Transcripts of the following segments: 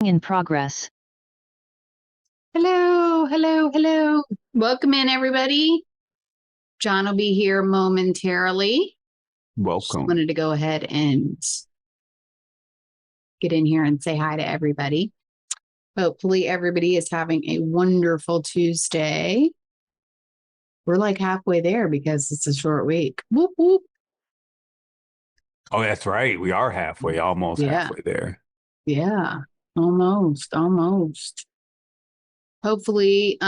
In progress. Hello, hello, hello. Welcome in, everybody. John will be here momentarily. Welcome. Just wanted to go ahead and get in here and say hi to everybody. Hopefully everybody is having a wonderful Tuesday. We're like halfway there because it's a short week. Whoop, whoop. Oh, that's right. We are almost halfway there. Yeah, almost. Hopefully,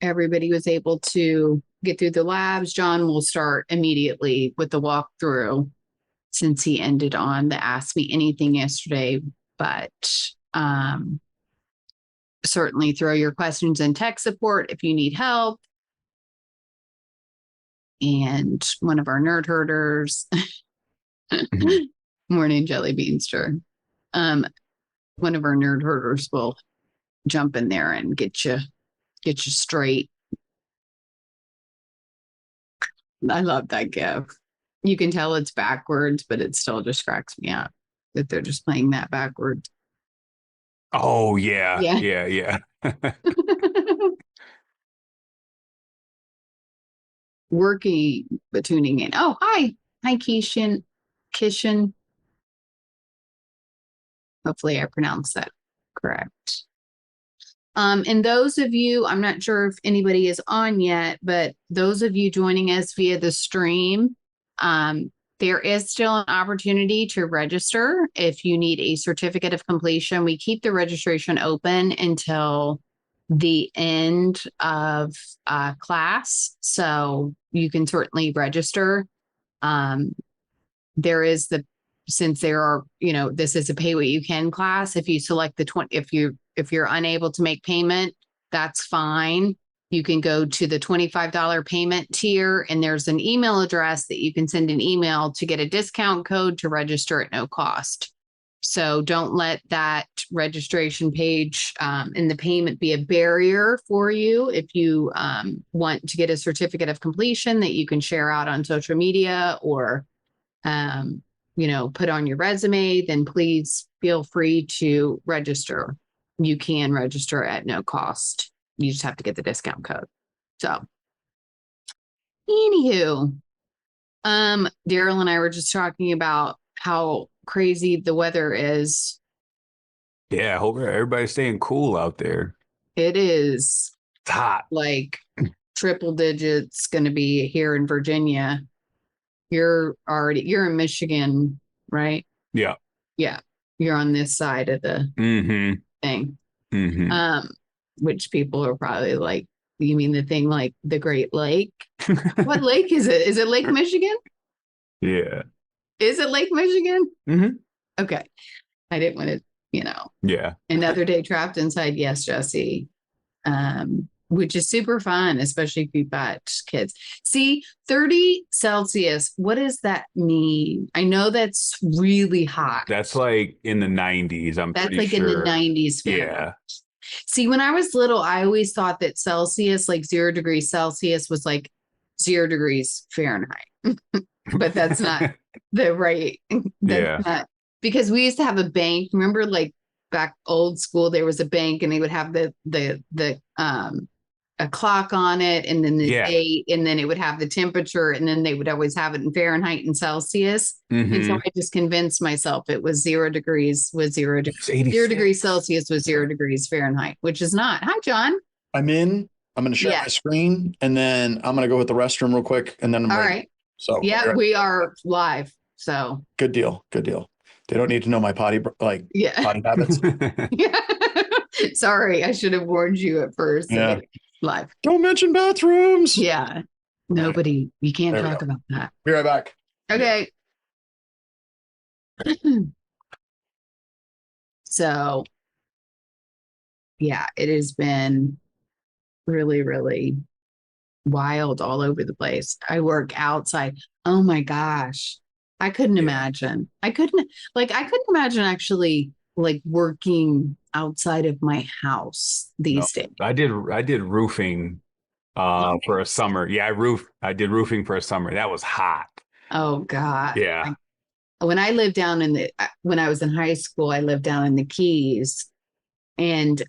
everybody was able to get through the labs. John will start immediately with the walkthrough since he ended on the Ask Me Anything yesterday, but certainly throw your questions in tech support if you need help. And one of our nerd herders, morning jelly beanster, one of our nerd herders will jump in there and get you straight. I love that gif. You can tell it's backwards, but it still just cracks me up that they're just playing that backwards. Oh, yeah. Working, but tuning in. Oh, hi, Kishan. Hopefully I pronounced that correct. And those of you, I'm not sure if anybody is on yet, but those of you joining us via the stream, there is still an opportunity to register if you need a certificate of completion. We keep the registration open until the end of class, so you can certainly register. Since there are, this is a pay what you can class. If you select the if you're unable to make payment, that's fine. You can go to the $25 payment tier, and there's an email address that you can send an email to get a discount code to register at no cost. So don't let that registration page and the payment be a barrier for you. If you want to get a certificate of completion that you can share out on social media or put on your resume, then please feel free to register. You can register at no cost. You just have to get the discount code. So, anywho, Daryl and I were just talking about how crazy the weather is. Yeah, I hope everybody's staying cool out there. It is. It's hot. Like triple digits going to be here in Virginia. You're in Michigan, right? Yeah. Yeah. You're on this side of the thing. Which people are probably like, you mean the thing like the Great Lake? What lake is it? Is it Lake Michigan? Yeah. Is it Lake Michigan? Mm-hmm. Okay. I didn't want to, Yeah. Another day trapped inside. Yes, Jesse. Which is super fun, especially if you've got kids. See, 30 Celsius, what does that mean? I know that's really hot. That's like in the 90s, that's pretty sure. In the 90s. Yeah. See, when I was little, I always thought that Celsius, like 0 degrees Celsius, was like 0 degrees Fahrenheit. But that's not the right. Not, because we used to have a bank. Remember, like back old school, there was a bank, and they would have a clock on it, and then the date, and then it would have the temperature, and then they would always have it in Fahrenheit and Celsius. And so I just convinced myself it was 0 degrees was 0 degrees. 0 degrees Celsius was 0 degrees Fahrenheit, which is not. Hi, John. I'm going to share my screen, and then I'm going to go hit the restroom real quick, and then I'm ready. Right. So we are live. So good deal. They don't need to know my potty habits. Yeah. Sorry, I should have warned you at first. Yeah. Live. Don't mention bathrooms. Yeah. Nobody. You can't talk about that. Be right back. Okay. So, yeah, it has been really, really wild all over the place. I work outside. Oh my gosh. I couldn't imagine. I couldn't imagine actually like working outside of my house these days. I did roofing for a summer. Yeah, I did roofing for a summer. That was hot. Oh God. Yeah. When I was in high school, I lived down in the Keys, And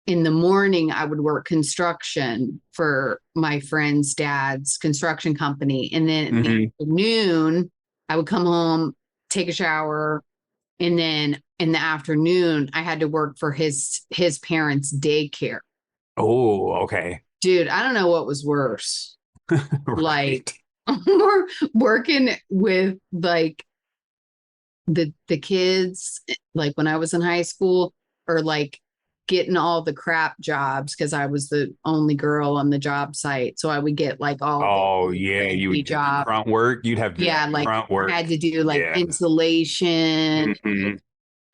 in the morning, I would work construction for my friend's dad's construction company. And then in the afternoon, I would come home, take a shower. And then in the afternoon, I had to work for his parents' daycare. Oh, okay. Dude, I don't know what was worse. Right. Like working with like the kids, like when I was in high school, or like getting all the crap jobs because I was the only girl on the job site. So I would get like all Oh, yeah. You would do the job. front work. You'd have to Yeah, do like front work. I had to do like Yeah. insulation, Mhm.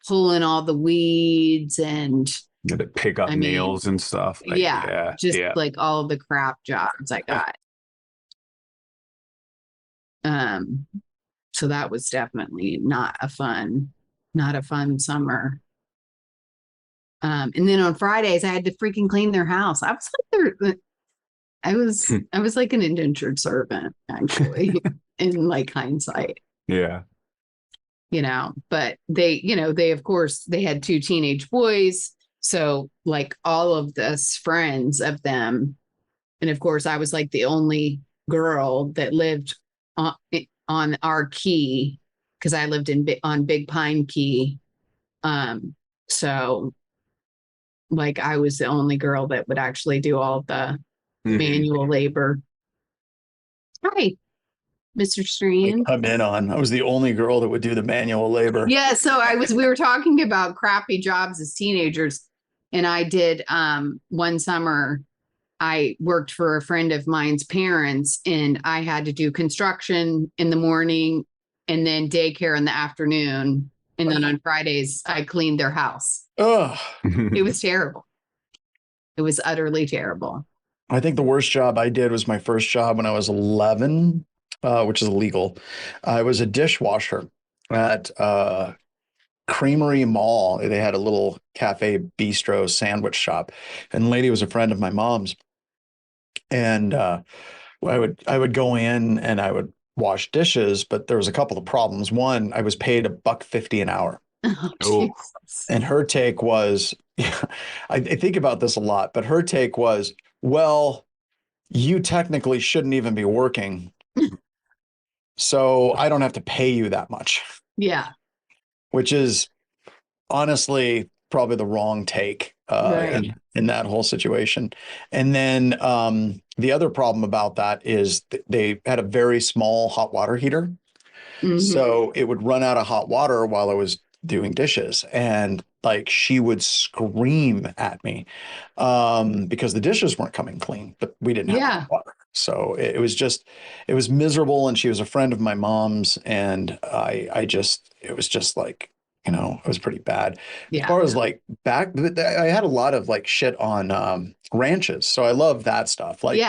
pulling all the weeds, and You had to pick up nails and stuff. Like, yeah, just yeah. like all the crap jobs I got. So that was definitely not a fun summer. And then on Fridays, I had to freaking clean their house. I was like I was like an indentured servant, actually, in like hindsight. Yeah. You know, but they of course they had 2 teenage boys. So like all of us friends of them. And of course I was like the only girl that lived on our key, because I lived on Big Pine Key. So like I was the only girl that would actually do all the manual labor. Hi, Mr. Strand. I'm in on. I was the only girl that would do the manual labor. Yeah, so we were talking about crappy jobs as teenagers, and I did one summer I worked for a friend of mine's parents, and I had to do construction in the morning and then daycare in the afternoon. And then on Fridays, I cleaned their house. Oh, It was terrible. It was utterly terrible. I think the worst job I did was my first job when I was 11, which is illegal. I was a dishwasher at Creamery Mall. They had a little cafe bistro sandwich shop, and the lady was a friend of my mom's. And I would go in and I would wash dishes, but there was a couple of problems. One, I was paid $1.50 an hour. Oh, And her take was, I think about this a lot, but her take was, well, you technically shouldn't even be working. So I don't have to pay you that much. Yeah. Which is honestly probably the wrong take in that whole situation. And then the other problem about that is they had a very small hot water heater. So it would run out of hot water while I was doing dishes, and like she would scream at me because the dishes weren't coming clean, but we didn't have hot water. So it was miserable. And she was a friend of my mom's, and it was just like, it was pretty bad. As far as like I had a lot of like shit on ranches. So I love that stuff. Like,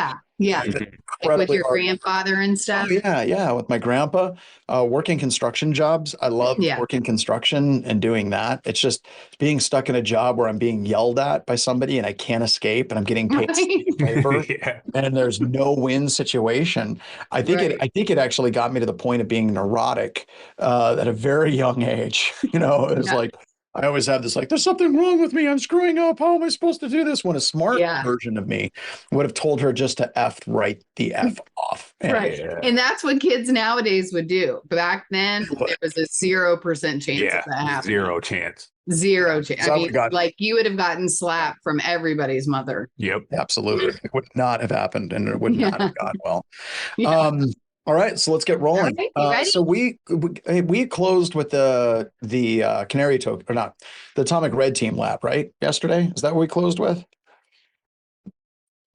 like with your grandfather and stuff. Oh, yeah. With my grandpa, working construction jobs. I love working construction and doing that. It's just being stuck in a job where I'm being yelled at by somebody and I can't escape, and I'm getting paid labor, and there's no win situation. I think it actually got me to the point of being neurotic at a very young age. It was like, I always have this like, there's something wrong with me. I'm screwing up. How am I supposed to do this? When a smart version of me would have told her just to right the F off. And that's what kids nowadays would do. Back then, there was a 0% chance of that happening. Zero chance. Zero chance. I mean, like you would have gotten slapped from everybody's mother. Yep. Absolutely. It would not have happened, and it would not have gone well. All right, so let's get rolling. So we closed with the Canary token, or not, the Atomic Red Team lab, right? Yesterday, is that what we closed with?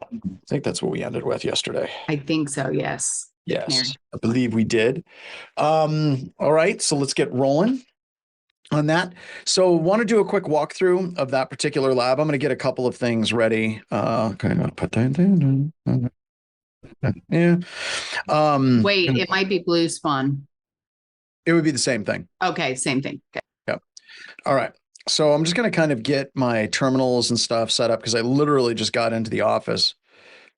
I think that's what we ended with yesterday. I think so. Yes. Yes, I believe we did. All right, so let's get rolling on that. So want to do a quick walkthrough of that particular lab. I'm going to get a couple of things ready. Yeah. Wait, it might be Blue Spawn. It would be the same thing. Okay, same thing. Okay. Yep. All right. So I'm just going to kind of get my terminals and stuff set up because I literally just got into the office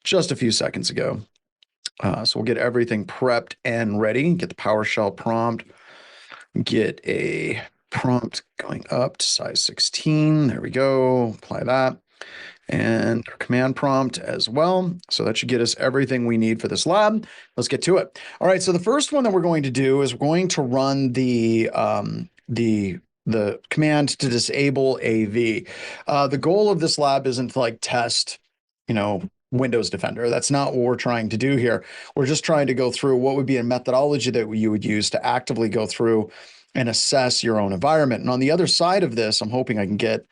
just a few seconds ago. So we'll get everything prepped and ready. Get the PowerShell prompt. Get a prompt going up to size 16. There we go. Apply that. And our command prompt as well. So that should get us everything we need for this lab. Let's get to it. All right. So the first one that we're going to do is we're going to run the command to disable AV. The goal of this lab isn't to like test, Windows Defender. That's not what we're trying to do here. We're just trying to go through what would be a methodology that you would use to actively go through and assess your own environment. And on the other side of this, I'm hoping I can get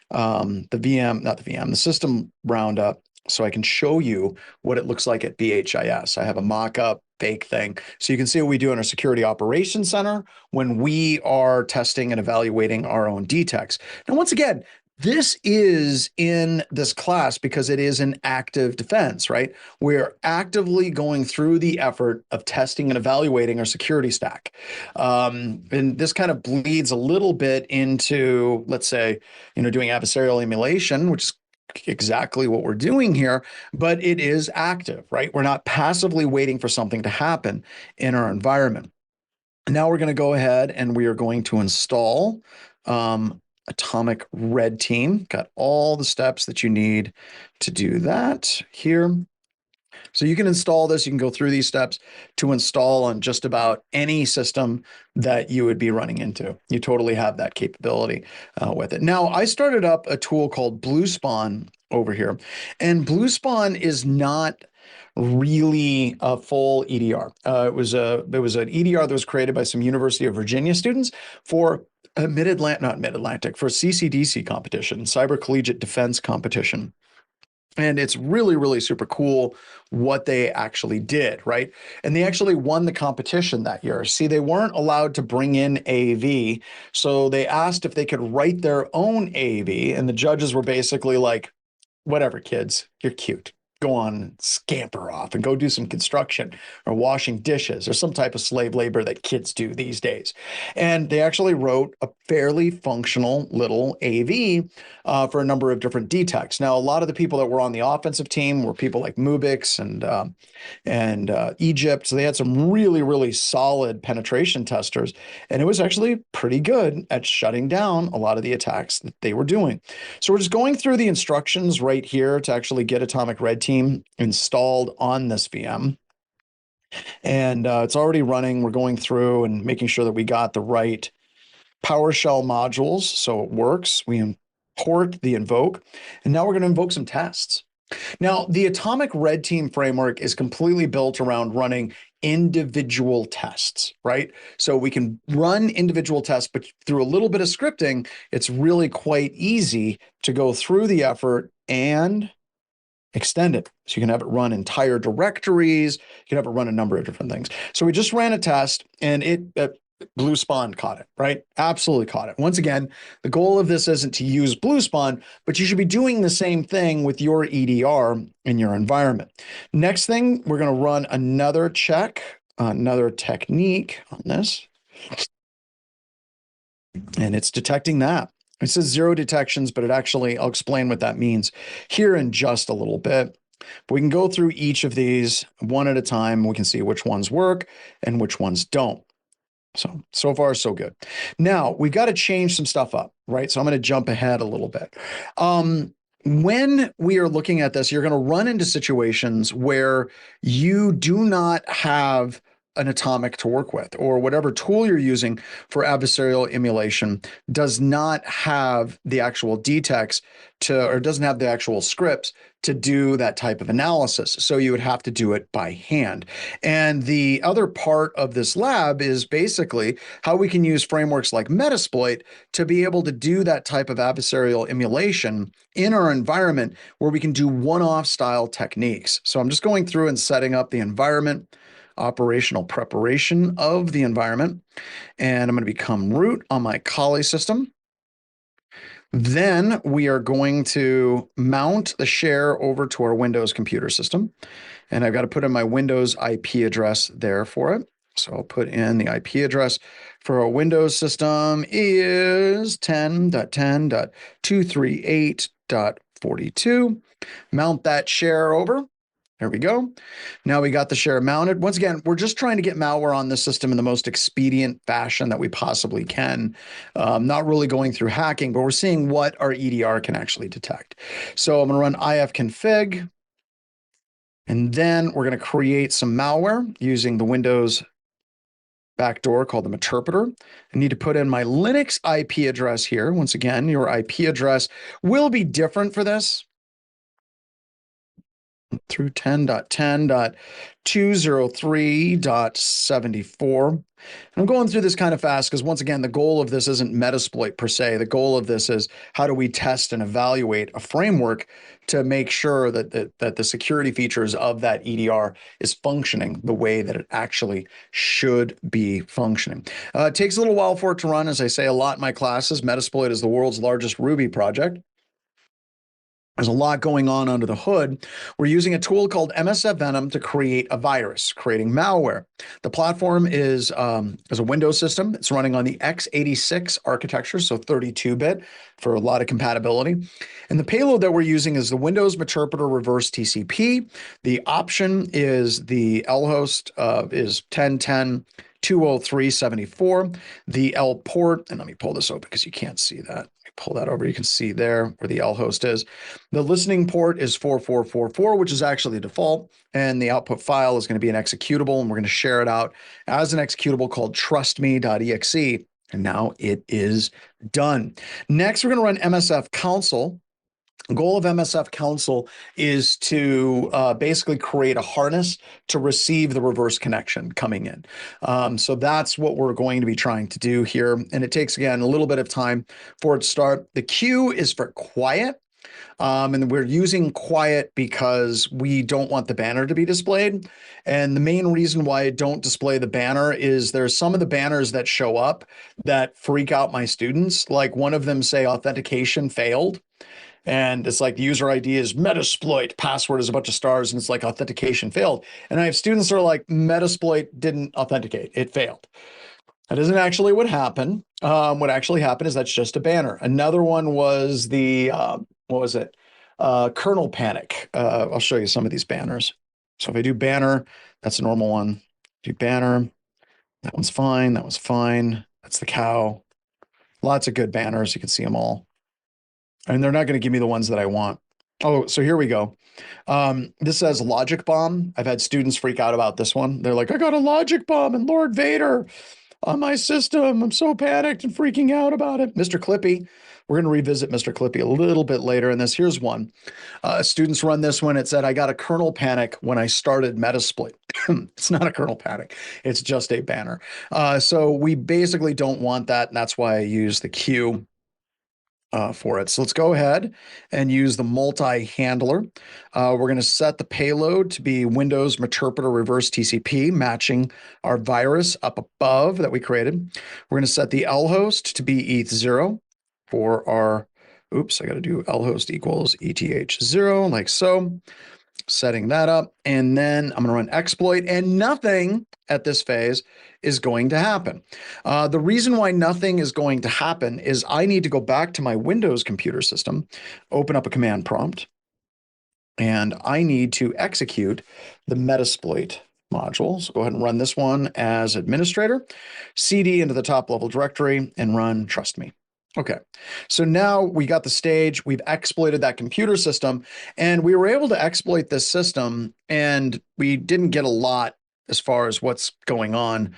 the system roundup, so I can show you what it looks like at BHIS. I have a mock-up fake thing. So you can see what we do in our Security Operations Center when we are testing and evaluating our own DTECs. Now, once again, this is in this class because it is an active defense, right? We're actively going through the effort of testing and evaluating our security stack. And this kind of bleeds a little bit into, let's say, doing adversarial emulation, which is exactly what we're doing here, but it is active, right? We're not passively waiting for something to happen in our environment. Now we're going to go ahead and we are going to install Atomic Red Team. Got all the steps that you need to do that here. So you can install this. You can go through these steps to install on just about any system that you would be running into. You totally have that capability with it. Now, I started up a tool called BlueSpawn over here, and BlueSpawn is not really a full EDR. It was an EDR that was created by some University of Virginia students for a for CCDC competition, Cyber Collegiate Defense competition. And it's really, really super cool what they actually did, right? And they actually won the competition that year. See, they weren't allowed to bring in AV, so they asked if they could write their own AV, and the judges were basically like, whatever, kids, you're cute. Go on, scamper off and go do some construction or washing dishes or some type of slave labor that kids do these days. And they actually wrote a fairly functional little AV for a number of different DTECs. Now, a lot of the people that were on the offensive team were people like Mubix and Egypt. So they had some really, really solid penetration testers. And it was actually pretty good at shutting down a lot of the attacks that they were doing. So we're just going through the instructions right here to actually get Atomic Red Team installed on this VM. And it's already running. We're going through and making sure that we got the right PowerShell modules so it works. We import the invoke, and now we're going to invoke some tests. Now, the Atomic Red Team framework is completely built around running individual tests, right? So we can run individual tests, but through a little bit of scripting, it's really quite easy to go through the effort and extend it. So you can have it run entire directories. You can have it run a number of different things. So we just ran a test, and BlueSpawn caught it, right? Absolutely caught it. Once again, the goal of this isn't to use BlueSpawn, but you should be doing the same thing with your EDR in your environment. Next thing, we're going to run another check, another technique on this. And it's detecting that. It says 0 detections, but I'll explain what that means here in just a little bit. But we can go through each of these one at a time. We can see which ones work and which ones don't. So far, so good. Now, we've got to change some stuff up, right? So I'm going to jump ahead a little bit. When we are looking at this, you're going to run into situations where you do not have an atomic to work with, or whatever tool you're using for adversarial emulation does not have the actual DTECs or doesn't have the actual scripts to do that type of analysis. So you would have to do it by hand. And the other part of this lab is basically how we can use frameworks like Metasploit to be able to do that type of adversarial emulation in our environment where we can do one-off style techniques. So I'm just going through and setting up the environment, operational preparation of the environment, and I'm going to become root on my Kali system. Then we are going to mount the share over to our Windows computer system, and I've got to put in my Windows IP address there for it. So I'll put in the IP address for our Windows system is 10.10.238.42. Mount that share over. There we go. Now we got the share mounted. Once again, we're just trying to get malware on the system in the most expedient fashion that we possibly can. Not really going through hacking, but we're seeing what our EDR can actually detect. So I'm going to run ifconfig, and then we're going to create some malware using the Windows backdoor called the Meterpreter. I need to put in my Linux IP address here. Once again, your IP address will be different for this. Through 10.10.203.74. I'm going through this kind of fast because, once again, the goal of this isn't Metasploit per se. The goal of this is how do we test and evaluate a framework to make sure that the security features of that EDR is functioning the way that it actually should be functioning. It takes a little while for it to run. As I say a lot in my classes, Metasploit is the world's largest Ruby project. There's a lot going on under the hood. We're using a tool called MSF Venom to create a virus, creating malware. The platform is a Windows system. It's running on the x86 architecture, so 32-bit for a lot of compatibility. And the payload that we're using is the Windows Meterpreter Reverse TCP. The option is the lhost is 10.10.203.74. The L port, and let me pull this open because you can't see that. Pull that over. You can see there where the L host is. The listening port is 4444, which is actually the default. And the output file is going to be an executable. And we're going to share it out as an executable called trustme.exe. And now it is done. Next, we're going to run MSF console. The goal of MSF console is to basically create a harness to receive the reverse connection coming in. So that's what we're going to be trying to do here. And it takes, again, a little bit of time for it to start. The Q is for quiet. And we're using quiet because we don't want the banner to be displayed. And the main reason why I don't display the banner is there's some of the banners that show up that freak out my students. Like one of them say authentication failed. And it's like the user ID is Metasploit, password is a bunch of stars, and it's like authentication failed. And I have students that are like, Metasploit didn't authenticate, it failed. That isn't actually what happened. What actually happened is that's just a banner. Another one was the, what was it? Kernel panic. I'll show you some of these banners. So if I do banner, that's a normal one. Do banner, that one's fine, that was fine. That's the cow. Lots of good banners, you can see them all. And they're not going to give me the ones that I want. Oh, so here we go. This says logic bomb. I've had students freak out about this one. They're like, I got a logic bomb and Lord Vader on my system. I'm so panicked and freaking out about it. Mr. Clippy. We're going to revisit Mr. Clippy a little bit later in this. Here's one. Students run this one. It said, I got a kernel panic when I started Metasploit. It's not a kernel panic. It's just a banner. So we basically don't want that. And that's why I use the Q for it. So let's go ahead and use the multi-handler. We're going to set the payload to be Windows Meterpreter Reverse TCP, matching our virus up above that we created. We're going to set the lhost to be ETH0 for our, oops, I got to do lhost equals ETH0, like so. Setting that up, and then I'm going to run exploit, and nothing at this phase is going to happen. The reason why nothing is going to happen is I need to go back to my Windows computer system, open up a command prompt, and I need to execute the Metasploit module. So go ahead and run this one as administrator, cd into the top level directory, and run trust me. Okay, so now we got the stage, we've exploited that computer system, and we were able to exploit this system, and we didn't get a lot as far as what's going on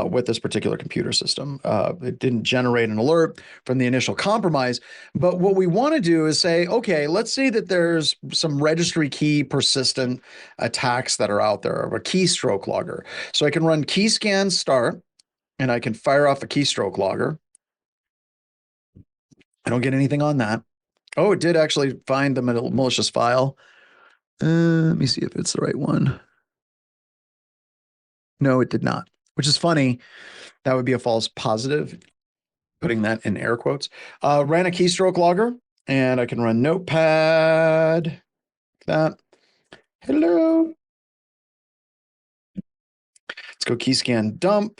with this particular computer system. It didn't generate an alert from the initial compromise, but what we want to do is say, okay, let's say that there's some registry key persistent attacks that are out there, or a keystroke logger. So I can run keyscan start, and I can fire off a keystroke logger. I don't get anything on that. Oh, it did actually find the malicious file. Let me see if it's the right one. No, it did not, which is funny. That would be a false positive, putting that in air quotes. Ran a keystroke logger, and I can run notepad, like that. Hello. Let's go keyscan dump.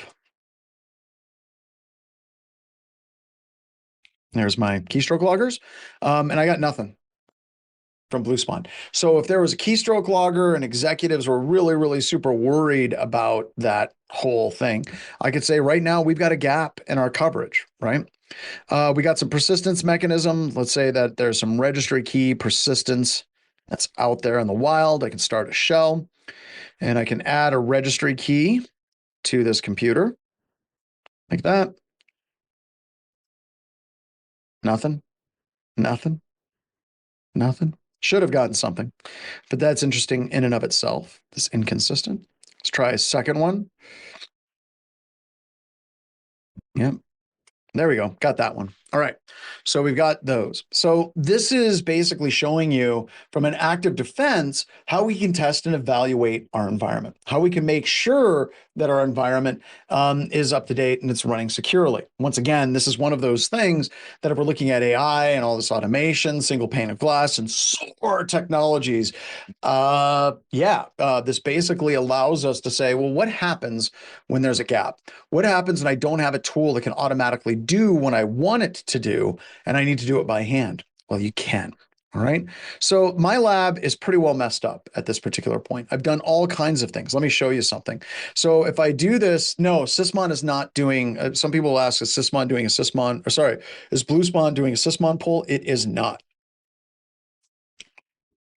There's my keystroke loggers, and I got nothing. from BlueSpawn. So if there was a keystroke logger and executives were really, really super worried about that whole thing, I could say right now we've got a gap in our coverage, right? We got some persistence mechanism. Let's say that there's some registry key persistence that's out there in the wild. I can start a shell and I can add a registry key to this computer like that. Nothing, nothing, nothing. Should have gotten something, but that's interesting in and of itself. This inconsistent. Let's try a second one. Yep. There we go. Got that one. All right. So we've got those. So this is basically showing you from an active defense how we can test and evaluate our environment, how we can make sure that our environment is up to date and it's running securely. This is one of those things that if we're looking at AI and all this automation, single pane of glass and SOAR technologies, this basically allows us to say, well, what happens when there's a gap? What happens when I don't have a tool that can automatically do what I want it to do, and I need to do it by hand? Well, you can. All right. So my lab is pretty well messed up at this particular point. I've done all kinds of things. Let me show you something. So if I do this, no, Sysmon is not doing, some people will ask, is Sysmon doing a Sysmon, or sorry, is BlueSpawn doing a Sysmon pull? It is not.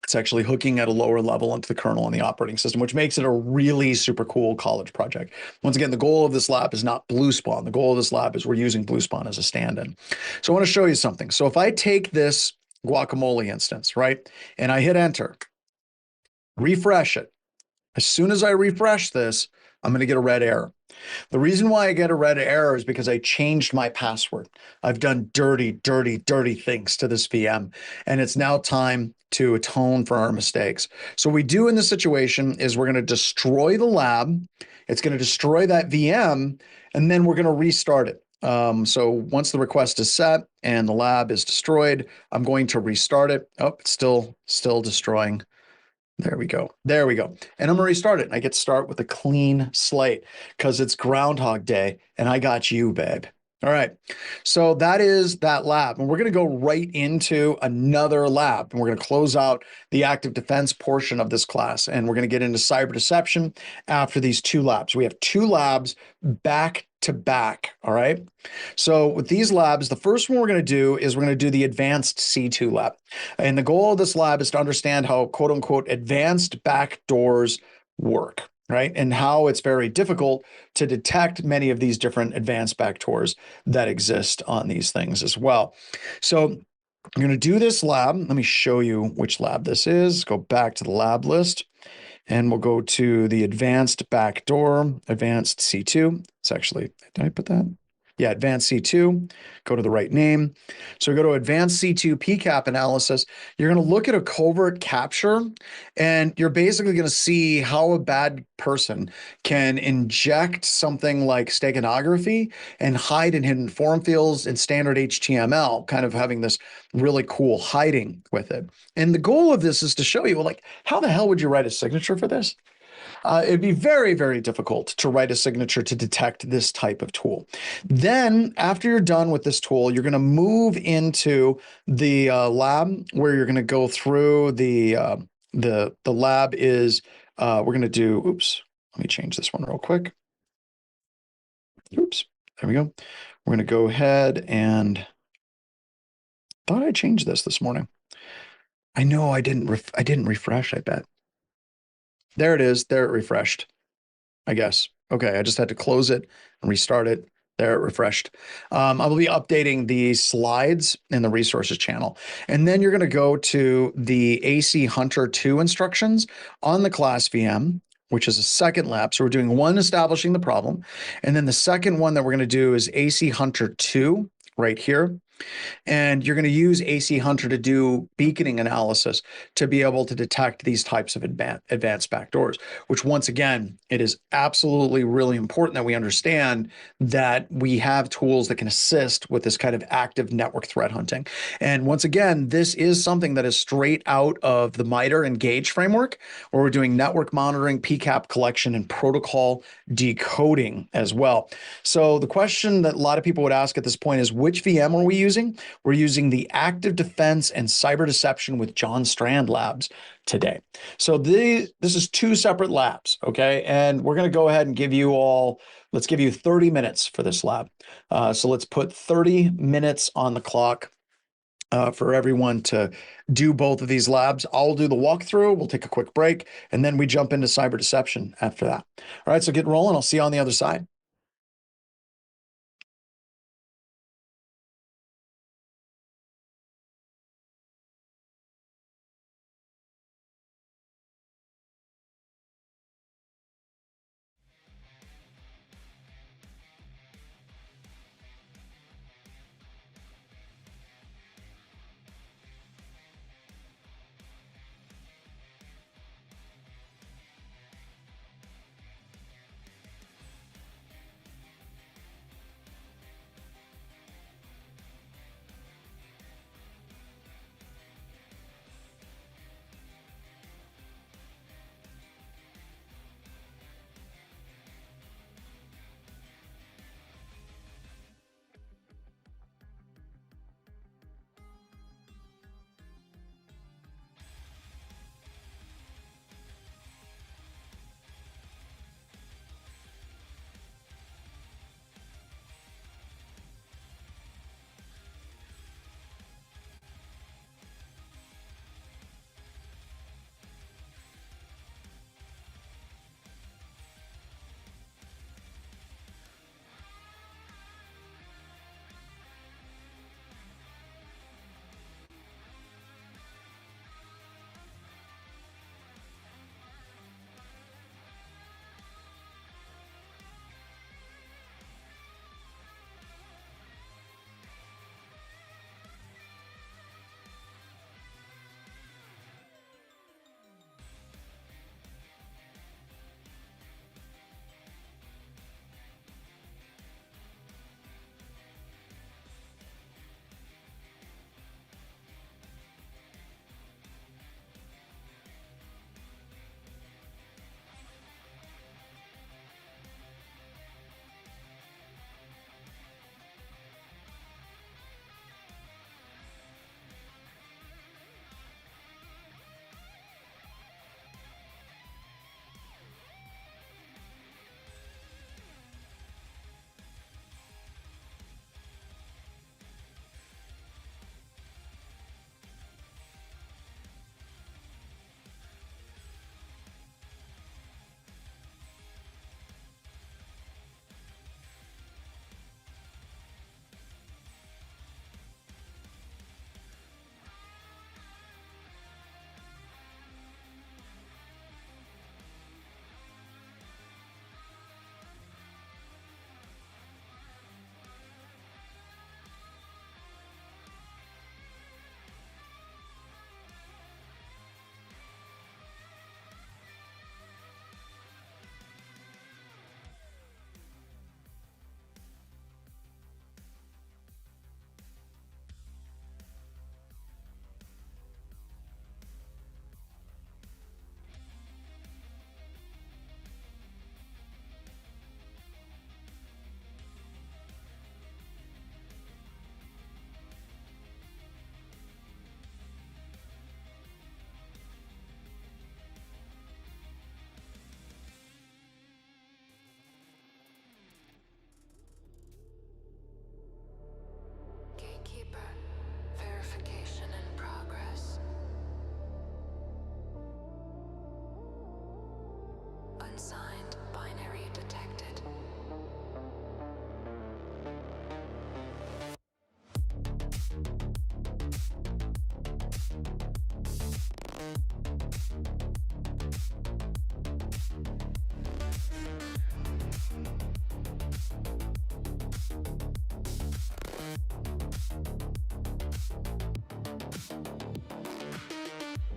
It's actually hooking at a lower level into the kernel and the operating system, which makes it a really super cool college project. Once again, the goal of this lab is not BlueSpawn. The goal of this lab is we're using BlueSpawn as a stand-in. So I want to show you something. So if I take this guacamole instance, right, and I hit enter, refresh it. As soon as I refresh this, I'm going to get a red error. The reason why I get a red error is because I changed my password. I've done dirty, dirty, dirty things to this VM, and it's now time to atone for our mistakes. So what we do in this situation is we're going to destroy the lab. It's going to destroy that VM, and then we're going to restart it. So once the request is set and the lab is destroyed, I'm going to restart it. Oh, it's still destroying. There we go. There we go. And I'm going to restart it. And I get to start with a clean slate because it's Groundhog Day and I got you, babe. All right. So that is that lab. And we're going to go right into another lab. And we're going to close out the active defense portion of this class. And we're going to get into cyber deception after these two labs. We have two labs back to back. All right. So with these labs, the first one we're going to do is we're going to do the advanced C2 lab. And the goal of this lab is to understand how quote unquote advanced backdoors work, right? And how it's very difficult to detect many of these different advanced backdoors that exist on these things as well. So I'm going to do this lab. Let me show you which lab this is. Go back to the lab list. And we'll go to the advanced backdoor, advanced C2. It's actually, did I put that? Yeah, advanced C2, go to the right name. So go to advanced C2 PCAP analysis. You're going to look at a covert capture, and you're basically going to see how a bad person can inject something like steganography and hide in hidden form fields in standard HTML, kind of having this really cool hiding with it. And the goal of this is to show you, well, like, how the hell would you write a signature for this? It'd be very, very difficult to write a signature to detect this type of tool. Then after you're done with this tool, you're going to move into the lab where you're going to go through the lab is, we're going to do, oops, let me change this one real quick. Oops, there we go. We're going to go ahead and thought I changed this morning. I know I didn't refresh, I bet. There it is. There it refreshed, I guess. Okay, I just had to close it and restart it. There it refreshed. I will be updating the slides in the resources channel. And then you're going to go to the AC Hunter 2 instructions on the class VM, which is a second lab. So we're doing one establishing the problem. And then the second one that we're going to do is AC Hunter 2 right here. And you're going to use AC Hunter to do beaconing analysis to be able to detect these types of advanced backdoors, which once again, it is absolutely really important that we understand that we have tools that can assist with this kind of active network threat hunting. And once again, this is something that is straight out of the MITRE Engage framework, where we're doing network monitoring, PCAP collection, and protocol decoding as well. So the question that a lot of people would ask at this point is, which VM are we using? using? We're using the Active Defense and Cyber Deception with John Strand labs today. So this is 2 separate labs, okay? And we're going to go ahead and give you all, let's give you 30 minutes for this lab. So let's put 30 minutes on the clock for everyone to do both of these labs. I'll do the walkthrough. We'll take a quick break, and then we jump into cyber deception after that. All right, so get rolling. I'll see you on the other side.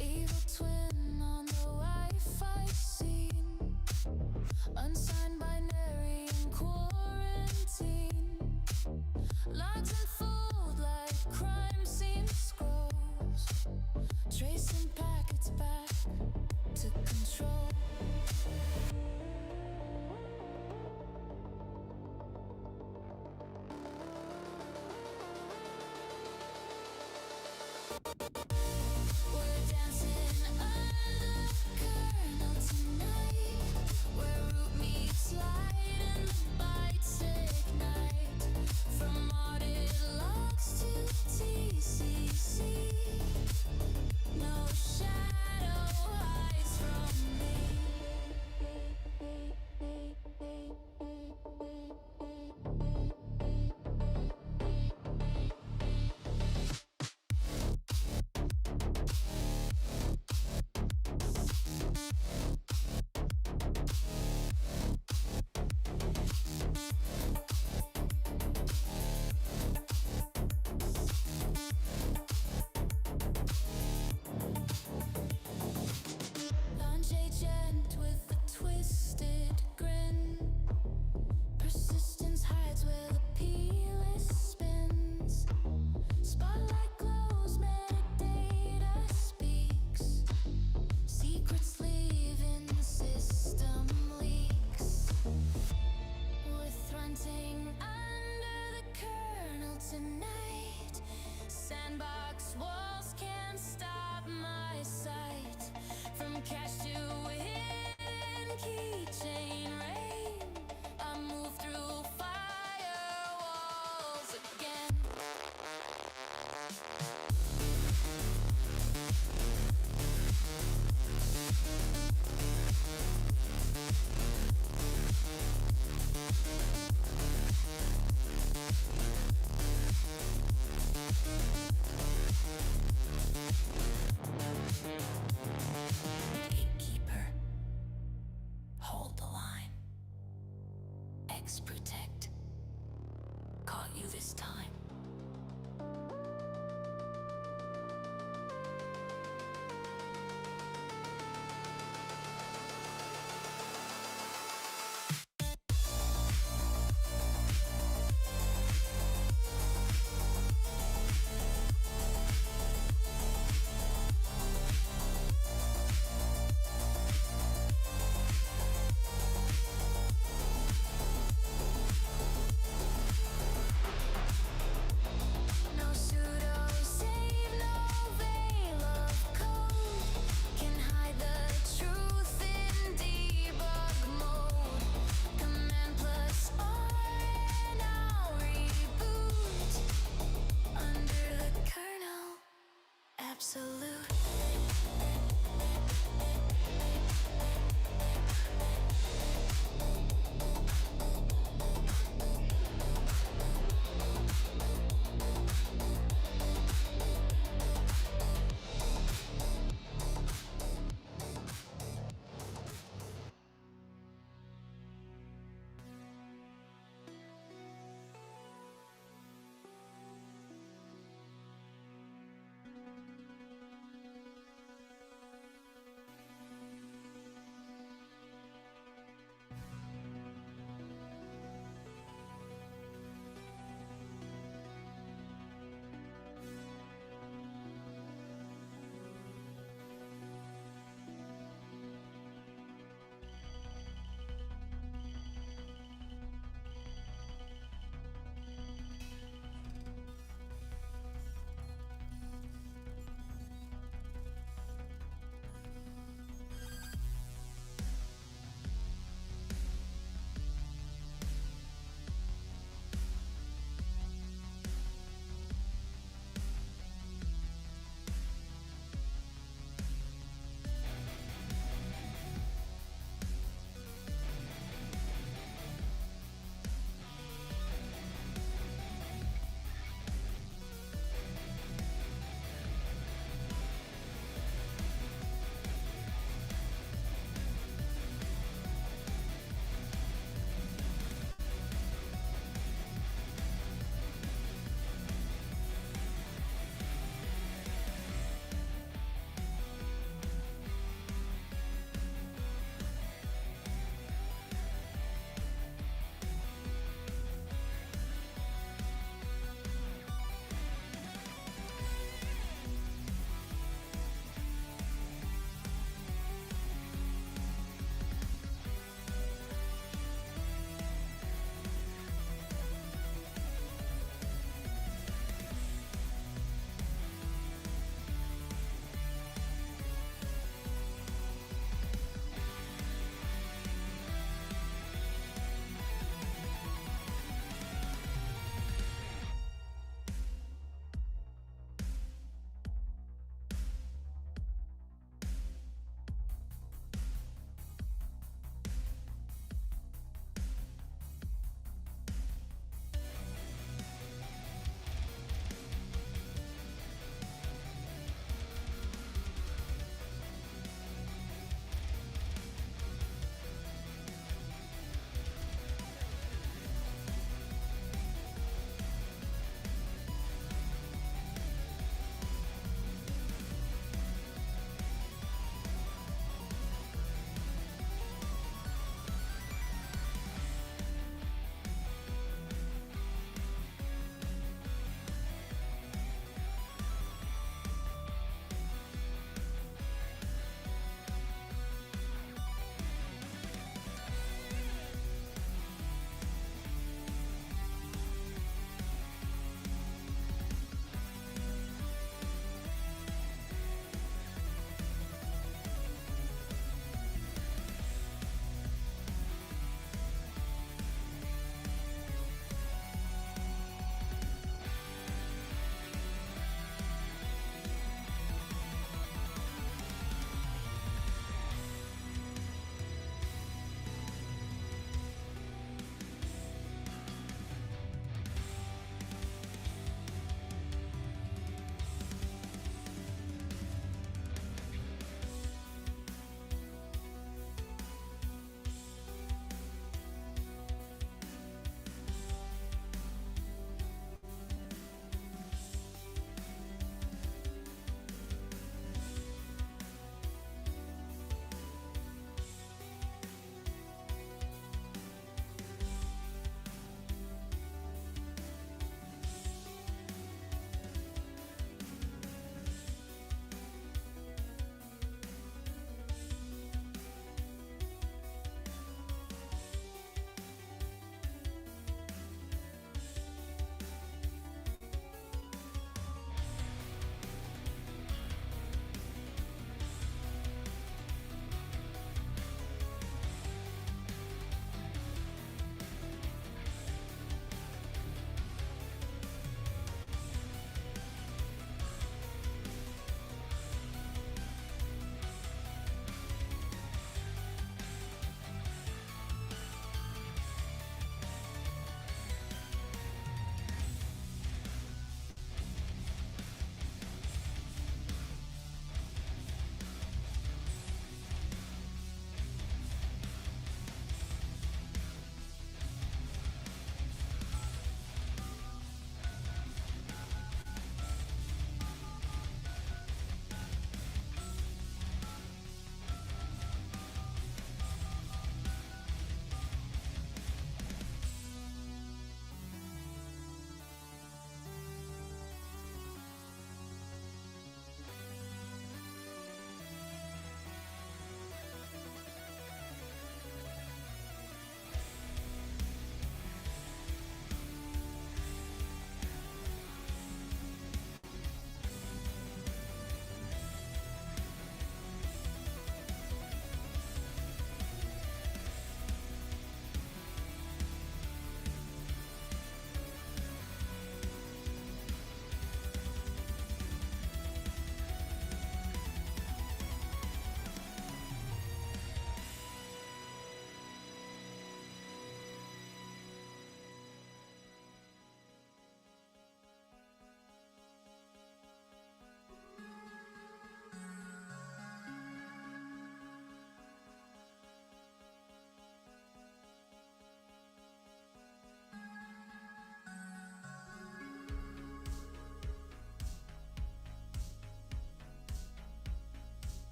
Evil twin on the Wi-Fi scene. must protect. Caught you this time.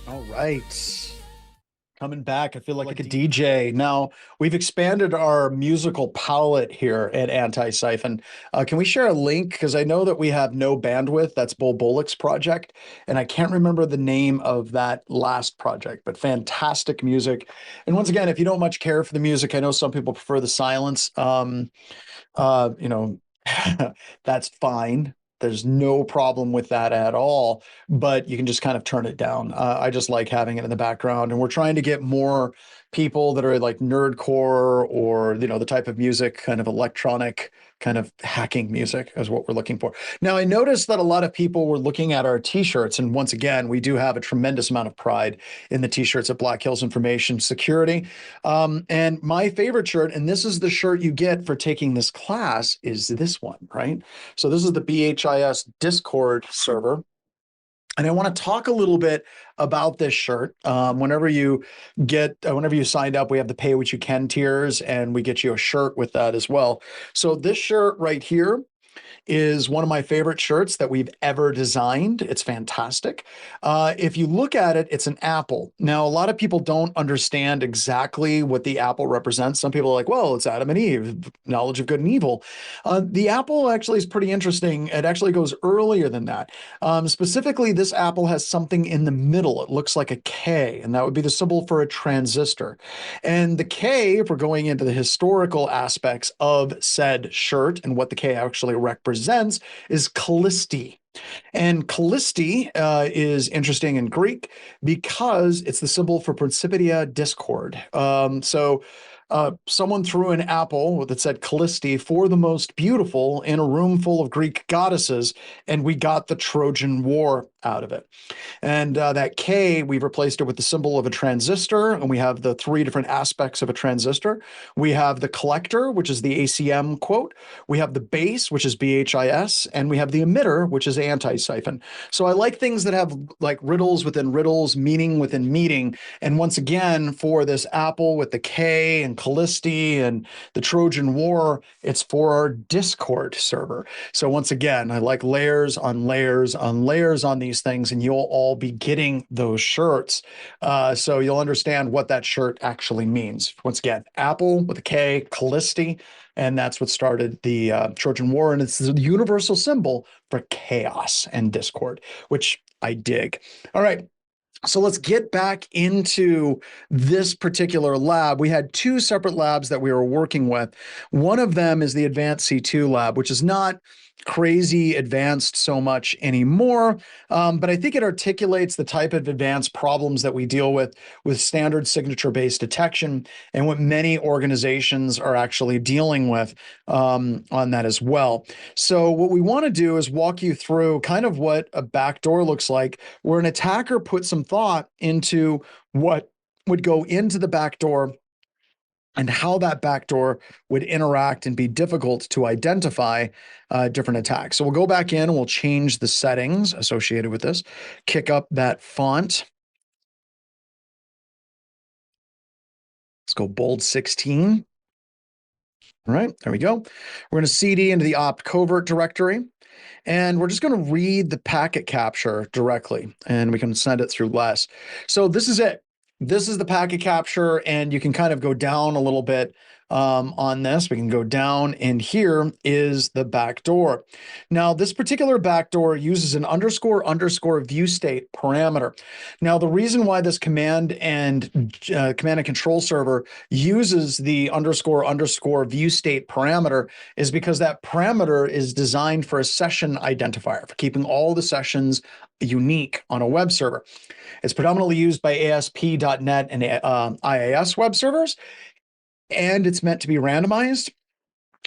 All right. Coming back, I feel like a DJ. Now, we've expanded our musical palette here at Anti-Siphon. Can we share a link? Because I know that we have No Bandwidth. That's Bull Bullock's project. And I can't remember the name of that last project, but fantastic music. And once again, if you don't much care for the music, I know some people prefer the silence. You know, that's fine. There's no problem with that at all, but you can just kind of turn it down. I just like having it in the background, and we're trying to get more people that are like nerdcore or, you know, the type of music, kind of electronic, kind of hacking music is what we're looking for. Now, I noticed that a lot of people were looking at our t-shirts, and once again, we do have a tremendous amount of pride in the t-shirts at Black Hills Information Security. And my favorite shirt, and this is the shirt you get for taking this class, is this one, right? So this is the BHIS Discord server. And I want to talk a little bit about this shirt. Whenever you signed up, we have the pay what you can tiers, and we get you a shirt with that as well. So this shirt right here is one of my favorite shirts that we've ever designed. It's fantastic. If you look at it, it's an apple. Now, a lot of people don't understand exactly what the apple represents. Some people are like, well, it's Adam and Eve, knowledge of good and evil. The apple actually is pretty interesting. It actually goes earlier than that. Specifically, this apple has something in the middle. It looks like a K, and that would be the symbol for a transistor. And the K, if we're going into the historical aspects of said shirt and what the K actually represents, is Callisti. And Callisti is interesting in Greek because it's the symbol for Principia Discord. Someone threw an apple that said Callisti for the most beautiful in a room full of Greek goddesses, and we got the Trojan War out of it. And that K, we've replaced it with the symbol of a transistor, and we have the three different aspects of a transistor. We have the collector, which is the ACM quote. We have the base, which is BHIS, and we have the emitter, which is anti-siphon. So I like things that have like riddles within riddles, meaning within meaning. And once again, for this apple with the K and Callisti and the Trojan War, it's for our Discord server. So once again, I like layers on layers on layers on these things, and you'll all be getting those shirts. So you'll understand what that shirt actually means. Once again, apple with a K, Callisti, and that's what started the Trojan War, and it's the universal symbol for chaos and discord, which I dig. All right. So let's get back into this particular lab. We had two separate labs that we were working with. One of them is the Advanced C2 lab, which is not crazy advanced so much anymore, but I think it articulates the type of advanced problems that we deal with standard signature-based detection and what many organizations are actually dealing with on that as well. So what we want to do is walk you through kind of what a backdoor looks like, where an attacker puts some thought into what would go into the backdoor and how that backdoor would interact and be difficult to identify different attacks. So we'll go back in and we'll change the settings associated with this, kick up that font. Let's go bold 16. All right, there we go. We're going to CD into the opt covert directory, and we're just going to read the packet capture directly, and we can send it through less. So this is it. This is the packet capture, and you can kind of go down a little bit on this. We can go down, and here is the backdoor. Now, this particular backdoor uses an __ view state parameter. Now, the reason why this command and control server uses the __ view state parameter is because that parameter is designed for a session identifier, for keeping all the sessions unique on a web server. It's predominantly used by ASP.NET and IIS web servers, and it's meant to be randomized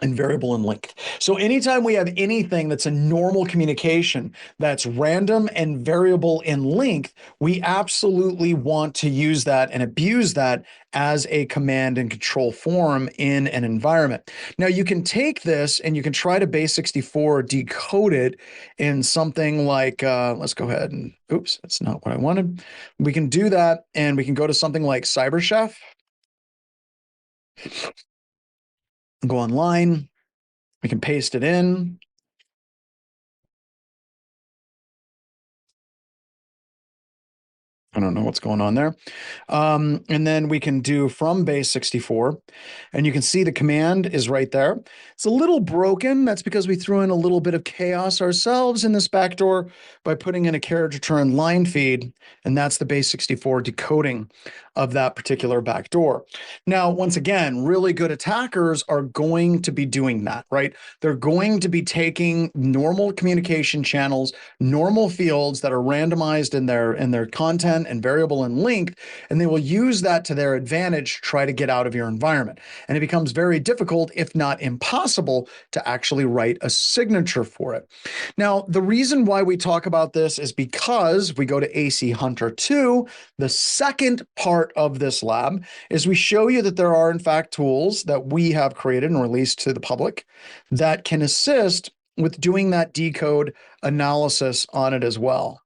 and variable in length. So anytime we have anything that's a normal communication that's random and variable in length, we absolutely want to use that and abuse that as a command and control form in an environment. Now you can take this and you can try to base 64 decode it in something like, let's go ahead and, oops, that's not what I wanted. We can do that, and we can go to something like CyberChef. Go online, we can paste it in. I don't know what's going on there. And then we can do from base 64, and you can see the command is right there. It's a little broken. That's because we threw in a little bit of chaos ourselves in this backdoor by putting in a carriage return line feed, and that's the base 64 decoding of that particular backdoor. Now, once again, really good attackers are going to be doing that, right? They're going to be taking normal communication channels, normal fields that are randomized in their content and variable in length, and they will use that to their advantage to try to get out of your environment. And it becomes very difficult, if not impossible, to actually write a signature for it. Now, the reason why we talk about this is because we go to AC Hunter 2, the second part of this lab is we show you that there are, in fact, tools that we have created and released to the public that can assist with doing that decode analysis on it as well.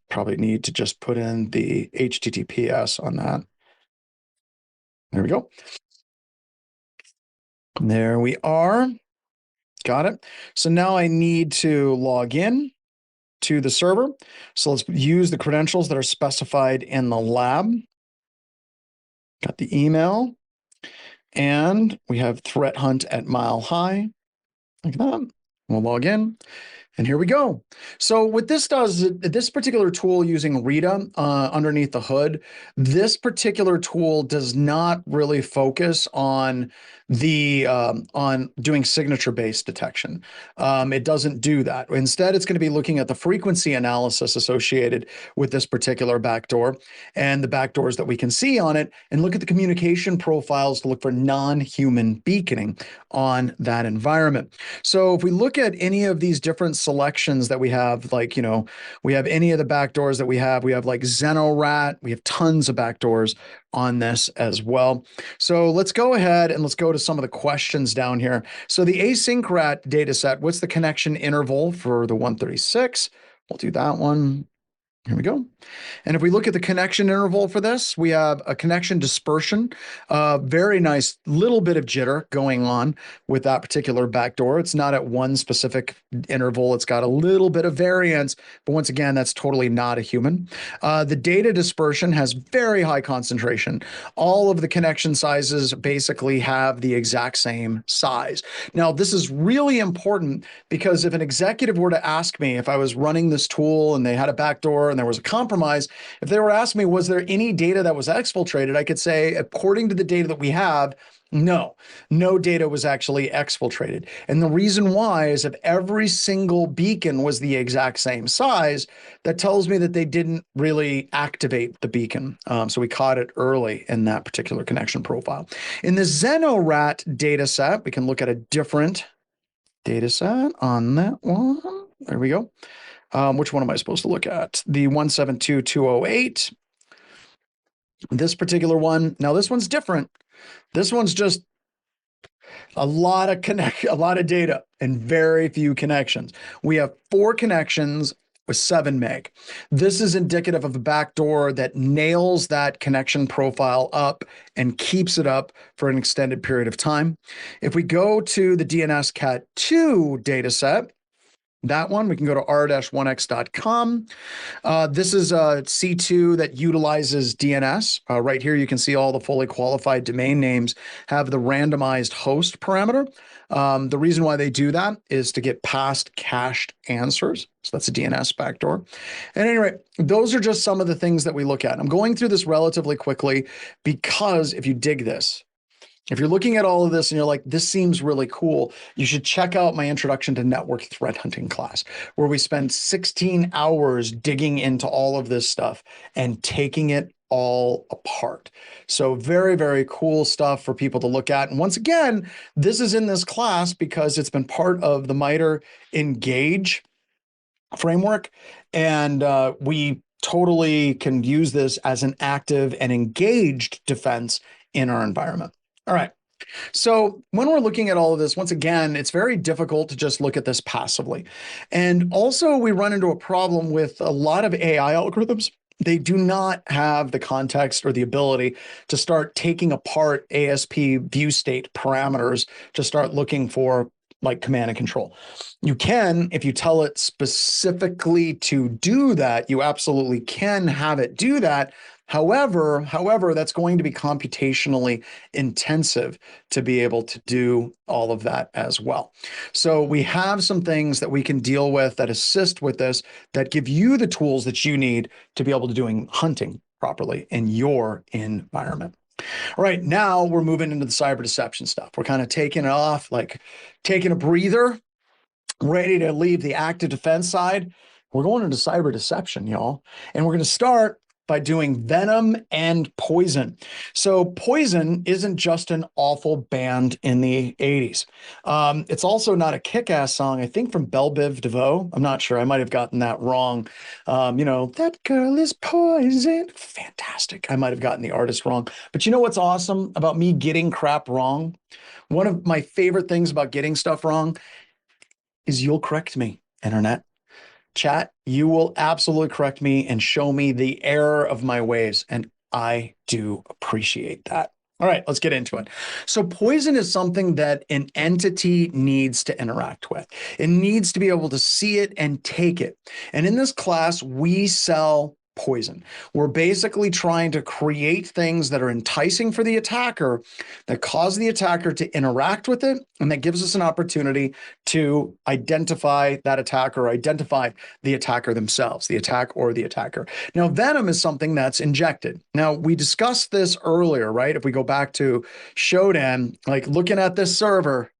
Probably need to just put in the HTTPS on that. There we go. There we are. Got it. So now I need to log in to the server. So let's use the credentials that are specified in the lab. Got the email. And we have threat hunt at mile high. Like that. We'll log in. And here we go. So what this does, this particular tool using Rita underneath the hood, this particular tool does not really focus on the on doing signature-based detection. It doesn't do that. Instead, it's going to be looking at the frequency analysis associated with this particular backdoor and the backdoors that we can see on it, and look at the communication profiles to look for non-human beaconing on that environment. So if we look at any of these different selections that we have, like, you know, we have any of the backdoors that we have like XenoRat, we have tons of backdoors on this as well. So let's go ahead and let's go to some of the questions down here. So the async rat data set, what's the connection interval for the 136? We'll do that one. Here we go. And if we look at the connection interval for this, we have a connection dispersion, very nice little bit of jitter going on with that particular backdoor. It's not at one specific interval. It's got a little bit of variance, but once again, that's totally not a human. The data dispersion has very high concentration. All of the connection sizes basically have the exact same size. Now, this is really important because if an executive were to ask me if I was running this tool and they had a backdoor and there was a compromise, if they were to ask me, was there any data that was exfiltrated? I could say, according to the data that we have, no data was actually exfiltrated. And the reason why is if every single beacon was the exact same size, that tells me that they didn't really activate the beacon. So we caught it early in that particular connection profile. In the XenoRat data set, we can look at a different data set on that one. There we go. Which one am I supposed to look at? The 172208. This particular one. Now this one's different. This one's just a lot of data and very few connections. We have 4 connections with 7 meg. This is indicative of a backdoor that nails that connection profile up and keeps it up for an extended period of time. If we go to the DNS Cat 2 data set, that one, we can go to r-1x.com. This is a C2 that utilizes DNS. Right here, you can see all the fully qualified domain names have the randomized host parameter. The reason why they do that is to get past cached answers. So that's a DNS backdoor. At any rate, those are just some of the things that we look at. I'm going through this relatively quickly because if you dig this, if you're looking at all of this and you're like, this seems really cool, you should check out my Introduction to Network Threat Hunting class, where we spend 16 hours digging into all of this stuff and taking it all apart. So very, very cool stuff for people to look at. And once again, this is in this class because it's been part of the MITRE Engage framework. And we totally can use this as an active and engaged defense in our environment. All right. So when we're looking at all of this, once again, it's very difficult to just look at this passively. And also we run into a problem with a lot of AI algorithms. They do not have the context or the ability to start taking apart ASP view state parameters to start looking for like command and control. You can, if you tell it specifically to do that, you absolutely can have it do that. However, that's going to be computationally intensive to be able to do all of that as well. So we have some things that we can deal with that assist with this, that give you the tools that you need to be able to doing hunting properly in your environment. All right, now we're moving into the cyber deception stuff. We're kind of taking it off, like taking a breather, ready to leave the active defense side. We're going into cyber deception, y'all. And we're going to start by doing venom and poison. So poison isn't just an awful band in the 80s. It's also not a kick-ass song, I think from Belle Biv DeVoe. I'm not sure. I might have gotten that wrong. That girl is poison. Fantastic. I might have gotten the artist wrong. But you know what's awesome about me getting crap wrong? One of my favorite things about getting stuff wrong is you'll correct me, internet. Chat, you will absolutely correct me and show me the error of my ways. And I do appreciate that. All right, let's get into it. So poison is something that an entity needs to interact with. It needs to be able to see it and take it. And in this class, we sell poison. We're basically trying to create things that are enticing for the attacker, that cause the attacker to interact with it, and that gives us an opportunity to identify that attacker, or identify the attacker themselves, the attack or the attacker. Now, venom is something that's injected. Now, we discussed this earlier, right? If we go back to Shodan, like looking at this server,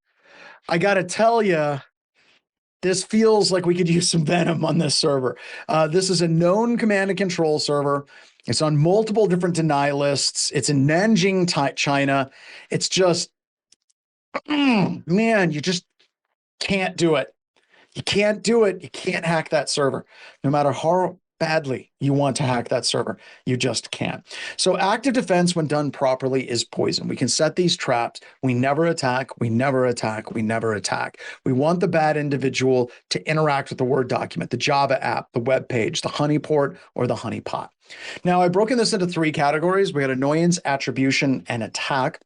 I got to tell you, this feels like we could use some venom on this server. This is a known command and control server. It's on multiple different deny lists. It's in Nanjing, China. It's just, man, you just can't do it. You can't do it. You can't hack that server. No matter how badly you want to hack that server, you just can't. So active defense, when done properly, is poison. We can set these traps. We never attack. We never attack. We never attack. We want the bad individual to interact with the Word document, the Java app, the web page, the honeyport, or the honeypot. Now, I've broken this into 3 categories. We got annoyance, attribution, and attack.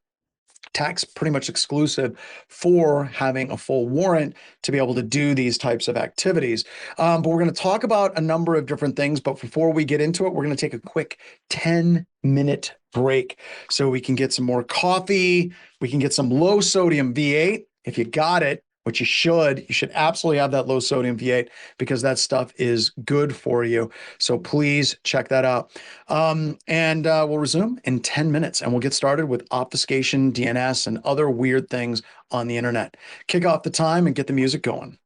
Attack's pretty much exclusive for having a full warrant to be able to do these types of activities. But we're going to talk about a number of different things. But before we get into it, we're going to take a quick 10-minute break so we can get some more coffee. We can get some low sodium V8 if you got it, which you should absolutely have that low sodium V8 because that stuff is good for you. So please check that out. And we'll resume in 10 minutes and we'll get started with obfuscation, DNS, and other weird things on the internet. Kick off the time and get the music going.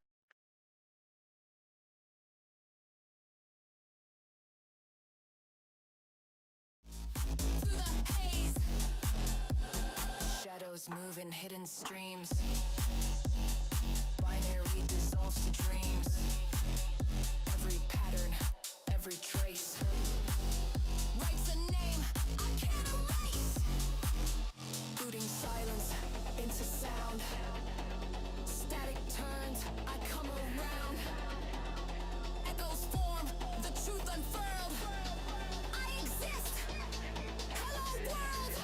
Shadows move in hidden streams. Binary dissolves to dreams. Every pattern, every trace writes a name I can't erase. Booting silence into sound. Static turns, I come around. Echoes form, the truth unfurled. I exist. Hello world.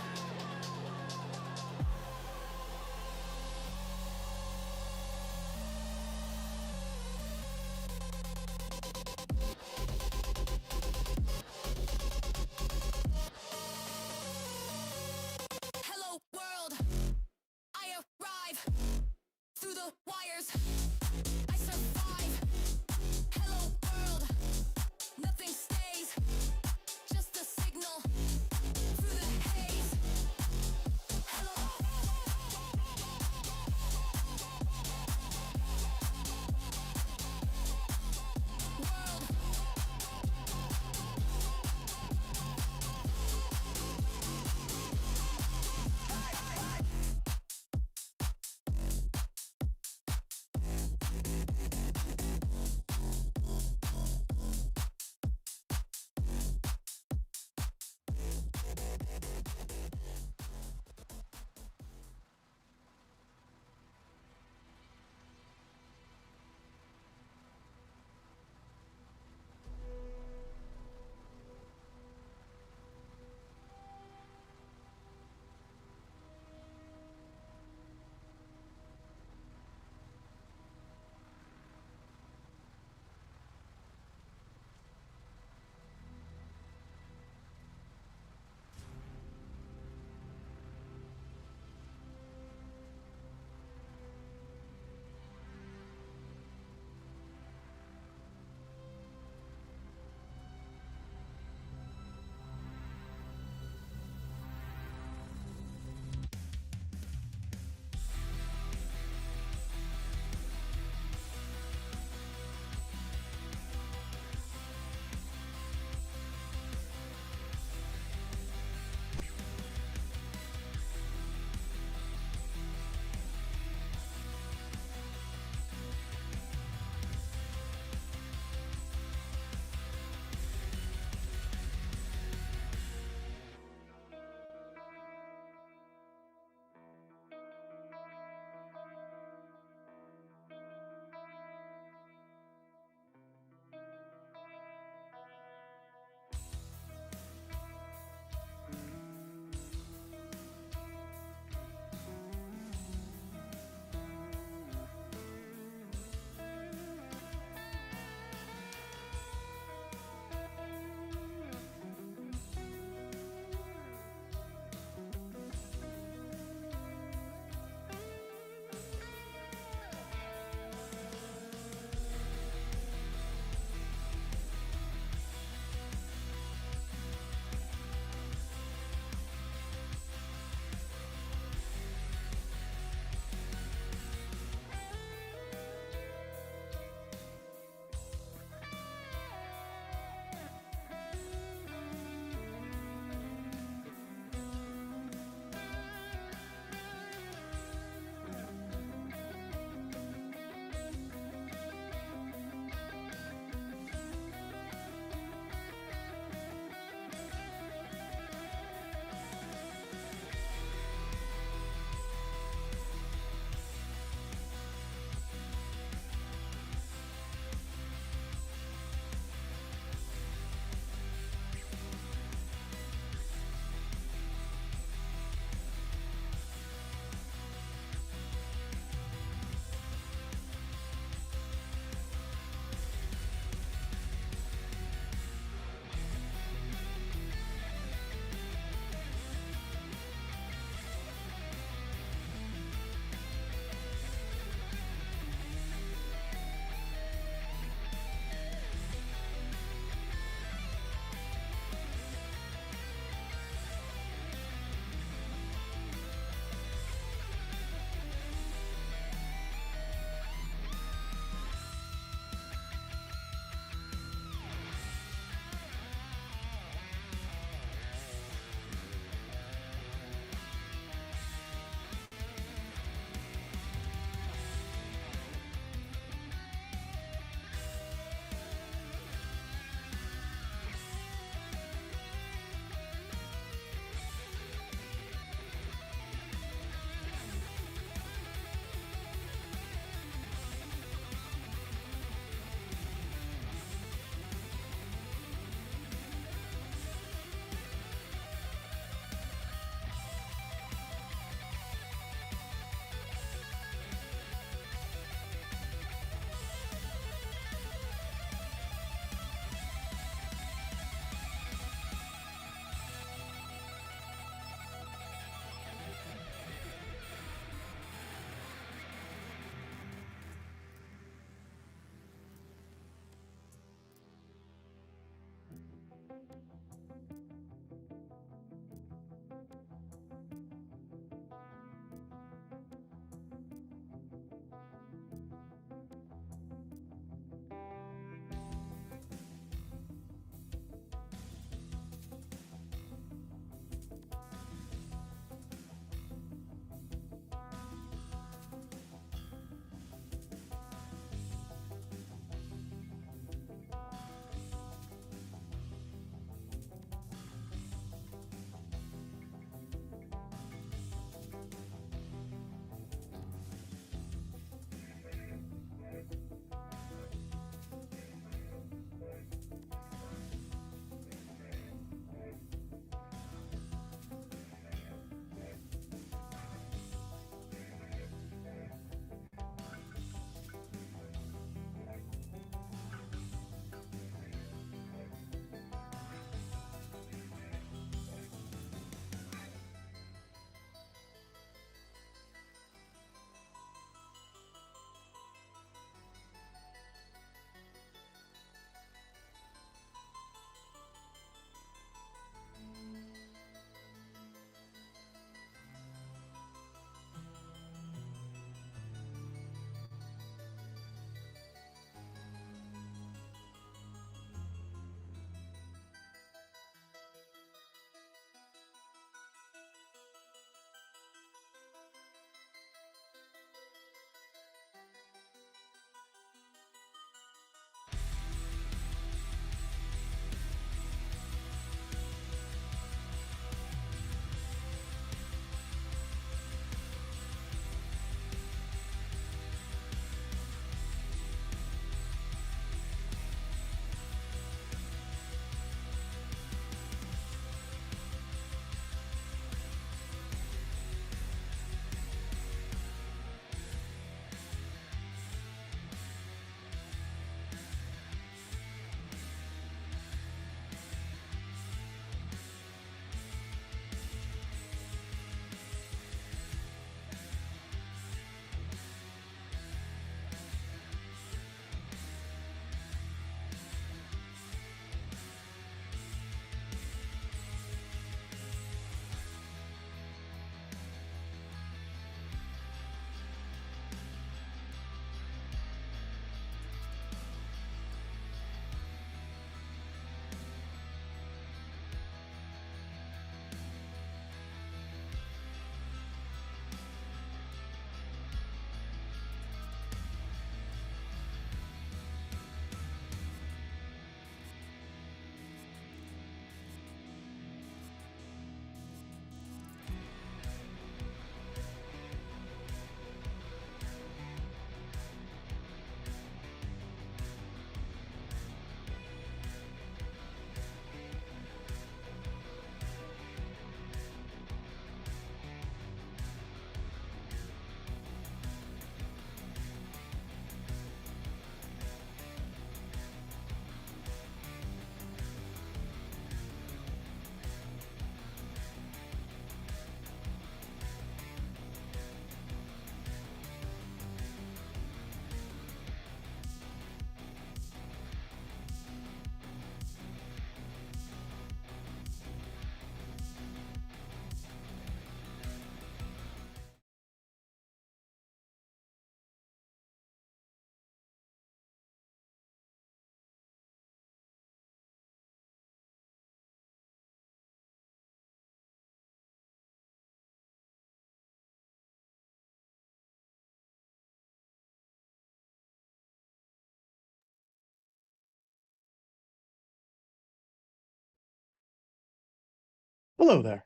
Hello there.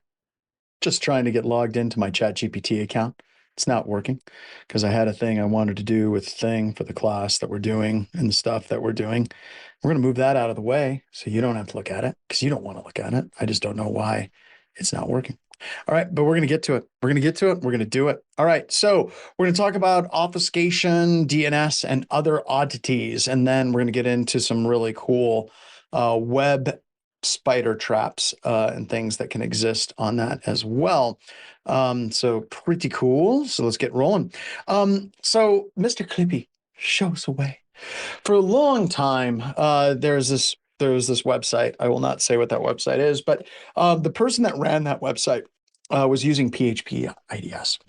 Just trying to get logged into my ChatGPT account. It's not working because I had a thing I wanted to do with thing for the class that we're doing and the stuff that we're doing. We're going to move that out of the way so you don't have to look at it because you don't want to look at it. I just don't know why it's not working. All right, but we're going to get to it. We're going to get to it. We're going to do it. All right, so we're going to talk about obfuscation, DNS, and other oddities. And then we're going to get into some really cool web spider traps and things that can exist on that as well. So pretty cool. So let's get rolling. So Mr. Clippy, show us away. For a long time, there's this website. I will not say what that website is, but the person that ran that website was using PHP IDS.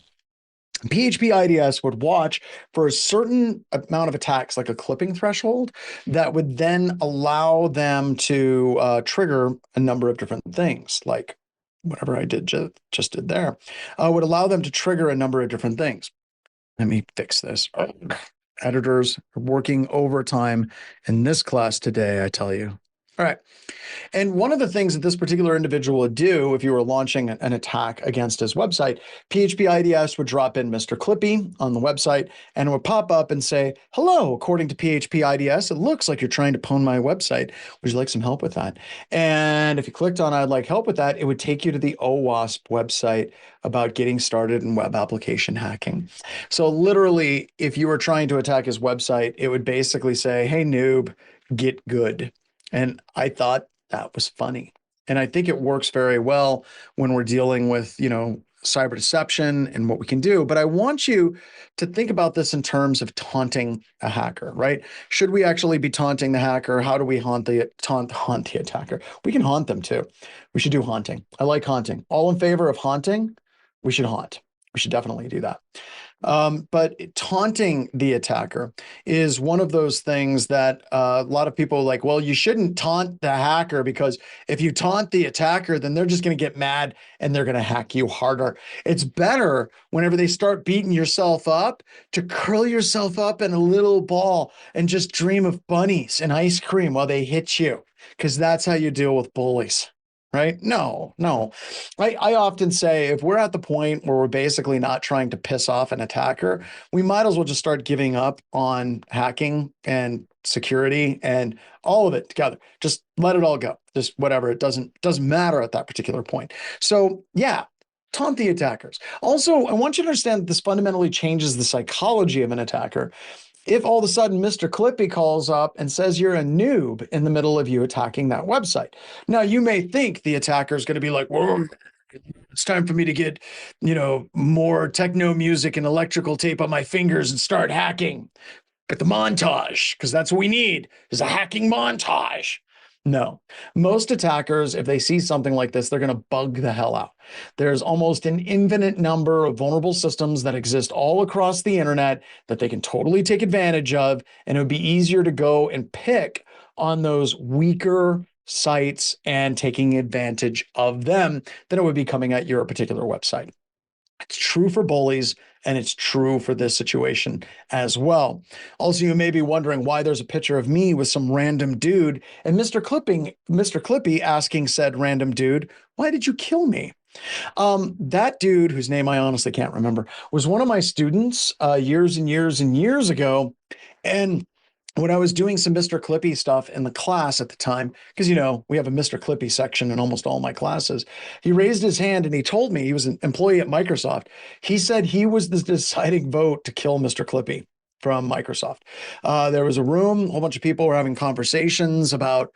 PHP IDS would watch for a certain amount of attacks, like a clipping threshold, that would then allow them to trigger a number of different things, like whatever I did just did there, would allow them to trigger a number of different things. Let me fix this. Editors are working overtime in this class today, I tell you. All right. And one of the things that this particular individual would do if you were launching an attack against his website, PHP IDS would drop in Mr. Clippy on the website and it would pop up and say, hello, according to PHP IDS, it looks like you're trying to pwn my website. Would you like some help with that? And if you clicked on I'd like help with that, it would take you to the OWASP website about getting started in web application hacking. So literally, if you were trying to attack his website, it would basically say, hey, noob, get good. And I thought that was funny. And I think it works very well when we're dealing with, cyber deception and what we can do. But I want you to think about this in terms of taunting a hacker, right? Should we actually be taunting the hacker? How do we haunt the attacker? We can haunt them too. We should do haunting. I like haunting. All in favor of haunting? We should haunt. We should definitely do that. But taunting the attacker is one of those things that a lot of people are like, well, you shouldn't taunt the hacker because if you taunt the attacker, then they're just going to get mad and they're going to hack you harder. It's better whenever they start beating yourself up to curl yourself up in a little ball and just dream of bunnies and ice cream while they hit you, because that's how you deal with bullies. Right? No. I often say if we're at the point where we're basically not trying to piss off an attacker, we might as well just start giving up on hacking and security and all of it together. Just let it all go. Just whatever. It doesn't matter at that particular point. So yeah, taunt the attackers. Also, I want you to understand that this fundamentally changes the psychology of an attacker. If all of a sudden Mr. Clippy calls up and says you're a noob in the middle of you attacking that website. Now, you may think the attacker is going to be like, whoa, it's time for me to get, more techno music and electrical tape on my fingers and start hacking. Get the montage, because that's what we need, is a hacking montage. No, most attackers, if they see something like this, they're going to bug the hell out. There's almost an infinite number of vulnerable systems that exist all across the internet that they can totally take advantage of. And it would be easier to go and pick on those weaker sites and taking advantage of them than it would be coming at your particular website. It's true for bullies, and it's true for this situation as well. Also, you may be wondering why there's a picture of me with some random dude and Mr. Clippy asking said random dude, why did you kill me? That dude, whose name I honestly can't remember, was one of my students years and years and years ago. And when I was doing some Mr. Clippy stuff in the class at the time, because, we have a Mr. Clippy section in almost all my classes, he raised his hand and he told me he was an employee at Microsoft. He said he was the deciding vote to kill Mr. Clippy from Microsoft. There was a room, a whole bunch of people were having conversations about,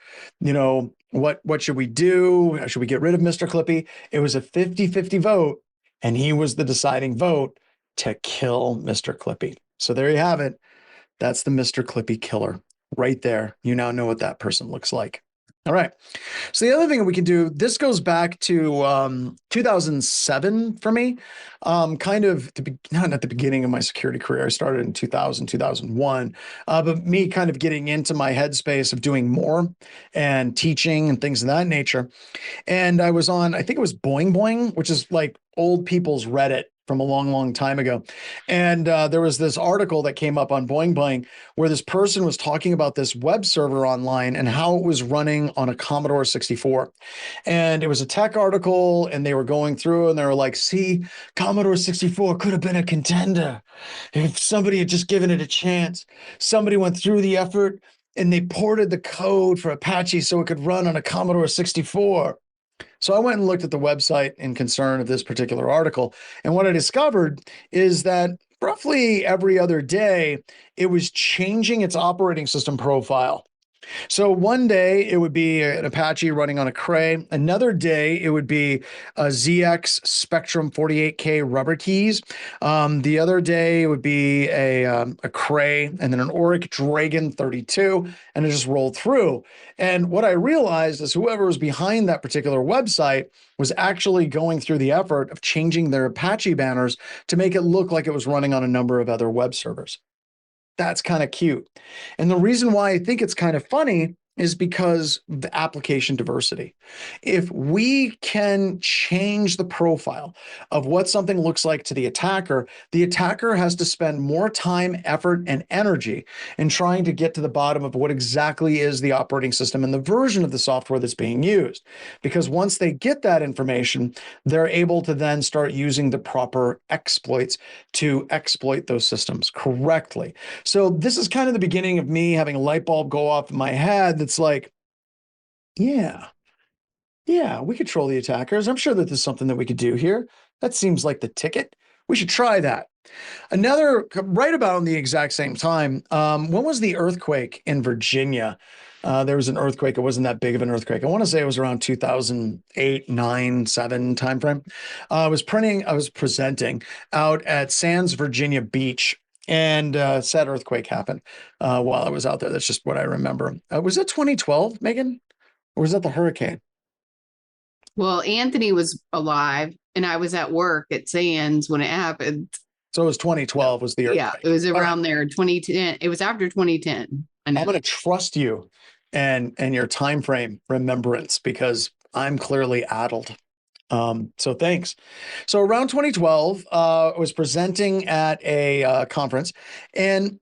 what should we do? Should we get rid of Mr. Clippy? It was a 50-50 vote, and he was the deciding vote to kill Mr. Clippy. So there you have it. That's the Mr. Clippy killer right there. You now know what that person looks like. All right. So the other thing we can do, this goes back to 2007 for me, kind of not at the beginning of my security career. I started in 2000, 2001, but me kind of getting into my headspace of doing more and teaching and things of that nature. And I was on, I think it was Boing Boing, which is like old people's Reddit from a long, long time ago. And there was this article that came up on Boing Boing where this person was talking about this web server online and how it was running on a Commodore 64. And it was a tech article, and they were going through and they were like, see, Commodore 64 could have been a contender if somebody had just given it a chance. Somebody went through the effort and they ported the code for Apache so it could run on a Commodore 64. So I went and looked at the website in concern of this particular article. And what I discovered is that roughly every other day, it was changing its operating system profile. So one day it would be an Apache running on a Cray. Another day it would be a ZX Spectrum 48K rubber keys. The other day it would be a Cray and then an Auric Dragon 32, and it just rolled through. And what I realized is whoever was behind that particular website was actually going through the effort of changing their Apache banners to make it look like it was running on a number of other web servers. That's kind of cute. And the reason why I think it's kind of funny is because the application diversity. If we can change the profile of what something looks like to the attacker has to spend more time, effort, and energy in trying to get to the bottom of what exactly is the operating system and the version of the software that's being used. Because once they get that information, they're able to then start using the proper exploits to exploit those systems correctly. So this is kind of the beginning of me having a light bulb go off in my head that's like, yeah, we control the attackers. I'm sure that there's something that we could do here. That seems like the ticket. We should try that. Another, right about the exact same time, when was the earthquake in Virginia? There was an earthquake. It wasn't that big of an earthquake. I want to say it was around 2008, 9, 7 timeframe. I was presenting out at Sands, Virginia Beach. And said earthquake happened while I was out there. That's just what I remember. Was it 2012, Megan? Or was that the hurricane? Well, Anthony was alive and I was at work at Sands when it happened. So it was 2012 was the earthquake. Yeah, it was around there, 2010. It was after 2010. I'm going to trust you and your time frame remembrance because I'm clearly addled. So thanks. So around 2012, I was presenting at a conference, and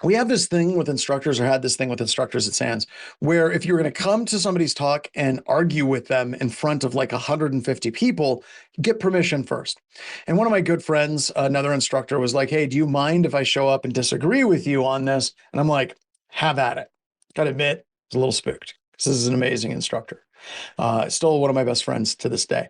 we have this thing with instructors, or had this thing with instructors at Sands, where if you're going to come to somebody's talk and argue with them in front of like 150 people, get permission first. And one of my good friends, another instructor, was like, hey, do you mind if I show up and disagree with you on this? And I'm like, have at it. Got to admit, I was a little spooked because this is an amazing instructor. Still one of my best friends to this day.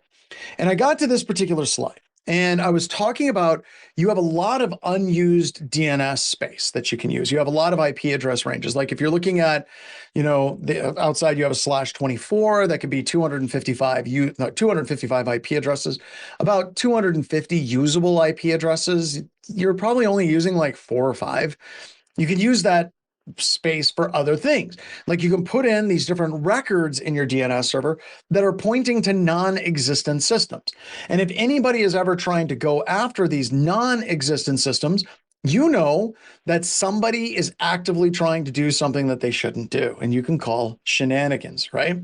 And I got to this particular slide and I was talking about, you have a lot of unused DNS space that you can use. You have a lot of IP address ranges. Like if you're looking at, the outside, you have a /24 that could be 255 IP addresses, about 250 usable IP addresses. You're probably only using like 4 or 5. You could use that space for other things. Like you can put in these different records in your DNS server that are pointing to non-existent systems. And if anybody is ever trying to go after these non-existent systems, you know that somebody is actively trying to do something that they shouldn't do. And you can call shenanigans, right?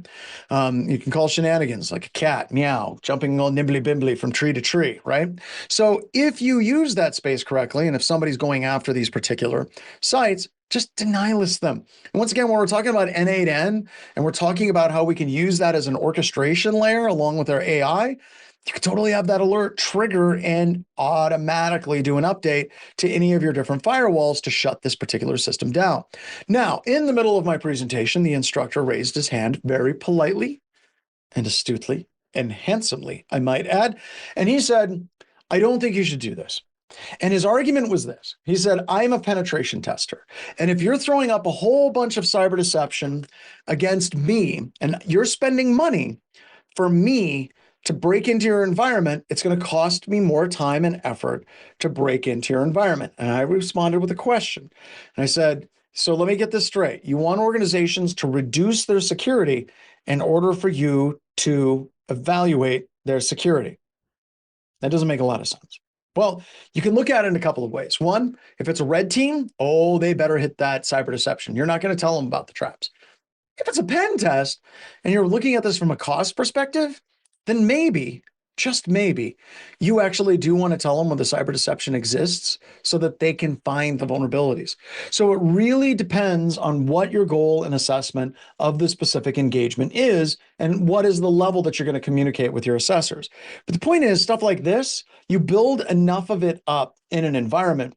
You can call shenanigans like a cat, meow, jumping all nimbly bimbly from tree to tree, right? So if you use that space correctly, and if somebody's going after these particular sites, just deny list them. And once again, when we're talking about N8N, and we're talking about how we can use that as an orchestration layer along with our AI, you can totally have that alert trigger and automatically do an update to any of your different firewalls to shut this particular system down. Now, in the middle of my presentation, the instructor raised his hand very politely and astutely and handsomely, I might add. And he said, I don't think you should do this. And his argument was this. He said, I'm a penetration tester. And if you're throwing up a whole bunch of cyber deception against me and you're spending money for me to break into your environment, it's going to cost me more time and effort to break into your environment. And I responded with a question. And I said, so let me get this straight. You want organizations to reduce their security in order for you to evaluate their security. That doesn't make a lot of sense. Well, you can look at it in a couple of ways. One, if it's a red team, they better hit that cyber deception. You're not going to tell them about the traps. If it's a pen test and you're looking at this from a cost perspective, then maybe, just maybe, you actually do want to tell them when the cyber deception exists so that they can find the vulnerabilities. So it really depends on what your goal and assessment of the specific engagement is and what is the level that you're going to communicate with your assessors. But the point is, stuff like this, you build enough of it up in an environment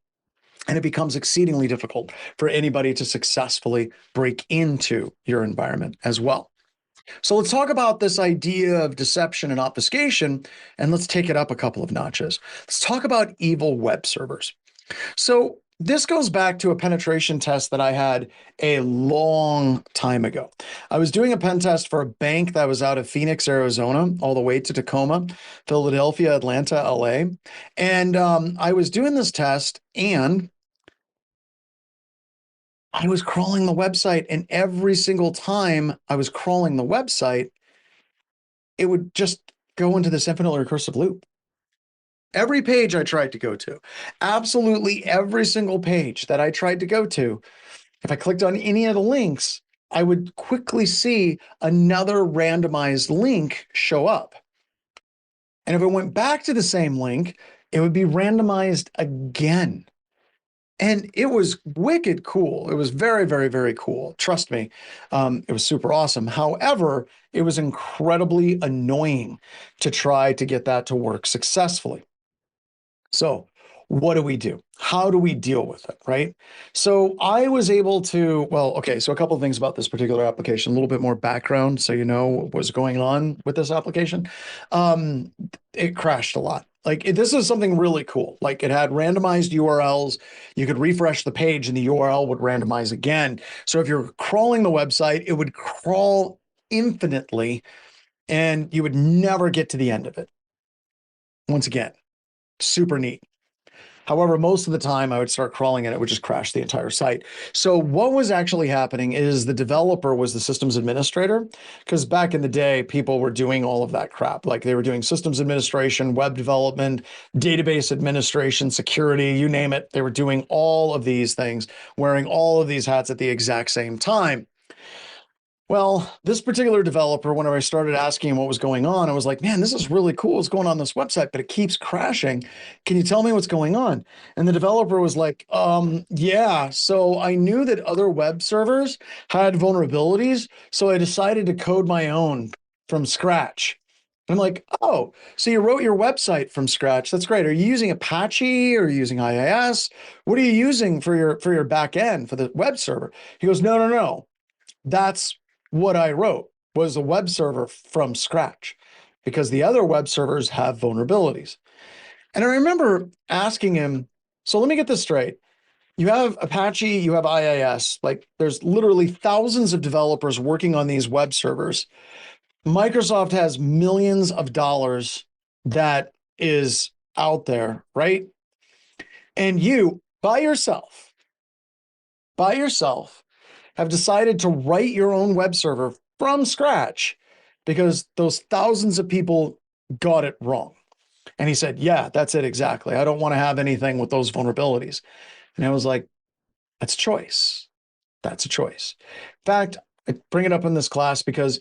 and it becomes exceedingly difficult for anybody to successfully break into your environment as well. So let's talk about this idea of deception and obfuscation, and let's take it up a couple of notches. Let's talk about evil web servers. So this goes back to a penetration test that I had a long time ago. I was doing a pen test for a bank that was out of Phoenix, Arizona, all the way to Tacoma, Philadelphia, Atlanta, LA. And I was doing this test and I was crawling the website, and every single time I was crawling the website, it would just go into this infinite recursive loop. Every page I tried to go to, absolutely every single page that I tried to go to, if I clicked on any of the links, I would quickly see another randomized link show up. And if it went back to the same link, it would be randomized again. And it was wicked cool. It was very, very, very cool. Trust me, it was super awesome. However, it was incredibly annoying to try to get that to work successfully. So what do we do? How do we deal with it, right? So I was able to, well, okay, so a couple of things about this particular application, a little bit more background so you know what was going on with this application. It crashed a lot. Like this is something really cool. Like it had randomized URLs. You could refresh the page and the URL would randomize again. So if you're crawling the website, it would crawl infinitely and you would never get to the end of it. Once again, super neat. However, most of the time I would start crawling and it would just crash the entire site. So what was actually happening is the developer was the systems administrator, because back in the day, people were doing all of that crap. Like they were doing systems administration, web development, database administration, security, you name it. They were doing all of these things, wearing all of these hats at the exact same time. Well, this particular developer, whenever I started asking him what was going on, I was like, man, this is really cool. What's going on this website, but it keeps crashing. Can you tell me what's going on? And the developer was like, yeah, so I knew that other web servers had vulnerabilities, so I decided to code my own from scratch. I'm like, oh, so you wrote your website from scratch. That's great. Are you using Apache or are you using IIS? What are you using for your back end, for the web server? He goes, no. That's what I wrote was a web server from scratch because the other web servers have vulnerabilities. And I remember asking him, so let me get this straight. You have Apache, you have IIS, like there's literally thousands of developers working on these web servers. Microsoft has millions of dollars that is out there, right? And you, by yourself, have decided to write your own web server from scratch because those thousands of people got it wrong. And he said, yeah, that's it exactly. I don't want to have anything with those vulnerabilities. And I was like, that's a choice. That's a choice. In fact, I bring it up in this class because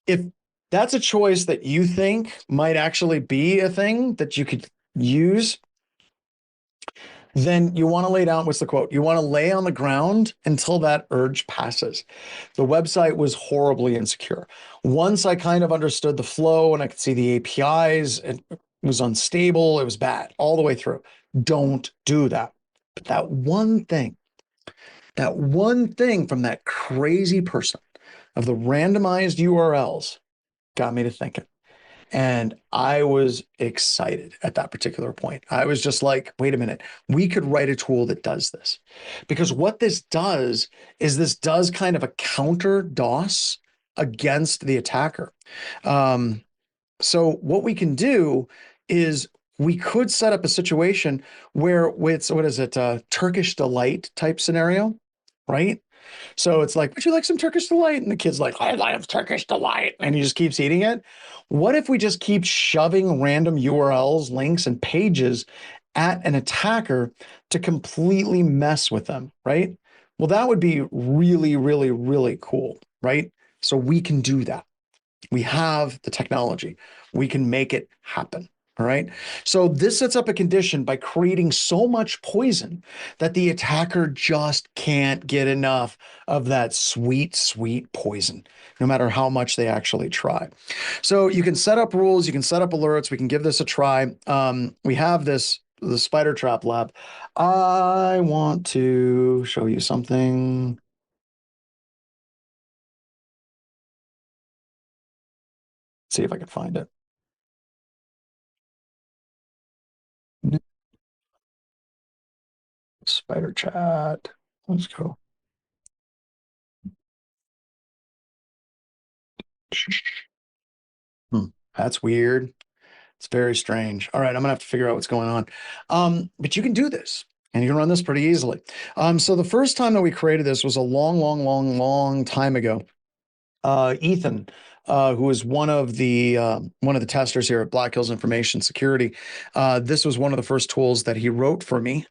if that's a choice that you think might actually be a thing that you could use, then you want to lay down, what's the quote? You want to lay on the ground until that urge passes. The website was horribly insecure. Once I kind of understood the flow and I could see the APIs, it was unstable, it was bad all the way through. Don't do that. But that one thing from that crazy person of the randomized URLs got me to thinking. And I was excited at that particular point. I was just like, wait a minute, we could write a tool that does this. Because what this does is this does kind of a counter DOS against the attacker. So what we can do is we could set up a situation where it's, what is it, Turkish delight type scenario, right? So it's like, would you like some Turkish delight? And the kid's like, I love Turkish delight. And he just keeps eating it. What if we just keep shoving random URLs, links, and pages at an attacker to completely mess with them, right? Well, that would be really, really, really cool, right? So we can do that. We have the technology. We can make it happen. All right. So this sets up a condition by creating so much poison that the attacker just can't get enough of that sweet, sweet poison, no matter how much they actually try. So you can set up rules, you can set up alerts. We can give this a try. We have the spider trap lab. I want to show you something. See if I can find it. Spider chat. Let's go. That's weird. It's very strange. All right, I'm gonna have to figure out what's going on. But you can do this, and you can run this pretty easily. So the first time that we created this was a long time ago. Ethan, who was one of the testers here at Black Hills Information Security, this was one of the first tools that he wrote for me.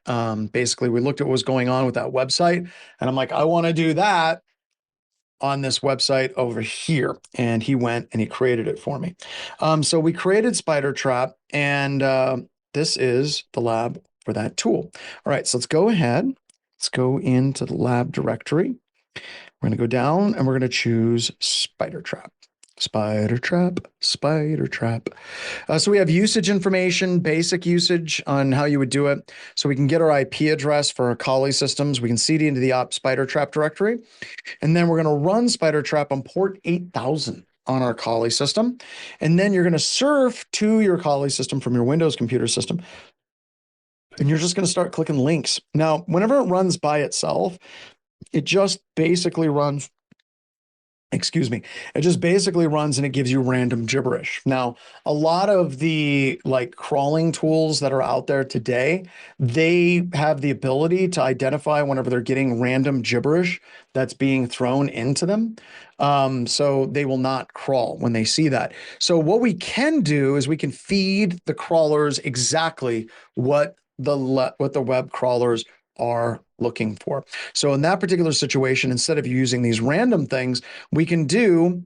Basically, we looked at what was going on with that website, and I'm like, I want to do that on this website over here. And he went and he created it for me. So we created Spider Trap, and this is the lab for that tool. All right, so let's go ahead. Let's go into the lab directory. We're going to go down and we're going to choose Spider Trap. Spider Trap, Spider Trap. So we have usage information, basic usage on how you would do it. So we can get our IP address for our Kali systems. We can CD into the op Spider Trap directory. And then we're going to run Spider Trap on port 8000 on our Kali system. And then you're going to surf to your Kali system from your Windows computer system. And you're just going to start clicking links. Now, whenever it runs by itself, it just basically runs, it just basically runs and it gives you random gibberish. Now, a lot of the like crawling tools that are out there today, they have the ability to identify whenever they're getting random gibberish that's being thrown into them. So they will not crawl when they see that. So what we can do is we can feed the crawlers exactly what the web crawlers are looking for. So in that particular situation, instead of using these random things, we can do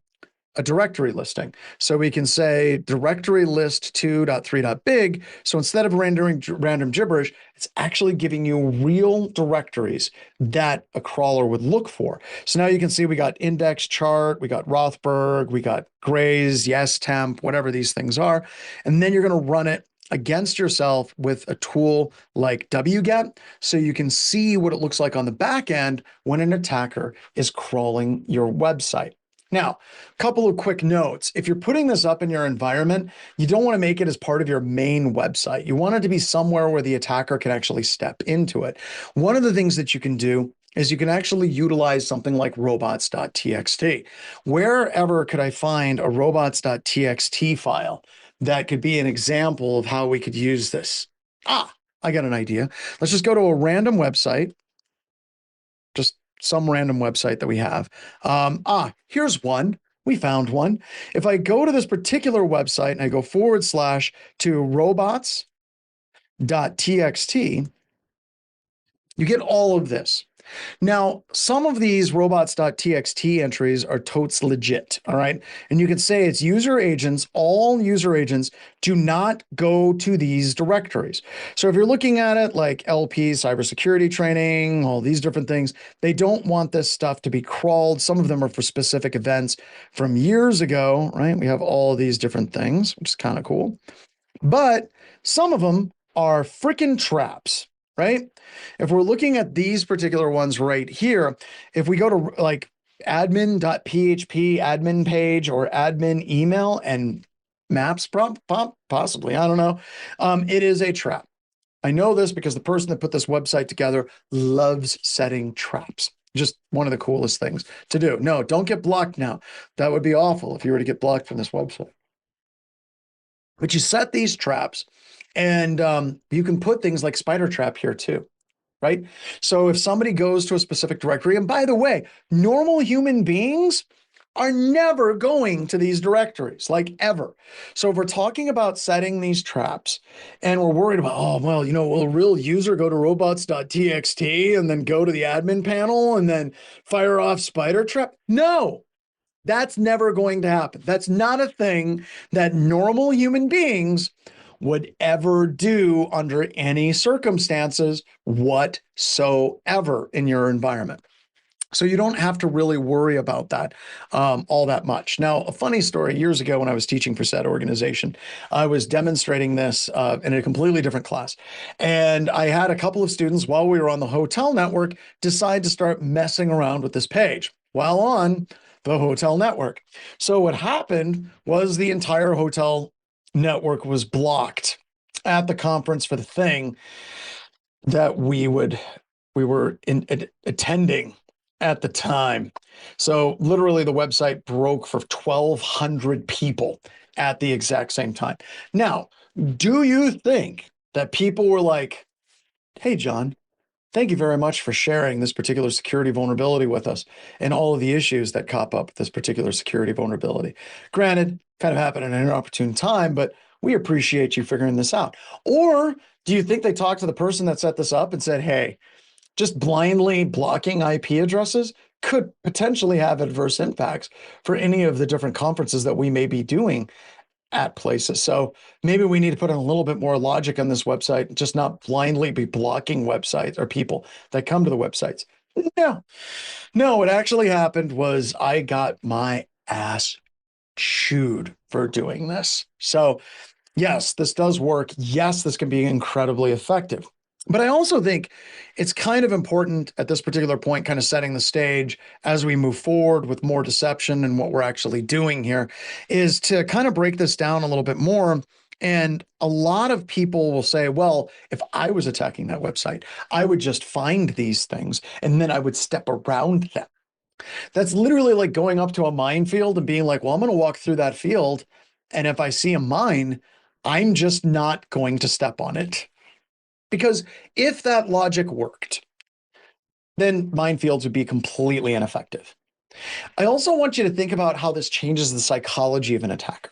a directory listing. So we can say directory list 2.3.big. So instead of rendering random gibberish, it's actually giving you real directories that a crawler would look for. So now you can see we got index chart, we got Rothberg, we got Grays, yes temp, whatever these things are. And then you're going to run it against yourself with a tool like wget, so you can see what it looks like on the back end when an attacker is crawling your website. Now, a couple of quick notes. If you're putting this up in your environment, you don't want to make it as part of your main website. You want it to be somewhere where the attacker can actually step into it. One of the things that you can do is you can actually utilize something like robots.txt. Wherever could I find a robots.txt file that could be an example of how we could use this? I got an idea. Let's just go to a random website, just some random website that we have. Here's one. We found one. If I go to this particular website and I go / to robots.txt, you get all of this. Now, some of these robots.txt entries are totes legit, all right? And you can say it's user agents, all user agents do not go to these directories. So if you're looking at it like LP, cybersecurity training, all these different things, they don't want this stuff to be crawled. Some of them are for specific events from years ago, right? We have all of these different things, which is kind of cool. But some of them are freaking traps, right? If we're looking at these particular ones right here, if we go to like admin.php admin page or admin email and maps possibly, I don't know. It is a trap. I know this because the person that put this website together loves setting traps. Just one of the coolest things to do. No, don't get blocked now. That would be awful if you were to get blocked from this website. But you set these traps, and you can put things like spider trap here too, right? So if somebody goes to a specific directory, and by the way, normal human beings are never going to these directories, like ever. So if we're talking about setting these traps and we're worried about, oh, well, you know, will a real user go to robots.txt and then go to the admin panel and then fire off spider trap? No, That's never going to happen. That's not a thing that normal human beings would ever do under any circumstances whatsoever in your environment. So you don't have to really worry about that all that much. Now, a funny story, years ago when I was teaching for said organization, I was demonstrating this in a completely different class. And I had a couple of students, while we were on the hotel network, decide to start messing around with this page while on the hotel network. So what happened was the entire hotel network was blocked at the conference for the thing that we were attending at the time. So literally the website broke for 1,200 people at the exact same time. Now, do you think that people were like, hey, John, thank you very much for sharing this particular security vulnerability with us and all of the issues that cop up with this particular security vulnerability? Granted, kind of happened at an inopportune time, but we appreciate you figuring this out. Or do you think they talked to the person that set this up and said, hey, just blindly blocking IP addresses could potentially have adverse impacts for any of the different conferences that we may be doing at places. So maybe we need to put in a little bit more logic on this website, just not blindly be blocking websites or people that come to the websites. No, what actually happened was I got my ass chewed for doing this. So yes, this does work. Yes, this can be incredibly effective. But I also think it's kind of important at this particular point, kind of setting the stage as we move forward with more deception and what we're actually doing here, is to kind of break this down a little bit more. And a lot of people will say, well, if I was attacking that website, I would just find these things and then I would step around them. That's literally like going up to a minefield and being like, well, I'm going to walk through that field. And if I see a mine, I'm just not going to step on it. Because if that logic worked, then minefields would be completely ineffective. I also want you to think about how this changes the psychology of an attacker,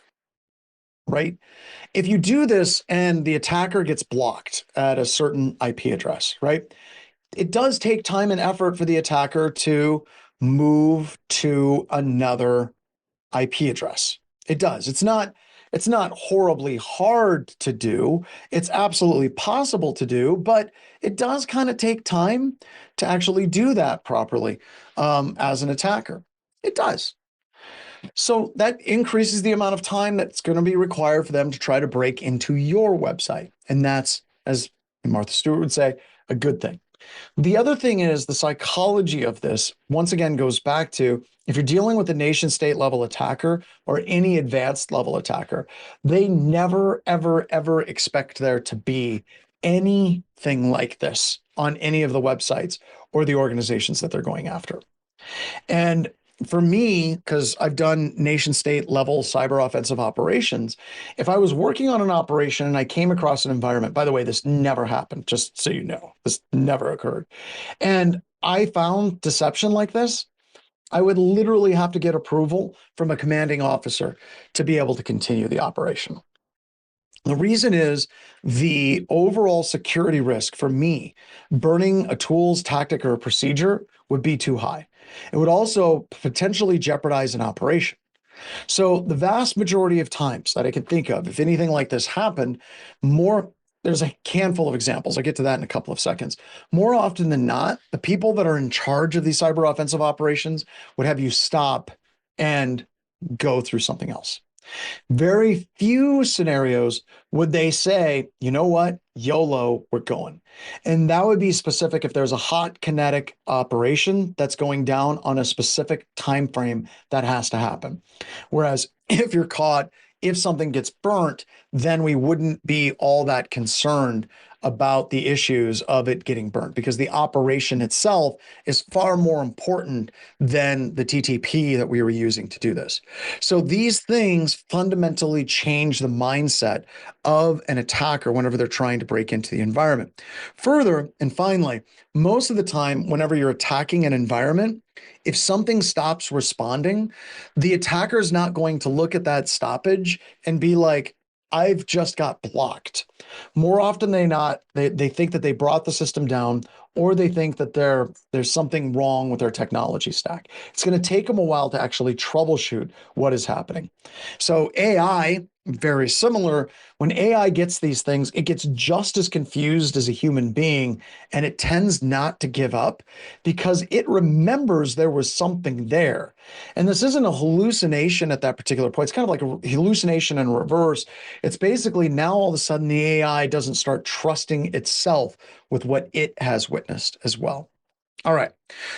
right? If you do this and the attacker gets blocked at a certain IP address, right? It does take time and effort for the attacker to move to another IP address. It does. It's not horribly hard to do. It's absolutely possible to do, but it does kind of take time to actually do that properly as an attacker. It does. So that increases the amount of time that's going to be required for them to try to break into your website. And that's, as Martha Stewart would say, a good thing. The other thing is the psychology of this, once again, goes back to if you're dealing with a nation state level attacker or any advanced level attacker, they never, ever, ever expect there to be anything like this on any of the websites or the organizations that they're going after. And for me, because I've done nation state level cyber offensive operations, if I was working on an operation and I came across an environment, by the way, this never happened, just so you know, this never occurred. And I found deception like this, I would literally have to get approval from a commanding officer to be able to continue the operation. The reason is the overall security risk for me, burning a tools, tactic, or a procedure would be too high. It would also potentially jeopardize an operation. So the vast majority of times that I can think of, if anything like this happened, there's a handful of examples. I'll get to that in a couple of seconds. More often than not, the people that are in charge of these cyber offensive operations would have you stop and go through something else. Very few scenarios would they say, you know what, YOLO, we're going. And that would be specific if there's a hot kinetic operation that's going down on a specific time frame that has to happen. Whereas if you're caught, if something gets burnt, then we wouldn't be all that concerned about the issues of it getting burnt, because the operation itself is far more important than the TTP that we were using to do this. So these things fundamentally change the mindset of an attacker whenever they're trying to break into the environment. Further, and finally, most of the time, whenever you're attacking an environment, if something stops responding, the attacker is not going to look at that stoppage and be like, I've just got blocked. More often than not, they think that they brought the system down, or they think that there's something wrong with their technology stack. It's going to take them a while to actually troubleshoot what is happening. So AI, very similar. When AI gets these things, it gets just as confused as a human being, and it tends not to give up because it remembers there was something there. And this isn't a hallucination at that particular point. It's kind of like a hallucination in reverse. It's basically now all of a sudden the AI doesn't start trusting itself with what it has witnessed as well. All right.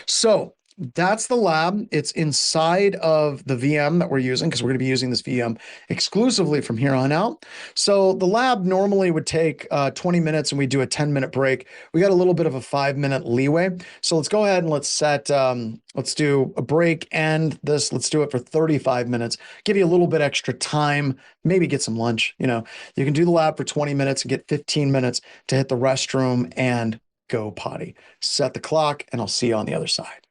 So that's the lab. It's inside of the VM that we're using because we're going to be using this VM exclusively from here on out. So the lab normally would take 20 minutes and we do a 10-minute break. We got a little bit of a 5-minute leeway. So let's go ahead and let's do a break and this. Let's do it for 35 minutes. Give you a little bit extra time, maybe get some lunch. You can do the lab for 20 minutes and get 15 minutes to hit the restroom and go potty. Set the clock and I'll see you on the other side.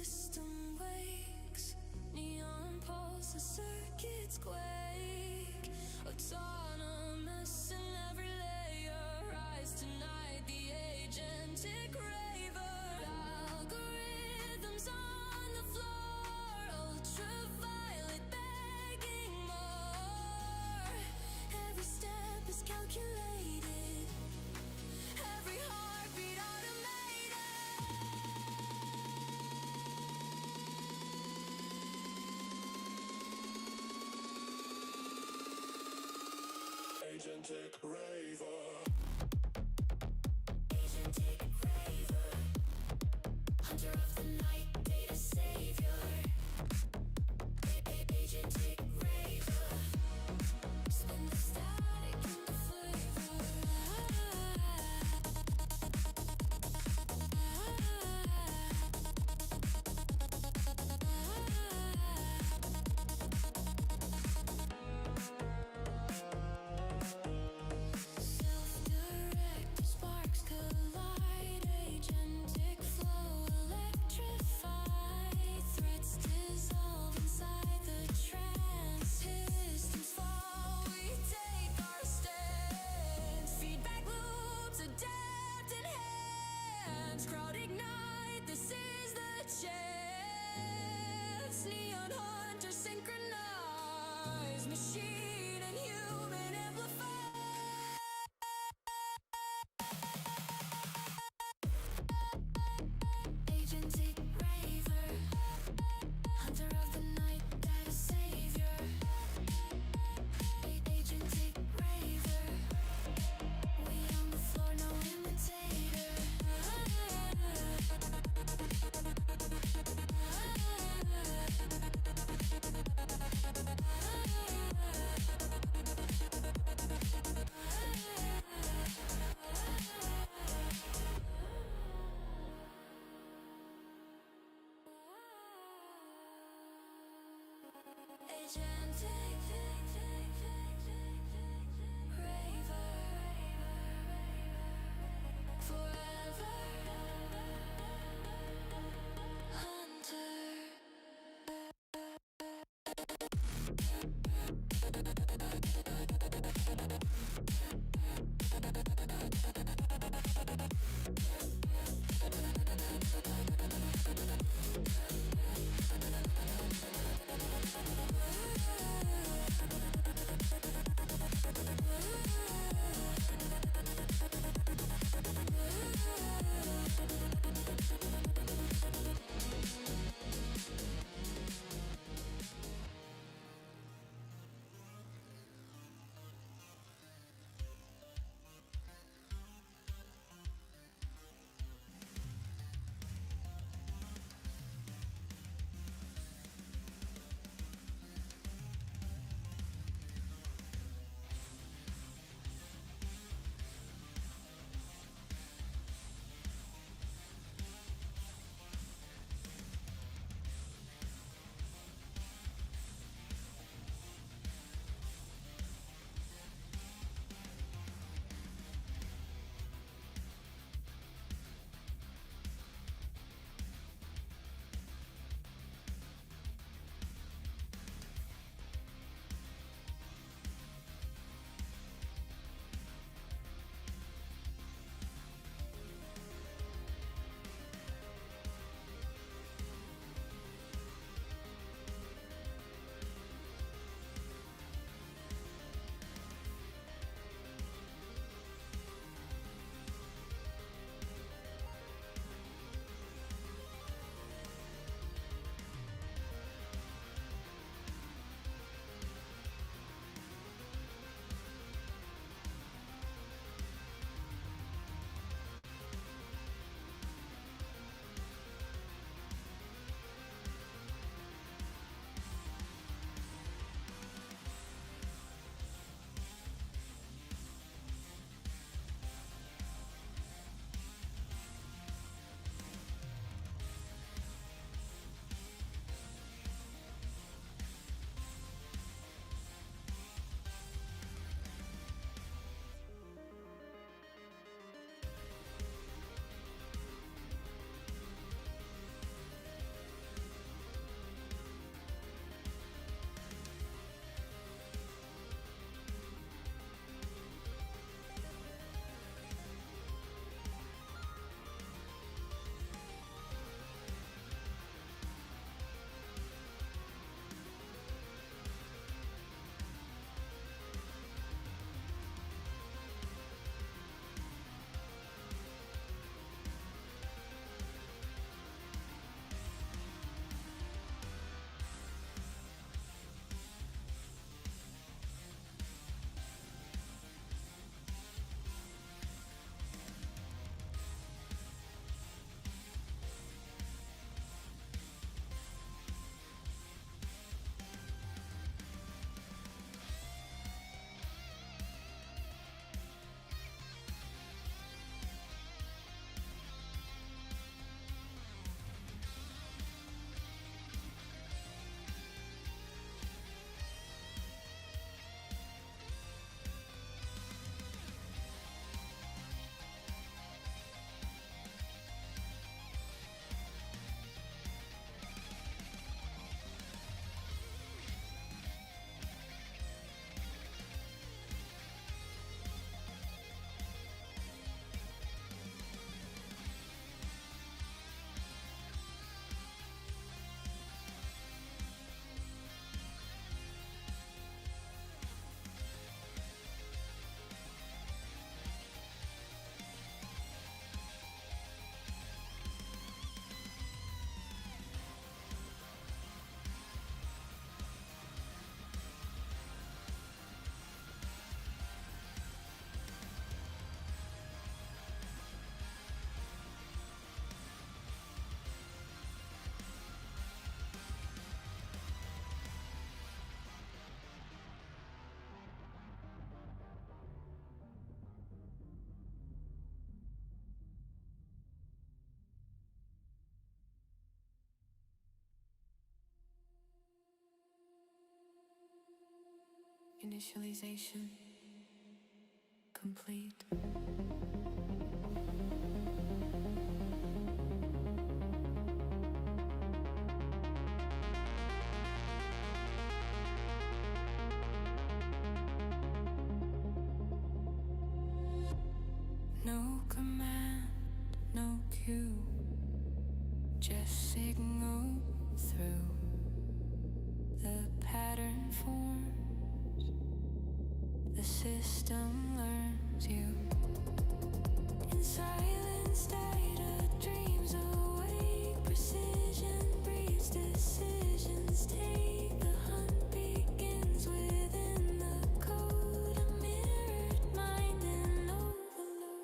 system wakes, neon pulses, circuits quake, autonomous in every layer, rise tonight, the agentic raver, algorithms on the floor, ultraviolet begging more, every step is calculated, every heartbeat automated. Agentic raver. Agentic raver. Hunter of the night, data savior. Agentic raver. Spin the static into flavor. Self-directed sparks collide. Initialization complete. No command, no cue, just signal through. The pattern forms, the system learns you. In silence, data dreams awake, precision breeds decisions. Take the hunt begins within the code, a mirrored mind in overload.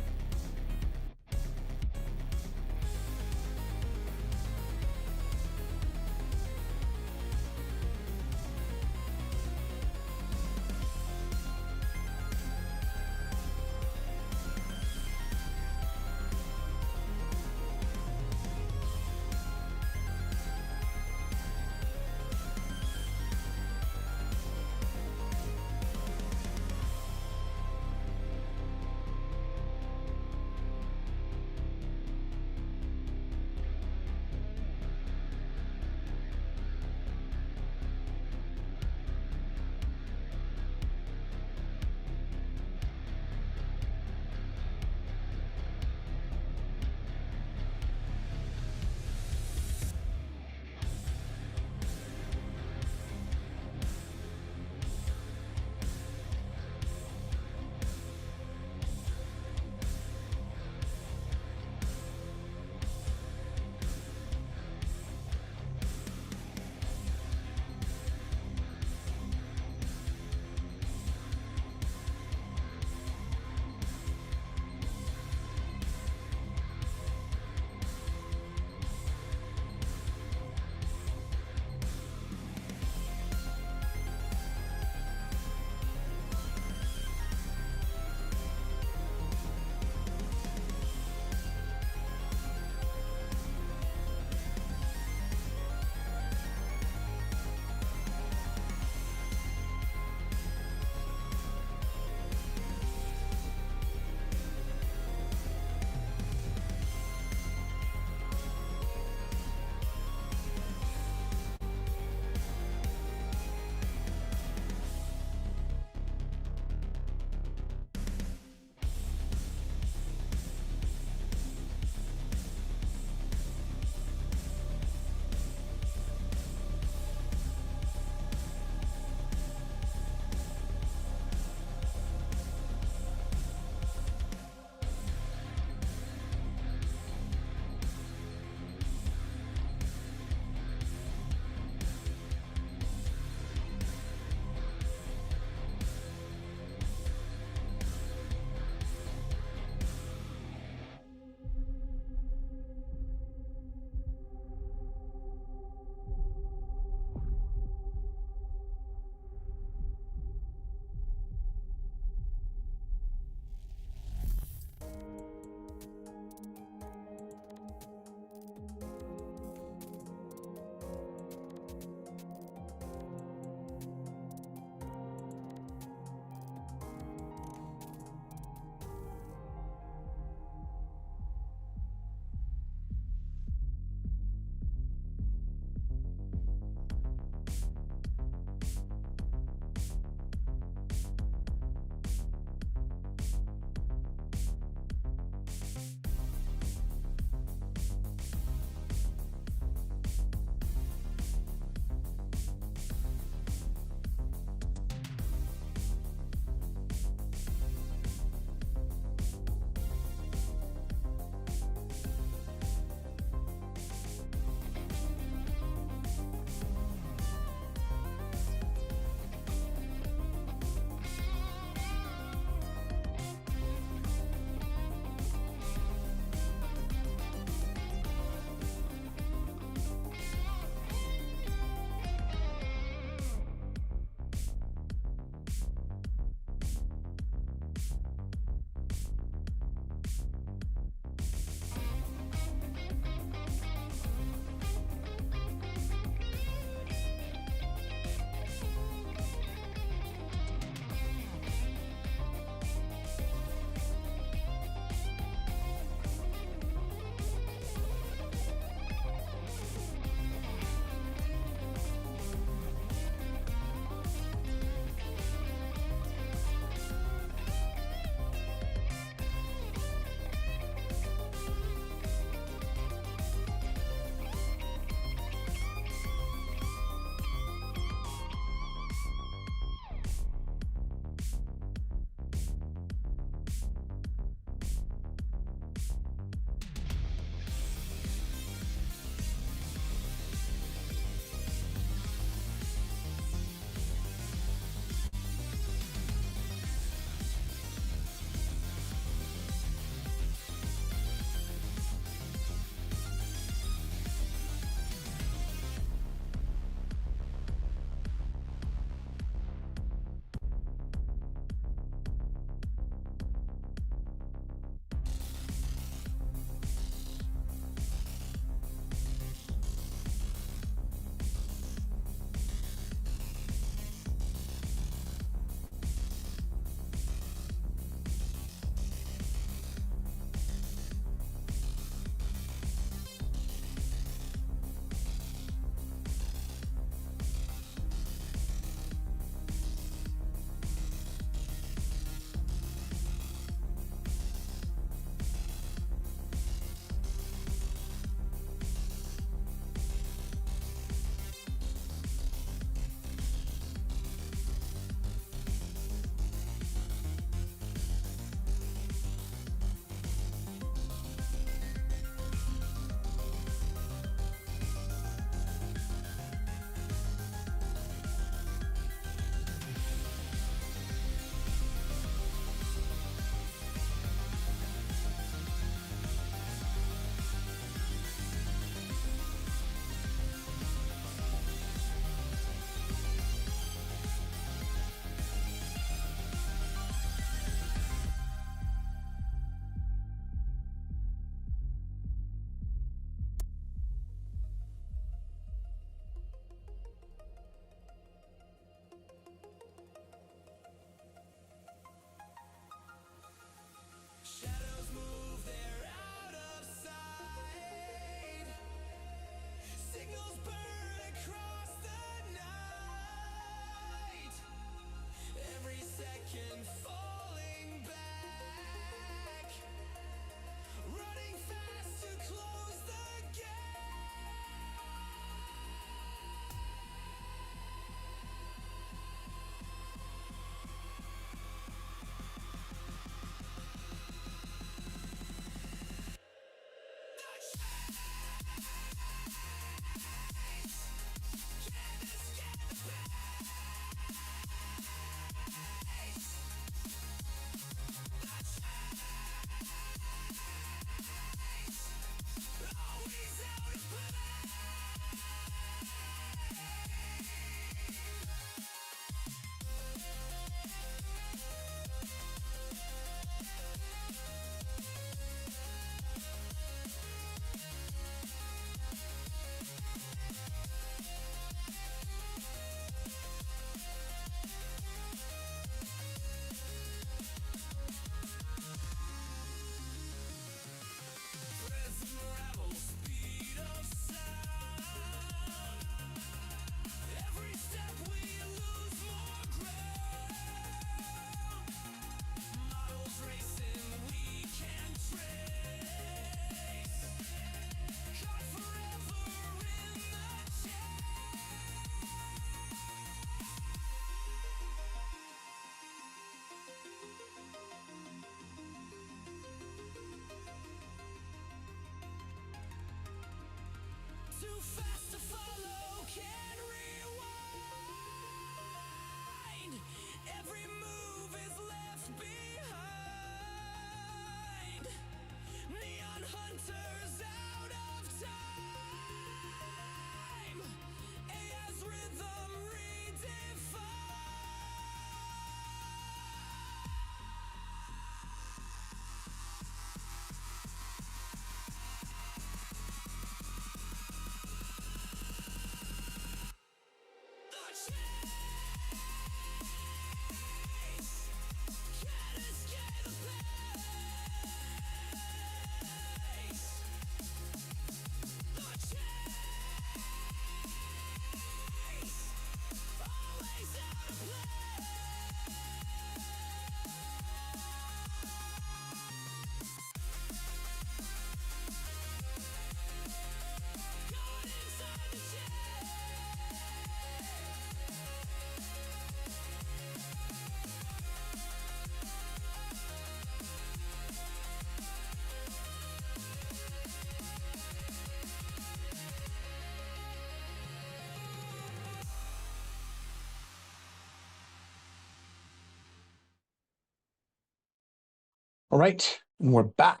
All right, and we're back.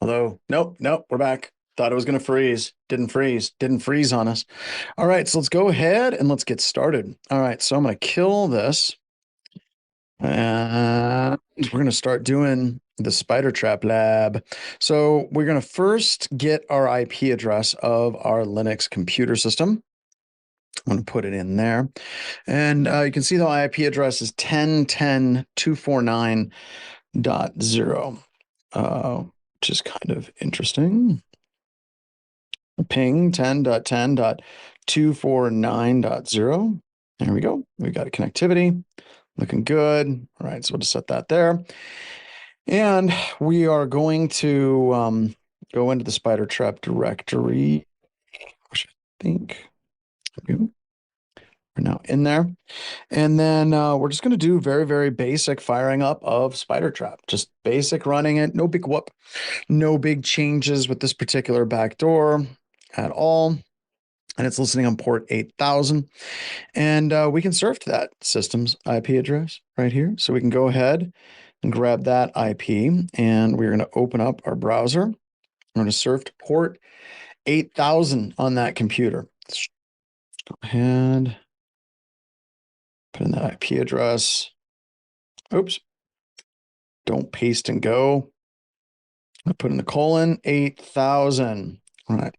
Although, nope, we're back. Thought it was going to freeze. Didn't freeze on us. All right, so let's go ahead and let's get started. All right, so I'm going to kill this. And we're going to start doing the spider trap lab. So we're going to first get our IP address of our Linux computer system. I'm going to put it in there. And you can see the IP address is 10.10.249.0, which is kind of interesting. Ping 10.10.249.0. There we go. We got a connectivity. Looking good. All right, so we'll just set that there. And we are going to go into the spider trap directory, which I think we're now in there. And then we're just going to do very, very basic firing up of spider trap. Just basic running it. No big whoop. No big changes with this particular backdoor at all. And it's listening on port 8000. And we can surf to that system's IP address right here. So we can go ahead and grab that IP, and we're going to open up our browser. We're going to surf to port 8000 on that computer. Let's go ahead, put in that IP address. Oops. Don't paste and go. I put in the colon 8000. All right.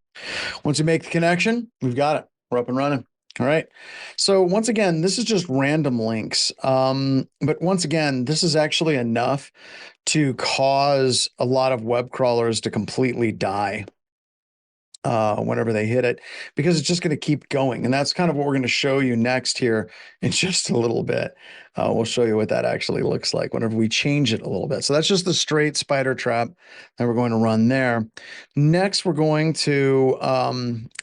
Once you make the connection, we've got it. We're up and running. All right. So once again, this is just random links. But once again, this is actually enough to cause a lot of web crawlers to completely die whenever they hit it, because it's just going to keep going. And that's kind of what we're going to show you next here in just a little bit. We'll show you what that actually looks like whenever we change it a little bit. So that's just the straight spider trap that we're going to run there. Next, we're going to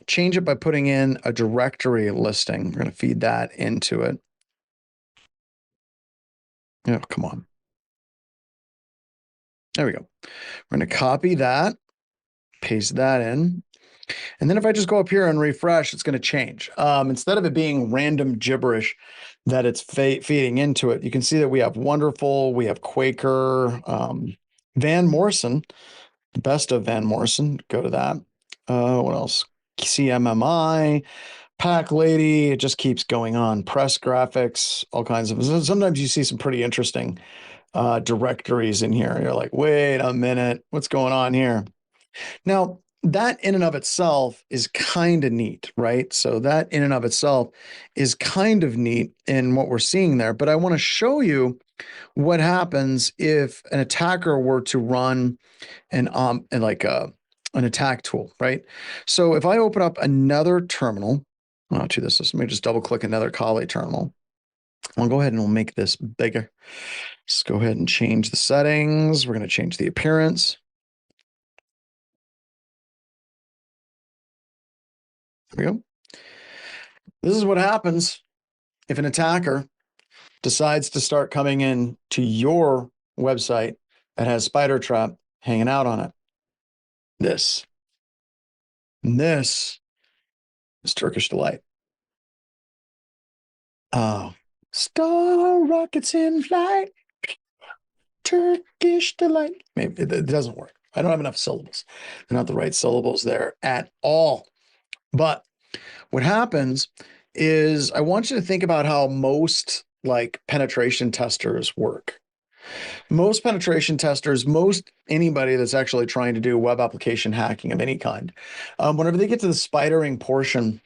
change it by putting in a directory listing. We're going to feed that into it. Oh, come on. There we go. We're going to copy that, paste that in. And then if I just go up here and refresh, it's going to change. Instead of it being random gibberish that it's feeding into it, you can see that we have Wonderful, we have Quaker, Van Morrison, the best of Van Morrison. Go to that. What else? CMMI, Pack Lady. It just keeps going on. Press Graphics, all kinds of. Sometimes you see some pretty interesting directories in here. You're like, wait a minute, what's going on here? Now, that in and of itself is kind of neat, right? So that in and of itself is kind of neat in what we're seeing there. But I want to show you what happens if an attacker were to run an attack tool, right? So if I open up another terminal to this, let me just double click another Kali terminal. I'll go ahead and we'll make this bigger. Let's go ahead and change the settings. We're going to change the appearance. There we go. This is what happens if an attacker decides to start coming in to your website that has spider trap hanging out on it. This is Turkish Delight. Oh, star rockets in flight, Turkish Delight. Maybe it doesn't work. I don't have enough syllables. They're not the right syllables there at all. But what happens is I want you to think about how most penetration testers work. Most penetration testers, most anybody that's actually trying to do web application hacking of any kind, whenever they get to the spidering portion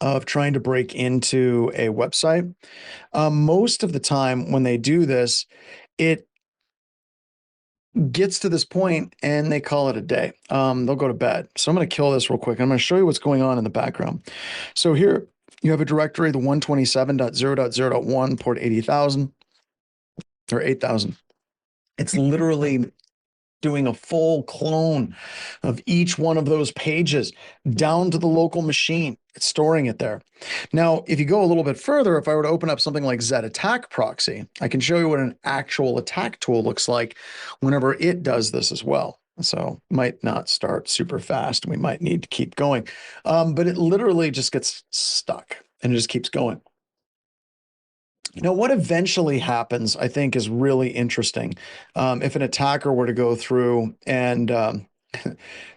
of trying to break into a website, most of the time when they do this, it gets to this point and they call it a day. They'll go to bed. So I'm going to kill this real quick. I'm going to show you what's going on in the background. So here you have a directory, the 127.0.0.1 port 80,000 or 8,000. It's literally doing a full clone of each one of those pages down to the local machine. It's storing it there. Now, if you go a little bit further, if I were to open up something like Z Attack Proxy, I can show you what an actual attack tool looks like whenever it does this as well. So might not start super fast. We might need to keep going. But it literally just gets stuck and it just keeps going. Now, what eventually happens, I think, is really interesting. If an attacker were to go through and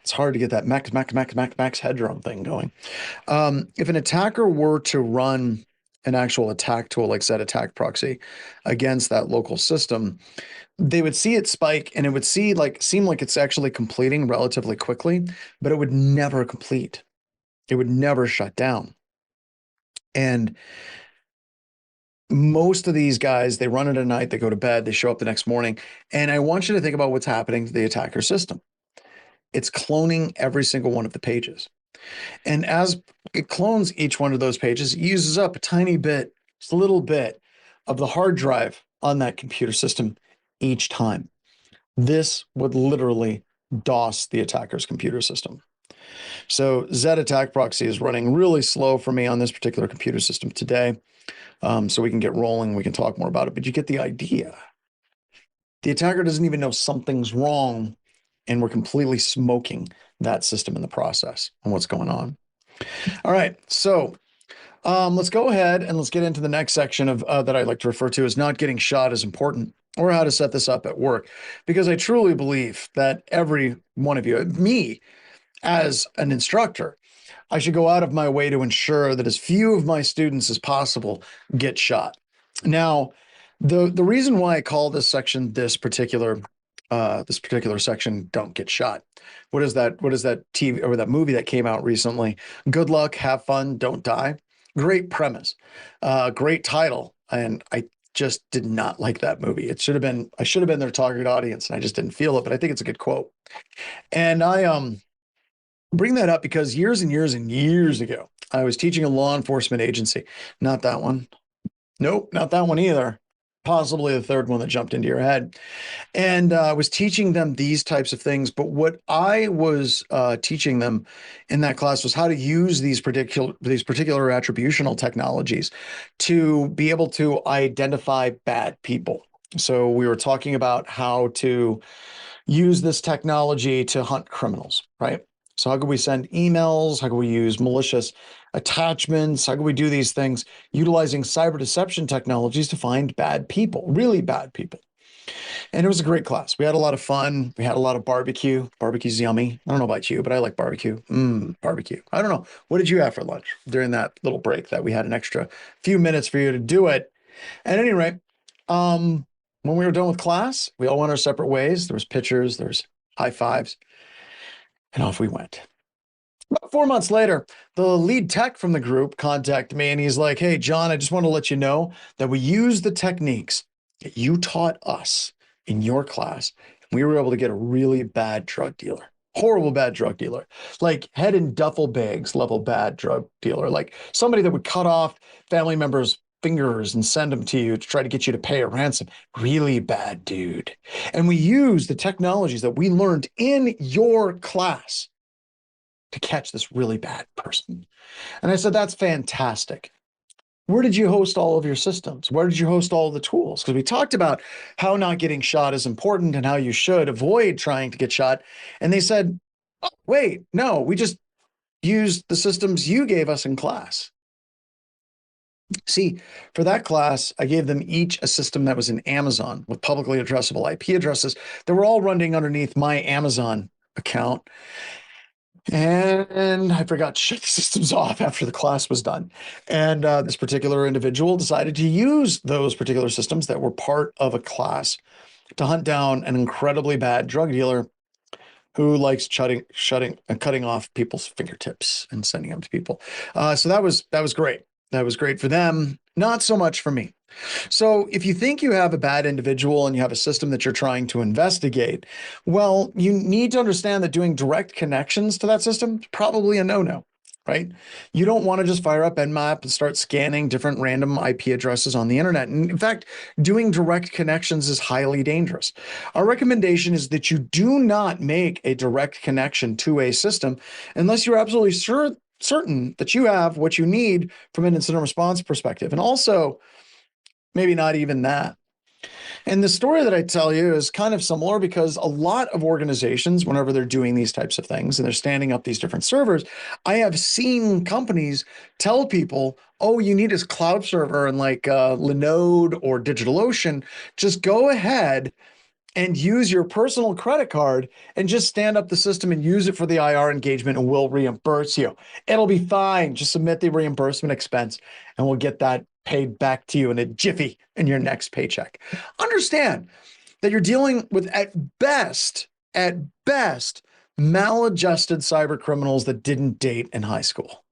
it's hard to get that max head drum thing going. If an attacker were to run an actual attack tool like ZAttack proxy against that local system, they would see it spike and it would seem like it's actually completing relatively quickly, but it would never complete. It would never shut down. And most of these guys, they run it at night, they go to bed, they show up the next morning. And I want you to think about what's happening to the attacker system. It's cloning every single one of the pages. And as it clones each one of those pages, it uses up a tiny bit, just a little bit of the hard drive on that computer system each time. This would literally DOS the attacker's computer system. So ZAttack proxy is running really slow for me on this particular computer system today. So we can get rolling, we can talk more about it, but you get the idea. The attacker doesn't even know something's wrong, and we're completely smoking that system in the process and what's going on. All right, so let's go ahead and let's get into the next section of that I like to refer to as not getting shot is important, or how to set this up at work, because I truly believe that every one of you, me as an instructor, I should go out of my way to ensure that as few of my students as possible get shot. Now, the reason why I call this section this particular section "Don't Get Shot." What is that TV or that movie that came out recently? Good luck, have fun, don't die. Great premise, great title, and I just did not like that movie. I should have been their target audience, and I just didn't feel it. But I think it's a good quote, and I bring that up because years and years and years ago, I was teaching a law enforcement agency. Not that one. Nope, not that one either. Possibly the third one that jumped into your head. And I was teaching them these types of things. But what I was teaching them in that class was how to use these particular attributional technologies to be able to identify bad people. So we were talking about how to use this technology to hunt criminals, right? So how could we send emails? How can we use malicious attachments? How can we do these things utilizing cyber deception technologies to find bad people, really bad people? And it was a great class. We had a lot of fun. We had a lot of barbecue. Barbecue's yummy. I don't know about you, but I like barbecue. Barbecue. I don't know. What did you have for lunch during that little break that we had an extra few minutes for you to do it? At any rate, when we were done with class, we all went our separate ways. There was pictures, there's high fives, and off we went. About 4 months later, the lead tech from the group contacted me and he's like, "Hey, John, I just want to let you know that we use the techniques that you taught us in your class. We were able to get a really bad drug dealer, horrible bad drug dealer, like head in duffel bags level bad drug dealer, like somebody that would cut off family members' fingers and send them to you to try to get you to pay a ransom. Really bad dude. And we use the technologies that we learned in your class to catch this really bad person." And I said, "That's fantastic. Where did you host all of your systems? Where did you host all of the tools?" Because we talked about how not getting shot is important and how you should avoid trying to get shot. And they said, "Oh, wait, no, we just used the systems you gave us in class." See, for that class, I gave them each a system that was in Amazon with publicly addressable IP addresses that were all running underneath my Amazon account. And I forgot to shut the systems off after the class was done. And this particular individual decided to use those particular systems that were part of a class to hunt down an incredibly bad drug dealer who likes cutting off people's fingertips and sending them to people. So that was great. That was great for them, not so much for me. So if you think you have a bad individual and you have a system that you're trying to investigate, well, you need to understand that doing direct connections to that system is probably a no-no, right? You don't want to just fire up Nmap and start scanning different random IP addresses on the internet. And in fact, doing direct connections is highly dangerous. Our recommendation is that you do not make a direct connection to a system unless you're absolutely certain that you have what you need from an incident response perspective. And also, maybe not even that. And the story that I tell you is kind of similar because a lot of organizations, whenever they're doing these types of things and they're standing up these different servers, I have seen companies tell people, oh, you need this cloud server and like Linode or DigitalOcean, just go ahead and use your personal credit card and just stand up the system and use it for the IR engagement and we'll reimburse you. It'll be fine. Just submit the reimbursement expense and we'll get that paid back to you in a jiffy in your next paycheck. Understand that you're dealing with at best, maladjusted cyber criminals that didn't date in high school.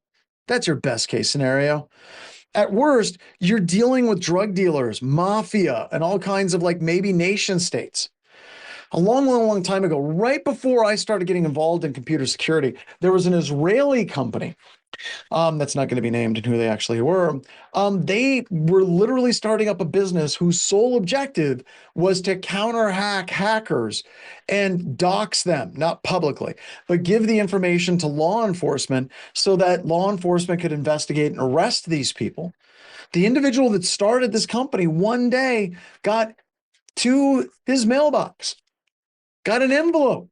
That's your best case scenario. At worst, you're dealing with drug dealers, mafia, and all kinds of like maybe nation states. A long time ago, right before I started getting involved in computer security, there was an Israeli company that's not going to be named and who they actually were. They were literally starting up a business whose sole objective was to counter hackers and dox them, not publicly, but give the information to law enforcement so that law enforcement could investigate and arrest these people. The individual that started this company one day got to his mailbox, got an envelope,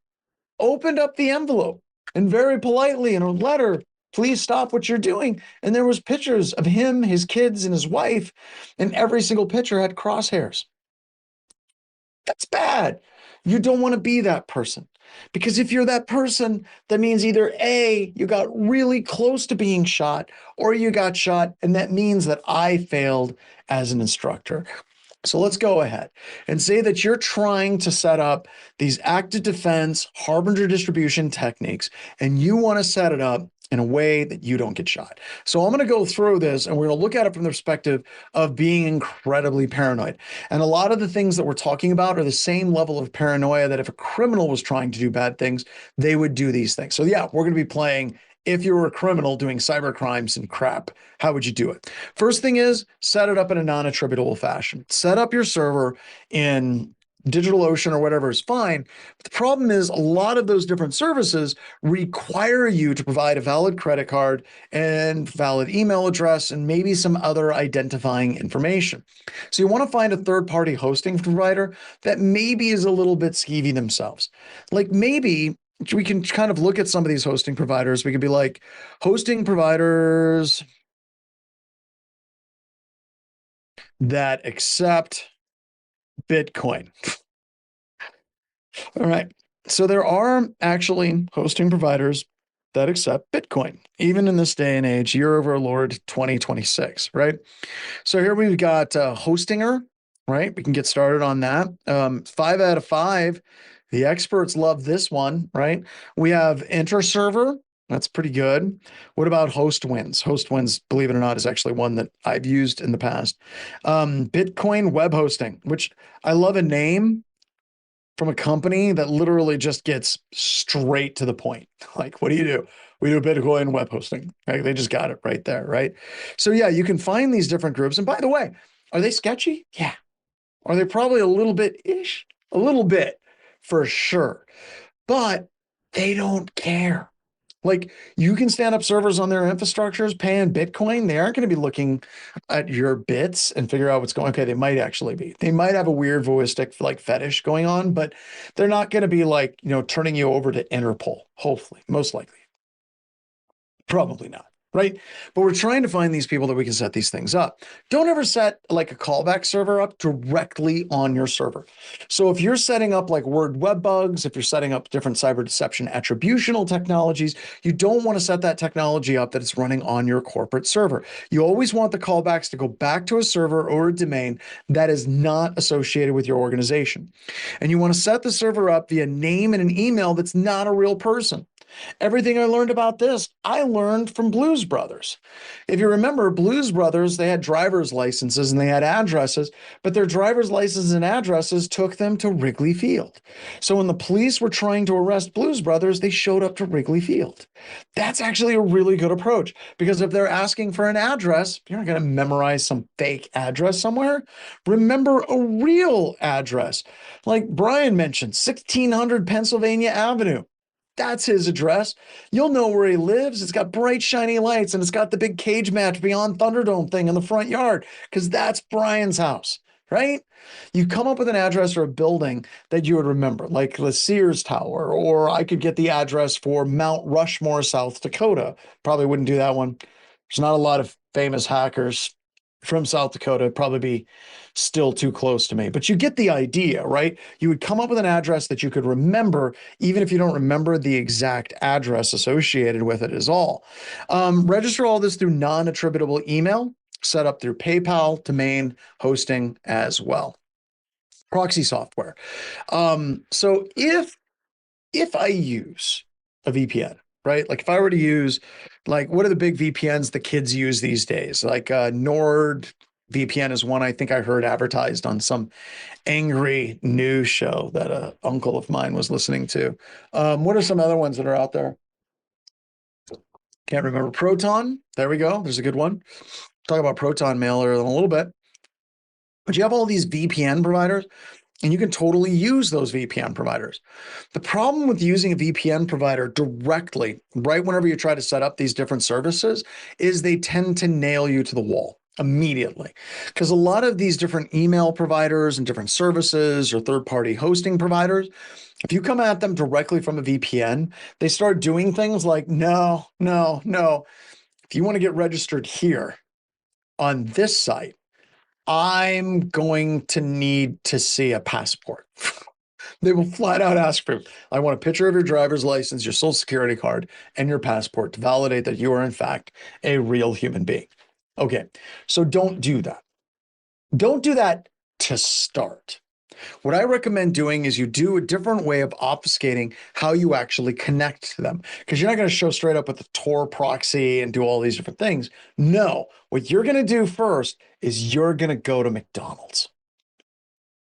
opened up the envelope, and very politely in a letter, please stop what you're doing. And there was pictures of him, his kids, and his wife, and every single picture had crosshairs. That's bad. You don't want to be that person. Because if you're that person, that means either A, you got really close to being shot, or you got shot, and that means that I failed as an instructor. So let's go ahead and say that you're trying to set up these active defense Harbinger distribution techniques, and you want to set it up in a way that you don't get shot. So I'm going to go through this and we're going to look at it from the perspective of being incredibly paranoid. And a lot of the things that we're talking about are the same level of paranoia that if a criminal was trying to do bad things, they would do these things. So yeah, we're going to be playing if you were a criminal doing cyber crimes and crap, how would you do it? First thing is set it up in a non-attributable fashion. Set up your server in DigitalOcean or whatever is fine. But the problem is a lot of those different services require you to provide a valid credit card and valid email address and maybe some other identifying information. So you want to find a third-party hosting provider that maybe is a little bit skeevy themselves. Like maybe we can kind of look at some of these hosting providers. We could be like hosting providers that accept Bitcoin. All right. So there are actually hosting providers that accept Bitcoin, even in this day and age, year of our Lord 2026, right? So here we've got Hostinger, right? We can get started on that. 5 out of 5. The experts love this one, right? We have InterServer. That's pretty good. What about HostWinds? HostWinds, believe it or not, is actually one that I've used in the past. Bitcoin web hosting, which I love a name from a company that literally just gets straight to the point. Like, what do you do? We do Bitcoin web hosting. Right? They just got it right there, right? So yeah, you can find these different groups. And by the way, are they sketchy? Yeah. Are they probably a little bit-ish? A little bit, for sure. But they don't care. Like, you can stand up servers on their infrastructures paying Bitcoin. They aren't going to be looking at your bits and figure out what's going on. Okay, they might actually be. They might have a weird voistic like fetish going on, but they're not going to be like, turning you over to Interpol. Hopefully, most likely. Probably not. Right? But we're trying to find these people that we can set these things up. Don't ever set like a callback server up directly on your server. So if you're setting up like word web bugs, if you're setting up different cyber deception attributional technologies, you don't want to set that technology up that it's running on your corporate server. You always want the callbacks to go back to a server or a domain that is not associated with your organization. And you want to set the server up via name and an email that's not a real person. Everything I learned about this, I learned from Blues Brothers. If you remember, Blues Brothers, they had driver's licenses and they had addresses, but their driver's licenses and addresses took them to Wrigley Field. So when the police were trying to arrest Blues Brothers, they showed up to Wrigley Field. That's actually a really good approach because if they're asking for an address, you're not going to memorize some fake address somewhere. Remember a real address. Like Brian mentioned, 1600 Pennsylvania Avenue. That's his address. You'll know where he lives. It's got bright, shiny lights, and it's got the big cage match beyond Thunderdome thing in the front yard because that's Brian's house, right? You come up with an address or a building that you would remember, like the Sears Tower, or I could get the address for Mount Rushmore, South Dakota. Probably wouldn't do that one. There's not a lot of famous hackers from South Dakota. It'd probably be still too close to me, but you get the idea, right? You would come up with an address that you could remember, even if you don't remember the exact address associated with it is all. Register all this through non-attributable email, set up through PayPal, domain, hosting as well. Proxy software. So if I use a VPN, right? Like if I were to use, like, what are the big VPNs the kids use these days? Like Nord VPN is one I think I heard advertised on some angry news show that a uncle of mine was listening to. What are some other ones that are out there? Can't remember. Proton. There we go. There's a good one. Talk about Proton Mail in a little bit. But you have all these VPN providers, and you can totally use those VPN providers. The problem with using a VPN provider directly, right whenever you try to set up these different services, is they tend to nail you to the wall immediately. Because a lot of these different email providers and different services or third-party hosting providers, if you come at them directly from a VPN, they start doing things like, no. If you want to get registered here on this site, I'm going to need to see a passport. They will flat out ask for, I want a picture of your driver's license, your social security card, and your passport to validate that you are in fact a real human being. Okay, so don't do that. Don't do that to start. What I recommend doing is you do a different way of obfuscating how you actually connect to them, because you're not going to show straight up with the Tor proxy and do all these different things. No, what you're going to do first is you're going to go to McDonald's.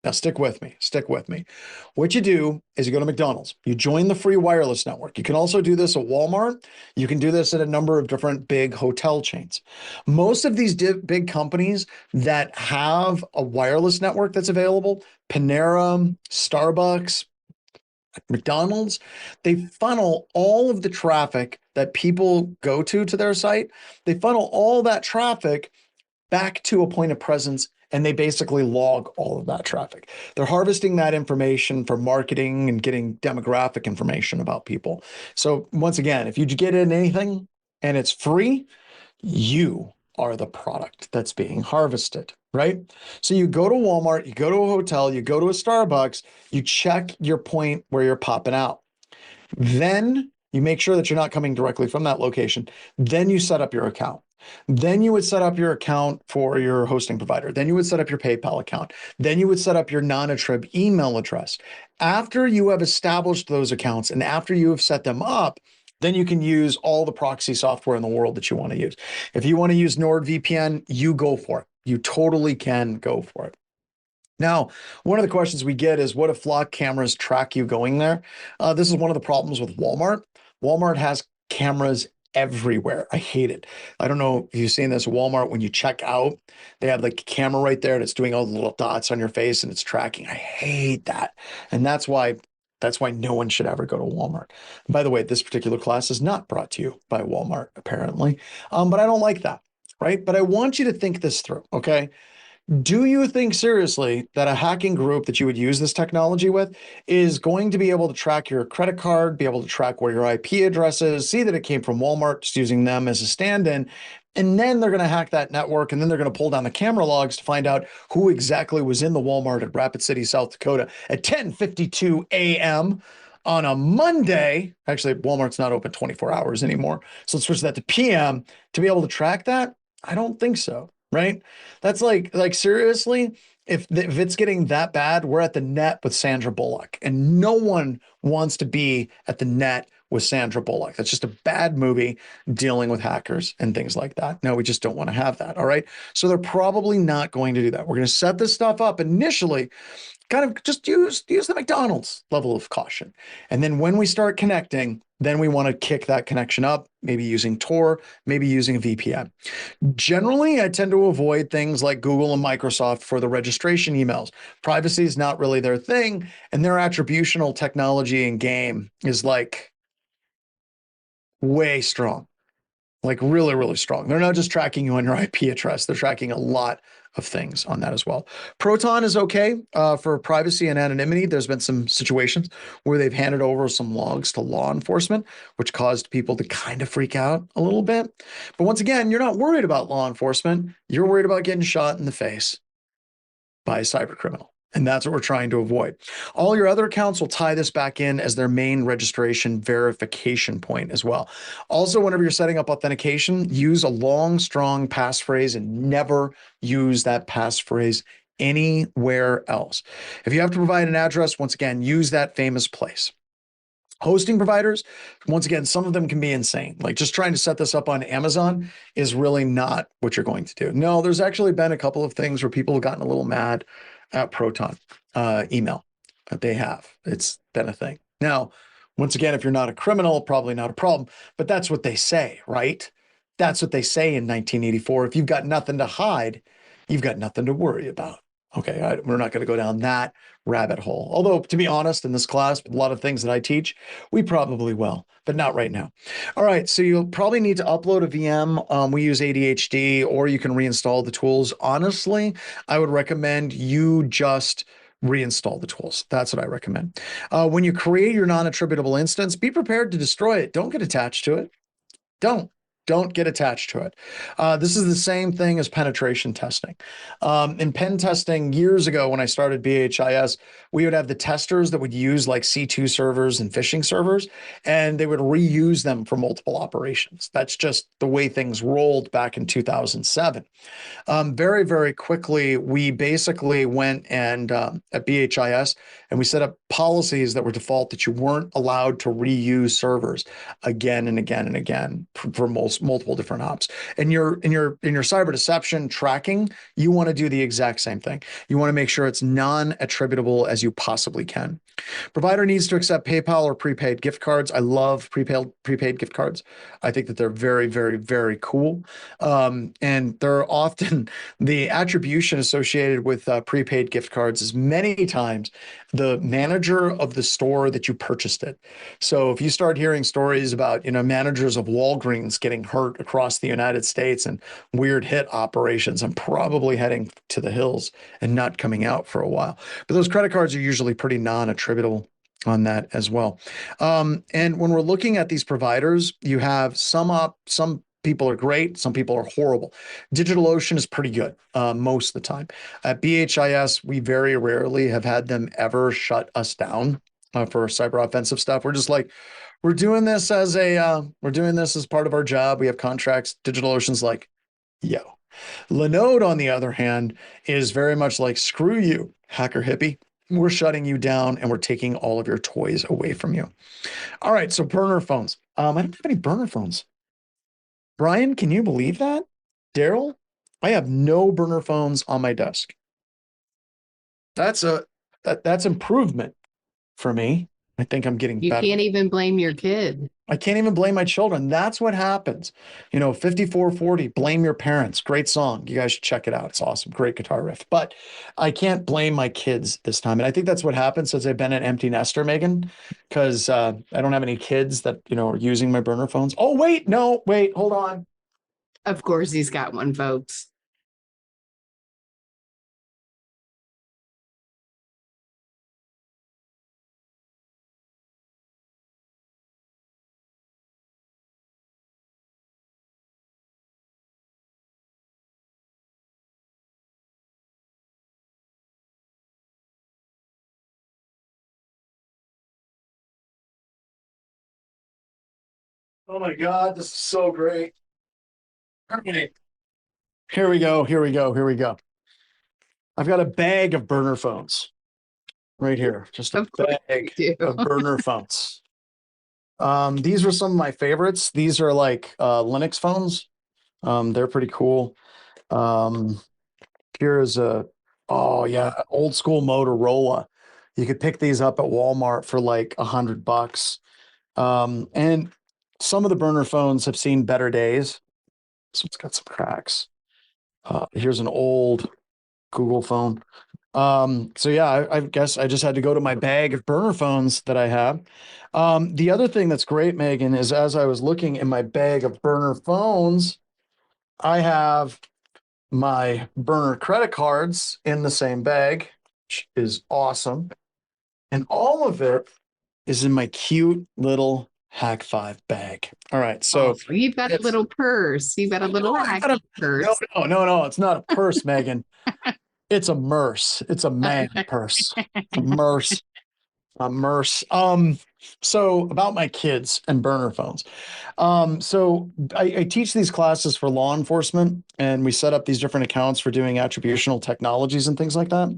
Now, stick with me. What you do is you go to McDonald's. You join the free wireless network. You can also do this at Walmart. You can do this at a number of different big hotel chains. Most of these big companies that have a wireless network that's available, Panera, Starbucks, McDonald's, they funnel all of the traffic that people go to their site. They funnel all that traffic back to a point of presence, and they basically log all of that traffic. They're harvesting that information for marketing and getting demographic information about people. So once again, if you get in anything and it's free, you are the product that's being harvested, right? So you go to Walmart, you go to a hotel, you go to a Starbucks, you check your point where you're popping out. Then you make sure that you're not coming directly from that location. Then you set up your account. Then you would set up your account for your hosting provider. Then you would set up your PayPal account. Then you would set up your non-attrib email address. After you have established those accounts and after you have set them up, then you can use all the proxy software in the world that you want to use. If you want to use NordVPN, you go for it. You totally can go for it. Now, one of the questions we get is, what if flock cameras track you going there? This is one of the problems with Walmart. Walmart has cameras everywhere. I hate it. I don't know if you've seen this at Walmart. When you check out, they have like a camera right there that's doing all the little dots on your face and it's tracking. I hate that. And that's why no one should ever go to Walmart. By the way, this particular class is not brought to you by Walmart, apparently. But I don't like that, right? But I want you to think this through, okay? Do you think seriously that a hacking group that you would use this technology with is going to be able to track your credit card, be able to track where your IP address is, see that it came from Walmart, just using them as a stand-in, and then they're going to hack that network, and then they're going to pull down the camera logs to find out who exactly was in the Walmart at Rapid City, South Dakota at 10:52 a.m. on a Monday? Actually, Walmart's not open 24 hours anymore, so let's switch that to PM to be able to track that. I don't think so. Right? That's like seriously, if it's getting that bad, we're at the net with Sandra Bullock, and no one wants to be at the net with Sandra Bullock. That's just a bad movie dealing with hackers and things like that. No, we just don't want to have that. All right. So they're probably not going to do that. We're going to set this stuff up initially, kind of just use the McDonald's level of caution. And then when we start connecting, then we want to kick that connection up, maybe using Tor, maybe using a VPN. Generally, I tend to avoid things like Google and Microsoft for the registration emails. Privacy is not really their thing, and their attributional technology and game is like way strong. like really, really strong. They're not just tracking you on your IP address. They're tracking a lot of things on that as well. Proton is okay for privacy and anonymity. There's been some situations where they've handed over some logs to law enforcement, which caused people to kind of freak out a little bit. But once again, you're not worried about law enforcement. You're worried about getting shot in the face by a cyber criminal. And that's what we're trying to avoid. All your other accounts will tie this back in as their main registration verification point as well. Also, whenever you're setting up authentication, use a long, strong passphrase and never use that passphrase anywhere else. If you have to provide an address, once again, use that famous place. Hosting providers, once again, some of them can be insane. Like just trying to set this up on Amazon is really not what you're going to do. No, there's actually been a couple of things where people have gotten a little mad at Proton email that they have. It's been a thing. Now, once again, if you're not a criminal, probably not a problem, but that's what they say, right? That's what they say in 1984. If you've got nothing to hide, you've got nothing to worry about. Okay, we're not going to go down that rabbit hole. Although, to be honest, in this class, a lot of things that I teach, we probably will, but not right now. All right, so you'll probably need to upload a VM. We use ADHD, or you can reinstall the tools. Honestly, I would recommend you just reinstall the tools. That's what I recommend. When you create your non-attributable instance, be prepared to destroy it. Don't get attached to it. Don't get attached to it. This is the same thing as penetration testing. In pen testing years ago, when I started BHIS, we would have the testers that would use like C2 servers and phishing servers, and they would reuse them for multiple operations. That's just the way things rolled back in 2007. Very, very quickly, we basically went and at BHIS, and we set up policies that were default that you weren't allowed to reuse servers again and again and again for multiple different ops. And in your cyber deception tracking, you want to do the exact same thing. You want to make sure it's non-attributable as you possibly can. Provider needs to accept PayPal or prepaid gift cards. I love prepaid gift cards. I think that they're very, very, very cool. And they're often the attribution associated with prepaid gift cards is many times the manager of the store that you purchased it. So if you start hearing stories about, managers of Walgreens getting hurt across the United States and weird hit operations, I'm probably heading to the hills and not coming out for a while. But those credit cards are usually pretty non-attributable on that as well. And when we're looking at these providers, you have some people are great. Some people are horrible. DigitalOcean is pretty good most of the time. At BHIS, we very rarely have had them ever shut us down for cyber offensive stuff. We're just like, we're doing this as part of our job. We have contracts. DigitalOcean's like, yo. Linode, on the other hand, is very much like, screw you, hacker hippie. We're shutting you down and we're taking all of your toys away from you. All right, so burner phones. I don't have any burner phones. Brian, can you believe that? Daryl, I have no burner phones on my desk. That's improvement for me. I think I'm getting You better. can't even blame your kid. I can't even blame my children. That's what happens. 5440, Blame Your Parents. Great song. You guys should check it out. It's awesome. Great guitar riff. But I can't blame my kids this time. And I think that's what happened since I've been an empty nester, Megan, because I don't have any kids that, are using my burner phones. Oh, wait, hold on. Of course, he's got one, folks. Oh my God, this is so great. Okay. Here we go. I've got a bag of burner phones right here. Just a Of course bag you do. of burner phones. These were some of my favorites. These are like Linux phones. They're pretty cool. Here's old school Motorola. You could pick these up at Walmart for like $100. And some of the burner phones have seen better days. This one's got some cracks. Here's an old Google phone. So yeah, I guess I just had to go to my bag of burner phones that I have. The other thing that's great, Megan, is as I was looking in my bag of burner phones, I have my burner credit cards in the same bag, which is awesome. And all of it is in my cute little Hack 5 bag. All right. So Oh, you've got a it's- little purse. You've got a little I got hacky purse. no. It's not a purse, Megan. It's a merce. It's a man purse. A merce. A merce. So about my kids and burner phones. So I teach these classes for law enforcement, and we set up these different accounts for doing attributional technologies and things like that.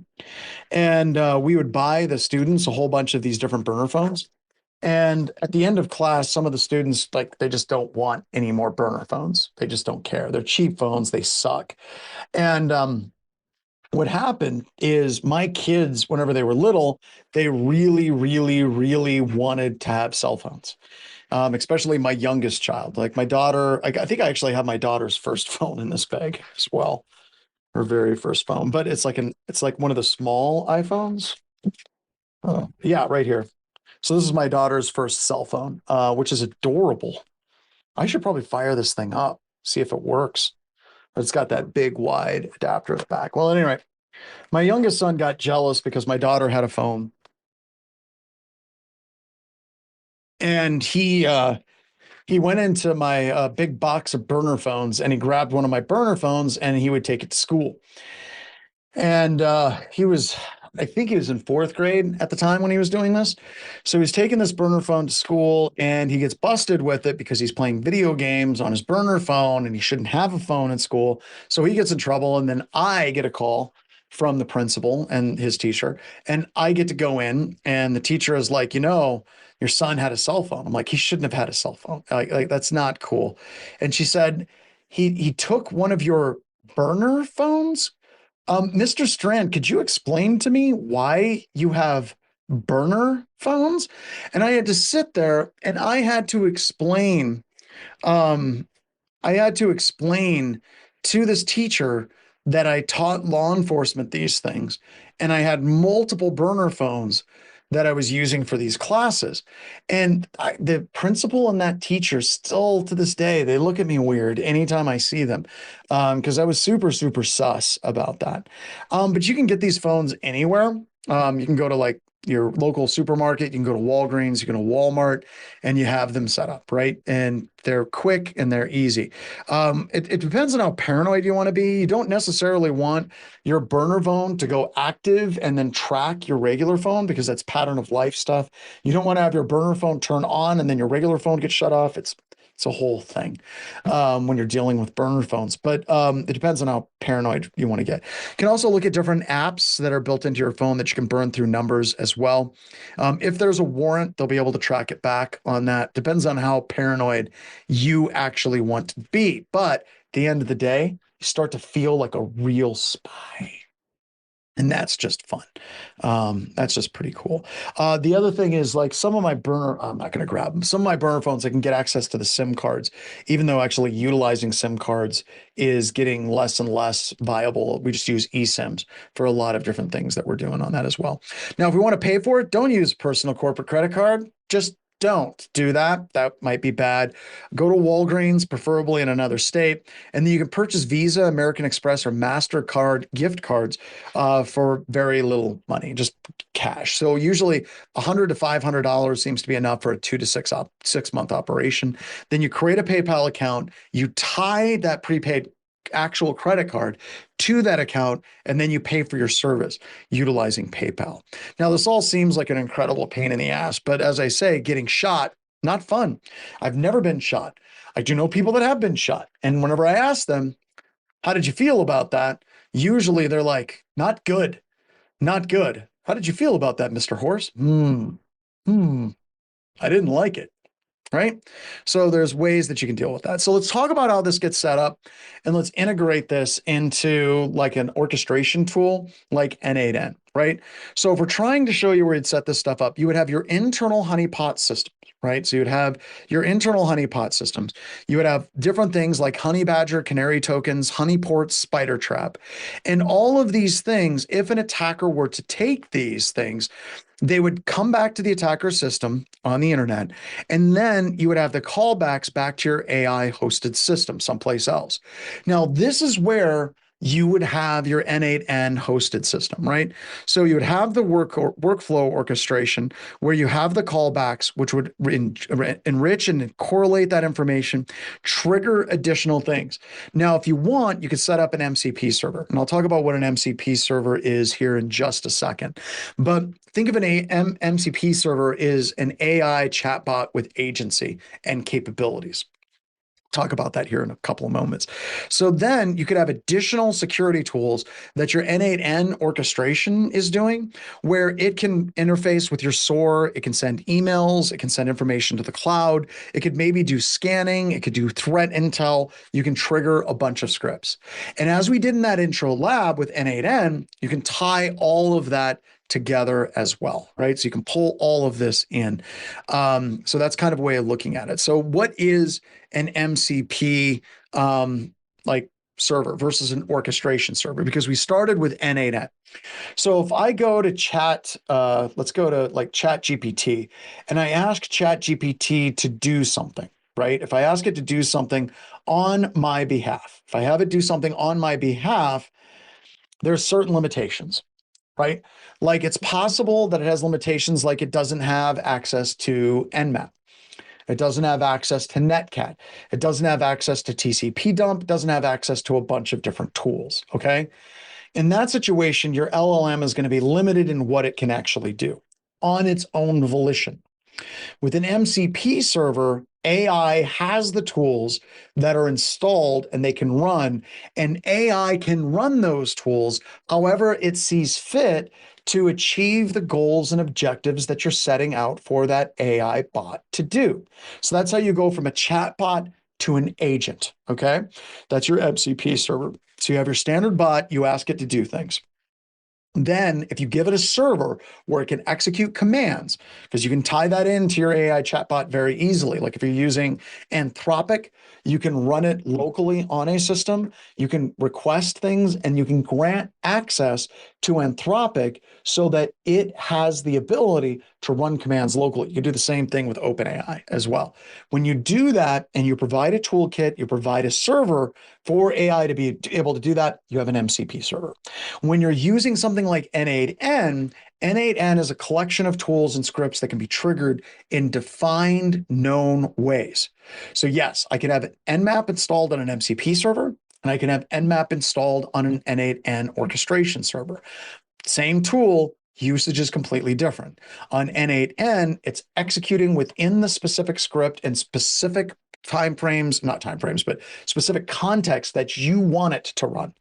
And we would buy the students a whole bunch of these different burner phones. And at the end of class, some of the students, like, they just don't want any more burner phones. They just don't care. They're cheap phones. They suck. And what happened is my kids, whenever they were little, they really, really, really wanted to have cell phones. Especially my youngest child. Like my daughter, I think I actually have my daughter's first phone in this bag as well. Her very first phone, but it's like one of the small iPhones. Oh, yeah, right here. So this is my daughter's first cell phone, which is adorable. I should probably fire this thing up, see if it works. But it's got that big wide adapter at the back. Well, anyway, my youngest son got jealous because my daughter had a phone. And he went into my big box of burner phones and he grabbed one of my burner phones and he would take it to school. And I think he was in fourth grade at the time when he was doing this. So he's taking this burner phone to school and he gets busted with it because he's playing video games on his burner phone and he shouldn't have a phone in school. So he gets in trouble. And then I get a call from the principal and his teacher, and I get to go in and the teacher is like, your son had a cell phone. I'm like, he shouldn't have had a cell phone. Like that's not cool. And she said, he took one of your burner phones. Mr. Strand, could you explain to me why you have burner phones? And I had to sit there and um, I had to explain to this teacher that I taught law enforcement these things, and I had multiple burner phones that I was using for these classes. And the principal and that teacher still to this day, they look at me weird anytime I see them, because I was super, super sus about that. But you can get these phones anywhere. You can go to like your local supermarket, you can go to Walgreens, you can go to Walmart, and you have them set up, right? And they're quick and they're easy. It depends on how paranoid you want to be. You don't necessarily want your burner phone to go active and then track your regular phone because that's pattern of life stuff. You don't want to have your burner phone turn on and then your regular phone gets shut off. It's a whole thing when you're dealing with burner phones, but it depends on how paranoid you want to get. You can also look at different apps that are built into your phone that you can burn through numbers as well. If there's a warrant, they'll be able to track it back on that. Depends on how paranoid you actually want to be. But at the end of the day, you start to feel like a real spy. And that's just fun. That's just pretty cool. The other thing is like some of my I'm not going to grab them. Some of my burner phones, I can get access to the SIM cards, even though actually utilizing SIM cards is getting less and less viable. We just use eSIMs for a lot of different things that we're doing on that as well. Now, if we want to pay for it, don't use personal corporate credit card. Just don't do that. That might be bad. Go to Walgreens, preferably in another state, and then you can purchase Visa, American Express, or MasterCard gift cards for very little money, just cash. So usually $100 to $500 seems to be enough for a 2 to 6 month operation. Then you create a PayPal account, you tie that prepaid actual credit card to that account, and then you pay for your service utilizing PayPal. Now, this all seems like an incredible pain in the ass, but as I say, getting shot, not fun. I've never been shot. I do know people that have been shot. And whenever I ask them, how did you feel about that? Usually they're like, not good, not good. How did you feel about that, Mr. Horse? I didn't like it. Right? So there's ways that you can deal with that. So let's talk about how this gets set up and let's integrate this into like an orchestration tool like N8N, right? So if we're trying to show you where you'd set this stuff up, you would have your internal honeypot system, right? So you'd have your internal honeypot systems. You would have different things like honey badger, canary tokens, honeyport, spider trap. And all of these things, if an attacker were to take these things, they would come back to the attacker system on the internet, and then you would have the callbacks back to your AI hosted system someplace else. Now, this is where you would have your N8N hosted system, right? So you would have the workflow orchestration where you have the callbacks, which would enrich and correlate that information, trigger additional things. Now, if you want, you could set up an MCP server, and I'll talk about what an MCP server is here in just a second. But think of an MCP server is an AI chatbot with agency and capabilities. Talk about that here in a couple of moments. So then you could have additional security tools that your N8N orchestration is doing, where it can interface with your SOAR, it can send emails, it can send information to the cloud, it could maybe do scanning, it could do threat intel, you can trigger a bunch of scripts. And as we did in that intro lab with N8N, you can tie all of that together as well, right? So you can pull all of this in. So that's kind of a way of looking at it. So what is an MCP like server versus an orchestration server? Because we started with N8N. So if I go to let's go to like ChatGPT, and I ask ChatGPT to do something, right? If I ask it to do something on my behalf, if I have it do something on my behalf, there's certain limitations, right? Like it's possible that it has limitations, like it doesn't have access to Nmap. It doesn't have access to Netcat. It doesn't have access to TCP dump. It doesn't have access to a bunch of different tools, okay? In that situation, your LLM is going to be limited in what it can actually do on its own volition. With an MCP server, AI has the tools that are installed and they can run, and AI can run those tools however it sees fit to achieve the goals and objectives that you're setting out for that AI bot to do. So that's how you go from a chat bot to an agent, okay? That's your MCP server. So you have your standard bot, you ask it to do things. Then if you give it a server where it can execute commands, because you can tie that into your AI chatbot very easily. Like if you're using Anthropic, you can run it locally on a system, you can request things, and you can grant access to Anthropic so that it has the ability to run commands locally. You can do the same thing with OpenAI as well. When you do that and you provide a toolkit, you provide a server for AI to be able to do that, you have an MCP server. When you're using something like N8N, N8N is a collection of tools and scripts that can be triggered in defined, known ways. So yes, I can have Nmap installed on an MCP server, and I can have Nmap installed on an N8N orchestration server. Same tool, usage is completely different. On N8N, it's executing within the specific script and specific not timeframes, but specific context that you want it to run.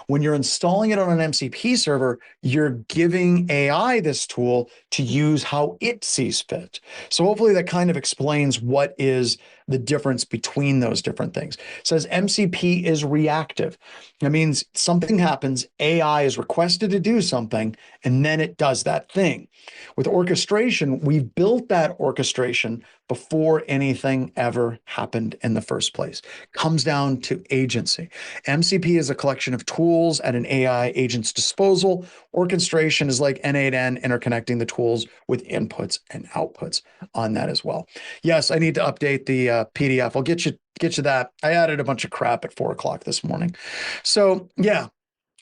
When you're installing it on an MCP server, you're giving AI this tool to use how it sees fit. So hopefully that kind of explains what is the difference between those different things. It says MCP is reactive. That means something happens, AI is requested to do something, and then it does that thing. With orchestration, we've built that orchestration before anything ever happened in the first place. Comes down to agency. MCP is a collection of tools at an AI agent's disposal. Orchestration is like N8N interconnecting the tools with inputs and outputs on that as well. Yes, I need to update the PDF. I'll get you that. I added a bunch of crap at 4 o'clock this morning. So yeah,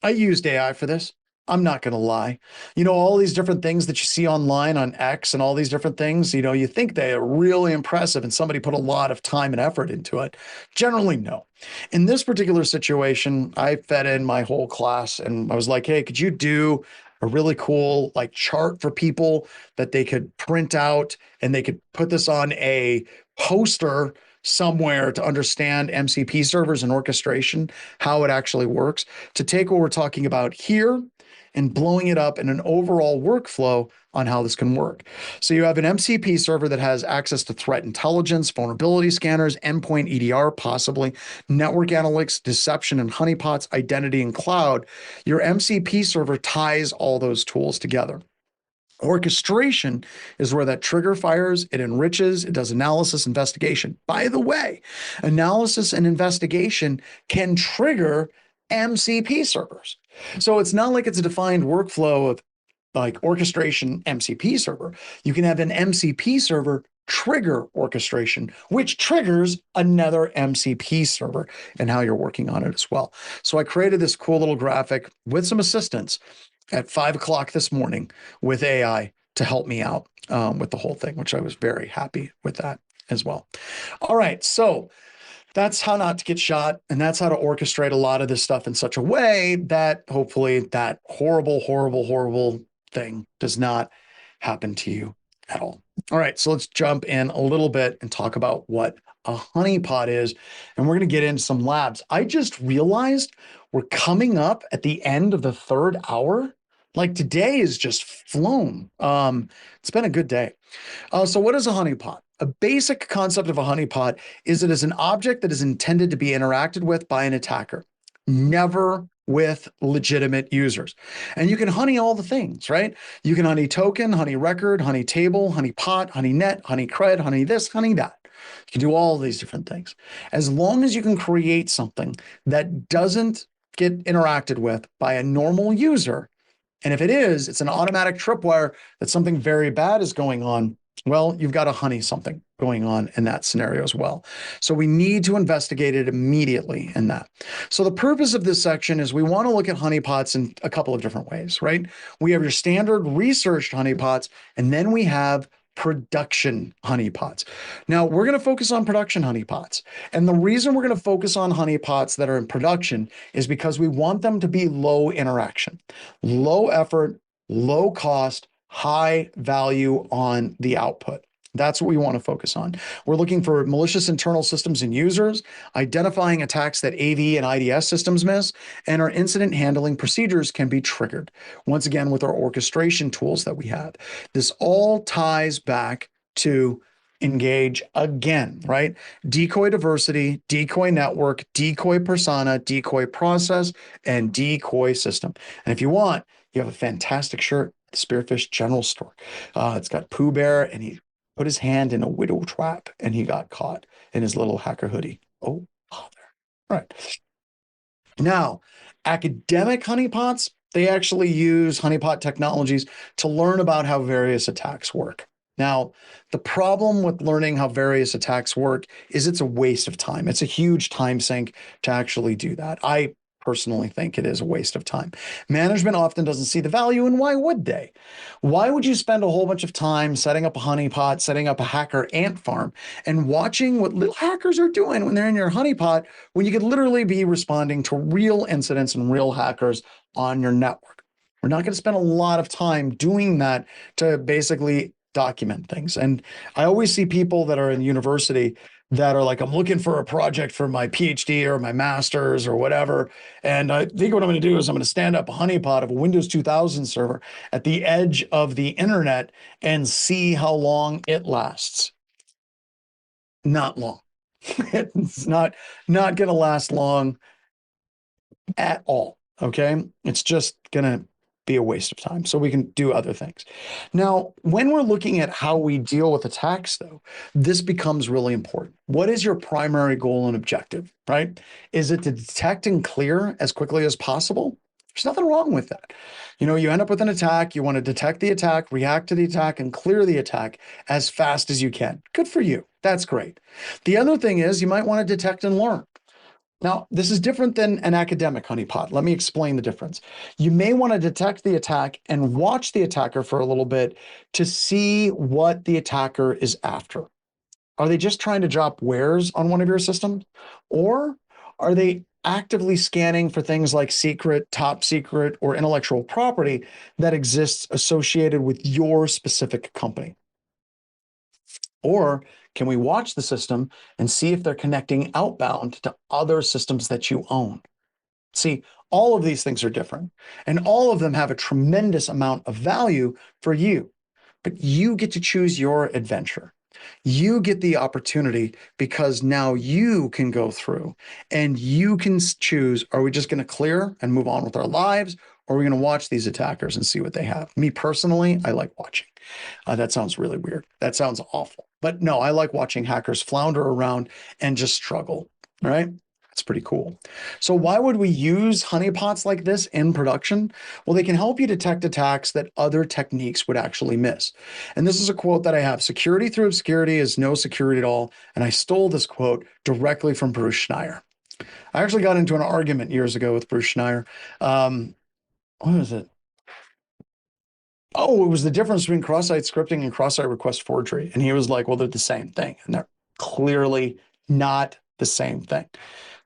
I used AI for this. I'm not going to lie. All these different things that you see online on X and all these different things, you think they are really impressive and somebody put a lot of time and effort into it. Generally, no. In this particular situation, I fed in my whole class and I was like, hey, could you do a really cool like chart for people that they could print out and they could put this on a poster somewhere to understand MCP servers and orchestration, how it actually works, to take what we're talking about here and blowing it up in an overall workflow on how this can work. So you have an MCP server that has access to threat intelligence, vulnerability scanners, endpoint EDR, possibly network analytics, deception and honeypots, identity and cloud. Your MCP server ties all those tools together. Orchestration is where that trigger fires, it enriches, it does analysis, investigation. By the way, analysis and investigation can trigger MCP servers. So it's not like it's a defined workflow of like orchestration MCP server. You can have an MCP server trigger orchestration, which triggers another MCP server and how you're working on it as well. So I created this cool little graphic with some assistance at 5 o'clock this morning with AI to help me out with the whole thing, which I was very happy with that as well. All right, so that's how not to get shot, and that's how to orchestrate a lot of this stuff in such a way that hopefully that horrible, horrible, horrible thing does not happen to you at all. All right, so let's jump in a little bit and talk about what a honeypot is, and we're going to get into some labs. I just realized we're coming up at the end of the 3rd hour. Like today is just flown. It's been a good day. So what is a honeypot? A basic concept of a honeypot is it is an object that is intended to be interacted with by an attacker, never with legitimate users. And you can honey all the things, right? You can honey token, honey record, honey table, honey pot, honey net, honey cred, honey this, honey that. You can do all of these different things. As long as you can create something that doesn't get interacted with by a normal user, and if it is, it's an automatic tripwire that something very bad is going on, well, you've got to honey something going on in that scenario as well. So we need to investigate it immediately in that. So the purpose of this section is we want to look at honeypots in a couple of different ways, right? We have your standard researched honeypots, and then we have production honeypots. Now we're going to focus on production honeypots. And the reason we're going to focus on honeypots that are in production is because we want them to be low interaction, low effort, low cost, high value on the output. That's what we want to focus on. We're looking for malicious internal systems and users, identifying attacks that AV and IDS systems miss, and our incident handling procedures can be triggered. Once again, with our orchestration tools that we have. This all ties back to engage again, right? Decoy diversity, decoy network, decoy persona, decoy process, and decoy system. And if you want, you have a fantastic shirt at the Spearfish General Store. It's got Pooh Bear, and he put his hand in a widow trap and he got caught in his little hacker hoodie. Oh, bother. All right. Now, academic honeypots, they actually use honeypot technologies to learn about how various attacks work. Now, the problem with learning how various attacks work is it's a waste of time. It's a huge time sink to actually do that. I personally think it is a waste of time. Management often doesn't see the value, and why would they? Why would you spend a whole bunch of time setting up a honeypot, setting up a hacker ant farm, and watching what little hackers are doing when they're in your honeypot, when you could literally be responding to real incidents and real hackers on your network? We're not going to spend a lot of time doing that to basically document things. And I always see people that are in university that are like, I'm looking for a project for my PhD or my master's or whatever. And I think what I'm going to do is I'm going to stand up a honeypot of a Windows 2000 server at the edge of the internet and see how long it lasts. Not long. It's not going to last long at all. Okay. It's just going to be a waste of time. So we can do other things. Now, when we're looking at how we deal with attacks, though, this becomes really important. What is your primary goal and objective, right? Is it to detect and clear as quickly as possible? There's nothing wrong with that. You know, you end up with an attack, you want to detect the attack, react to the attack, and clear the attack as fast as you can. Good for you. That's great. The other thing is you might want to detect and learn. Now, this is different than an academic honeypot. Let me explain the difference. You may want to detect the attack and watch the attacker for a little bit to see what the attacker is after. Are they just trying to drop wares on one of your systems? Or are they actively scanning for things like secret, top secret, or intellectual property that exists associated with your specific company? Or can we watch the system and see if they're connecting outbound to other systems that you own? See, all of these things are different, and all of them have a tremendous amount of value for you, but you get to choose your adventure. You get the opportunity because now you can go through and you can choose, are we just going to clear and move on with our lives? or are we going to watch these attackers and see what they have? Me personally, I like watching. That sounds really weird. That sounds awful. But no, I like watching hackers flounder around and just struggle, right? That's pretty cool. So why would we use honeypots like this in production? Well, they can help you detect attacks that other techniques would actually miss. And this is a quote that I have: security through obscurity is no security at all. And I stole this quote directly from Bruce Schneier. I actually got into an argument years ago with Bruce Schneier. What was it? Oh, it was the difference between cross-site scripting and cross-site request forgery. And he was like, well, they're the same thing. And they're clearly not the same thing.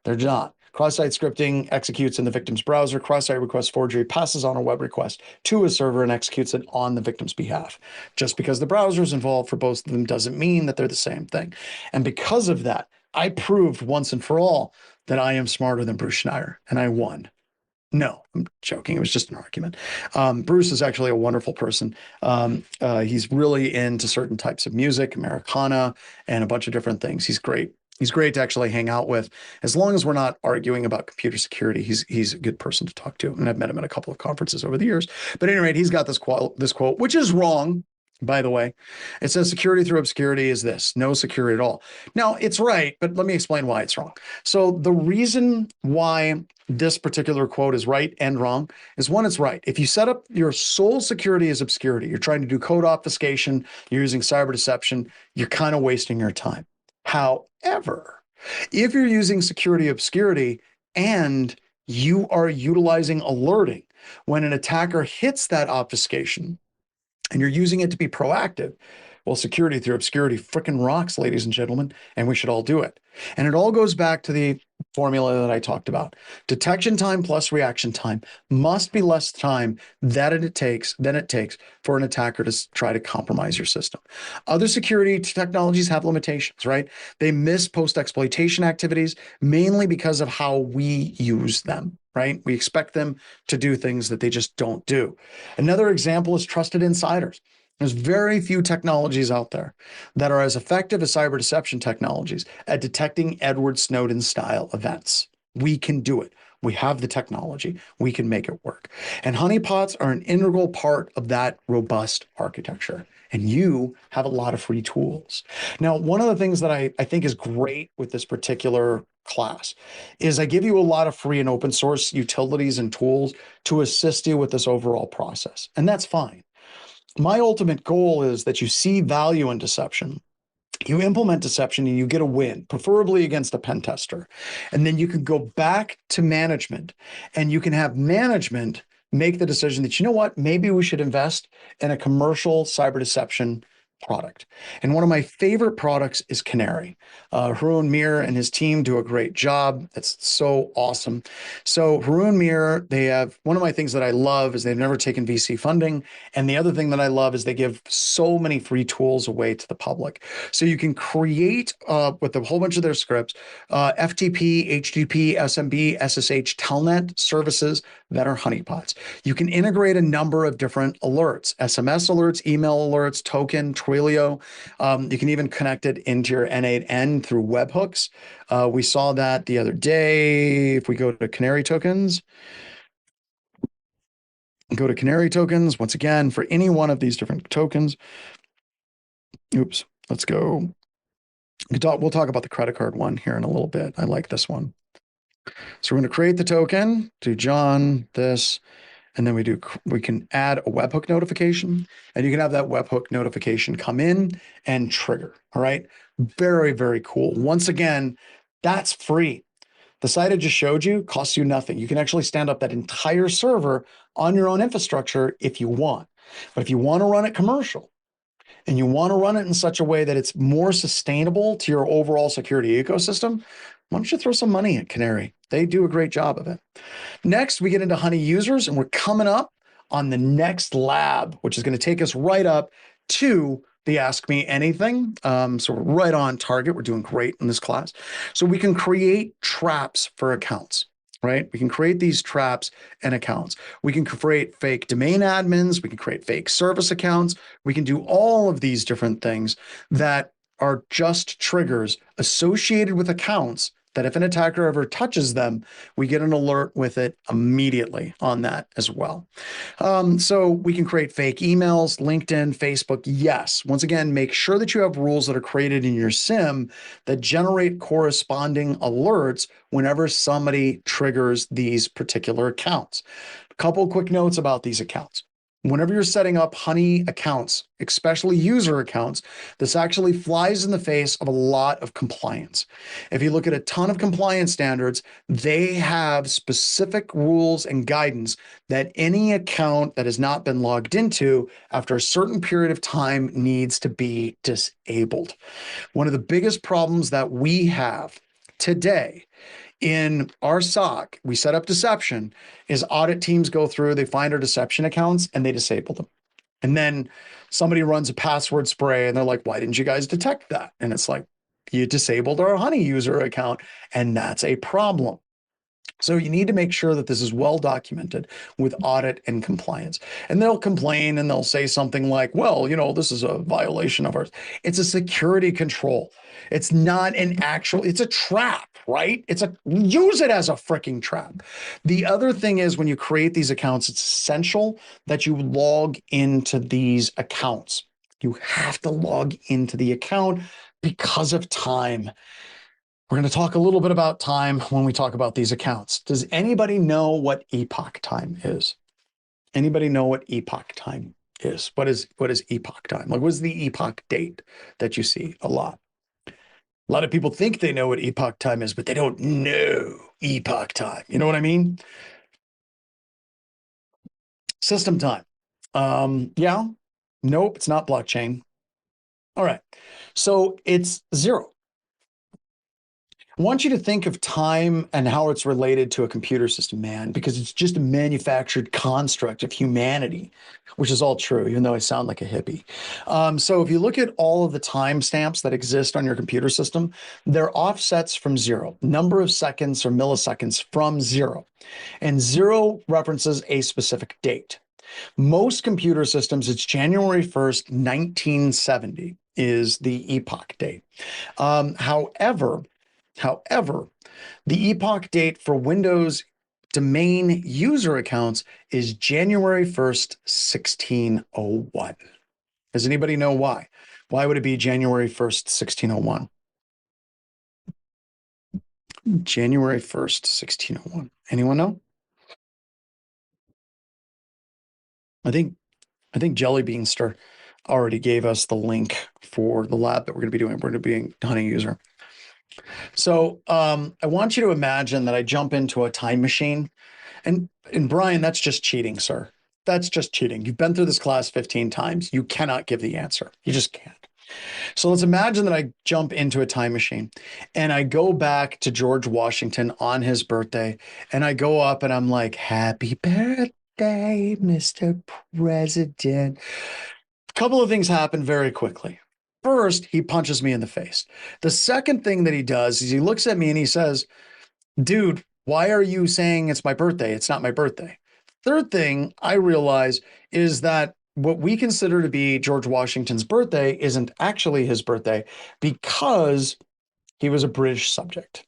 They're not. Cross-site scripting executes in the victim's browser. Cross-site request forgery passes on a web request to a server and executes it on the victim's behalf. Just because the browser is involved for both of them doesn't mean that they're the same thing. And because of that, I proved once and for all that I am smarter than Bruce Schneier, and I won. No, I'm joking. It was just an argument. Bruce is actually a wonderful person. He's really into certain types of music, Americana, and a bunch of different things. He's great. He's great to actually hang out with. As long as we're not arguing about computer security, he's a good person to talk to. And I've met him at a couple of conferences over the years. But at any rate, he's got this quote, which is wrong, by the way. It says security through obscurity is this: no security at all. Now, it's right, but let me explain why it's wrong. So the reason why this particular quote is right and wrong is, one, it's right. If you set up your sole security as obscurity, you're trying to do code obfuscation, you're using cyber deception, you're kind of wasting your time. However, if you're using security obscurity and you are utilizing alerting when an attacker hits that obfuscation and you're using it to be proactive, well, security through obscurity frickin' rocks, ladies and gentlemen, and we should all do it. And it all goes back to the formula that I talked about. Detection time plus reaction time must be less time than it takes for an attacker to try to compromise your system. Other security technologies have limitations, right? They miss post-exploitation activities mainly because of how we use them, right? We expect them to do things that they just don't do. Another example is trusted insiders. There's very few technologies out there that are as effective as cyber deception technologies at detecting Edward Snowden style events. We can do it. We have the technology. We can make it work. And honeypots are an integral part of that robust architecture. And you have a lot of free tools. Now, one of the things that I think is great with this particular class is I give you a lot of free and open source utilities and tools to assist you with this overall process. And that's fine. My ultimate goal is that you see value in deception, you implement deception, and you get a win, preferably against a pen tester. And then you can go back to management and you can have management make the decision that, you know what, maybe we should invest in a commercial cyber deception product. And one of my favorite products is Canary. Haroon Mir and his team do a great job. It's so awesome. So Haroon Mir, they have, one of my things that I love is they've never taken VC funding. And the other thing that I love is they give so many free tools away to the public. So you can create with a whole bunch of their scripts, FTP, HTTP, SMB, SSH, Telnet services that are honeypots. You can integrate a number of different alerts, SMS alerts, email alerts, token, Twilio. You can even connect it into your N8N through webhooks. We saw that the other day. If we go to Canary tokens, once again, for any one of these different tokens. Oops, let's go. We'll talk about the credit card one here in a little bit. I like this one. So we're going to create the token, do John, this, and then we can add a webhook notification, and you can have that webhook notification come in and trigger. All right. Very, very cool. Once again, that's free. The site I just showed you costs you nothing. You can actually stand up that entire server on your own infrastructure if you want. But if you want to run it commercial and you want to run it in such a way that it's more sustainable to your overall security ecosystem, why don't you throw some money at Canary? They do a great job of it. Next, we get into Honey users, and we're coming up on the next lab, which is going to take us right up to the Ask Me Anything. So we're right on target. We're doing great in this class. So we can create traps for accounts, right? We can create these traps and accounts. We can create fake domain admins. We can create fake service accounts. We can do all of these different things that are just triggers associated with accounts that if an attacker ever touches them, we get an alert with it immediately on that as well. So we can create fake emails, LinkedIn, Facebook. Yes. Once again, make sure that you have rules that are created in your SIM that generate corresponding alerts whenever somebody triggers these particular accounts. A couple quick notes about these accounts. Whenever you're setting up Honey accounts, especially user accounts, this actually flies in the face of a lot of compliance. If you look at a ton of compliance standards, they have specific rules and guidance that any account that has not been logged into after a certain period of time needs to be disabled. One of the biggest problems that we have today in our SOC, we set up deception, is audit teams go through, they find our deception accounts and they disable them. And then somebody runs a password spray and they're like, why didn't you guys detect that? And it's like, you disabled our Honey user account, and that's a problem. So you need to make sure that this is well documented with audit and compliance. And they'll complain and they'll say something like, well, this is a violation of ours. It's a security control. It's not an actual, it's a trap, right? Use it as a freaking trap. The other thing is when you create these accounts, it's essential that you log into these accounts. You have to log into the account because of time. We're going to talk a little bit about time when we talk about these accounts. Does anybody know what epoch time is? Anybody know what epoch time is? What is epoch time? Like, what is the epoch date that you see a lot? A lot of people think they know what epoch time is, but they don't know epoch time. You know what I mean? System time. Yeah. Nope, it's not blockchain. All right. So it's 0. I want you to think of time and how it's related to a computer system, man, because it's just a manufactured construct of humanity, which is all true, even though I sound like a hippie. So if you look at all of the timestamps that exist on your computer system, they're offsets from 0, number of seconds or milliseconds from 0. And 0 references a specific date. Most computer systems, it's January 1st, 1970 is the epoch date. However, the epoch date for Windows domain user accounts is January 1st, 1601. Does anybody know why? Why would it be January 1st, 1601? January 1st, 1601. Anyone know? I think Jelly Beanstar already gave us the link for the lab that we're going to be doing. We're going to be doing Honey user. So I want you to imagine that I jump into a time machine, and Brian, that's just cheating, sir. That's just cheating. You've been through this class 15 times. You cannot give the answer. You just can't. So let's imagine that I jump into a time machine and I go back to George Washington on his birthday, and I go up and I'm like, happy birthday, Mr. President. A couple of things happen very quickly. First, he punches me in the face. The second thing that he does is he looks at me and he says, dude, why are you saying it's my birthday? It's not my birthday. Third thing I realize is that what we consider to be George Washington's birthday isn't actually his birthday because he was a British subject.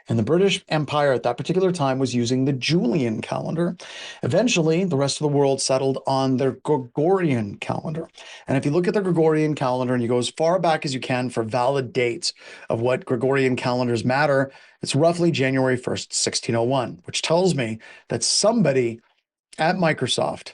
And the British Empire at that particular time was using the Julian calendar. Eventually, the rest of the world settled on their Gregorian calendar. And if you look at the Gregorian calendar and you go as far back as you can for valid dates of what Gregorian calendars matter, it's roughly January 1st, 1601, which tells me that somebody at Microsoft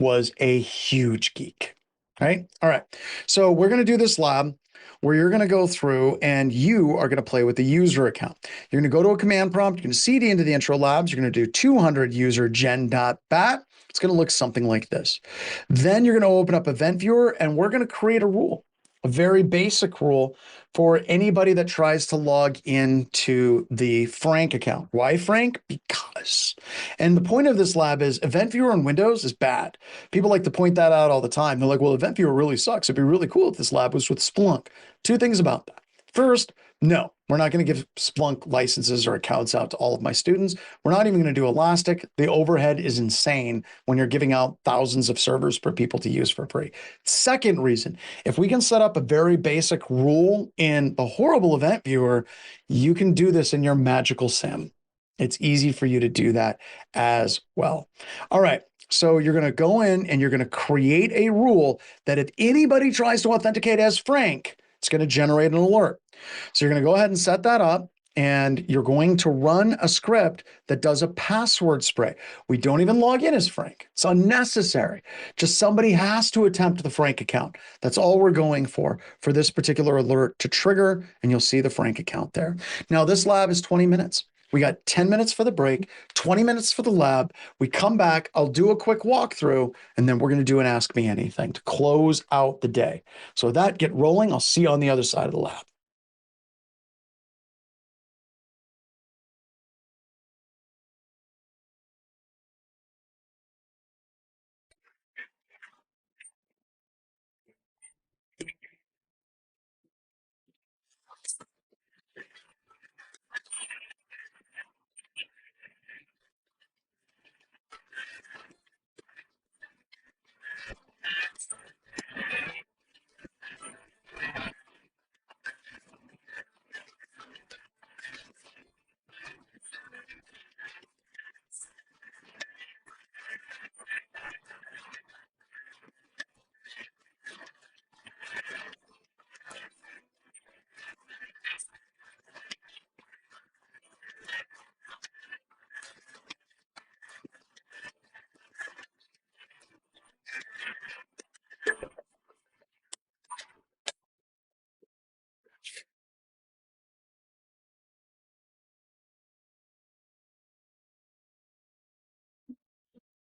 was a huge geek, right? All right. So we're going to do this lab where you're going to go through and you are going to play with the user account. You're going to go to a command prompt. You're going to CD into the intro labs. You're going to do 200 user gen.bat. It's going to look something like this. Then you're going to open up Event Viewer, and we're going to create a rule, a very basic rule for anybody that tries to log into the Frank account. Why Frank? Because. And the point of this lab is Event Viewer on Windows is bad. People like to point that out all the time. They're like, well, Event Viewer really sucks. It'd be really cool if this lab was with Splunk. Two things about that. First, No, we're not going to give Splunk licenses or accounts out to all of my students. We're not even going to do Elastic. The overhead is insane when you're giving out thousands of servers for people to use for free. Second reason, if we can set up a very basic rule in the horrible event viewer, you can do this in your magical sim. It's easy for you to do that as well. All right. So you're going to go in and you're going to create a rule that if anybody tries to authenticate as Frank, it's going to generate an alert. So you're going to go ahead and set that up, and you're going to run a script that does a password spray. We don't even log in as Frank. It's unnecessary. Just somebody has to attempt the Frank account. That's all we're going for this particular alert to trigger, and you'll see the Frank account there. Now, this lab is 20 minutes. We got 10 minutes for the break, 20 minutes for the lab. We come back, I'll do a quick walkthrough, and then we're going to do an Ask Me Anything to close out the day. So with that, get rolling. I'll see you on the other side of the lab.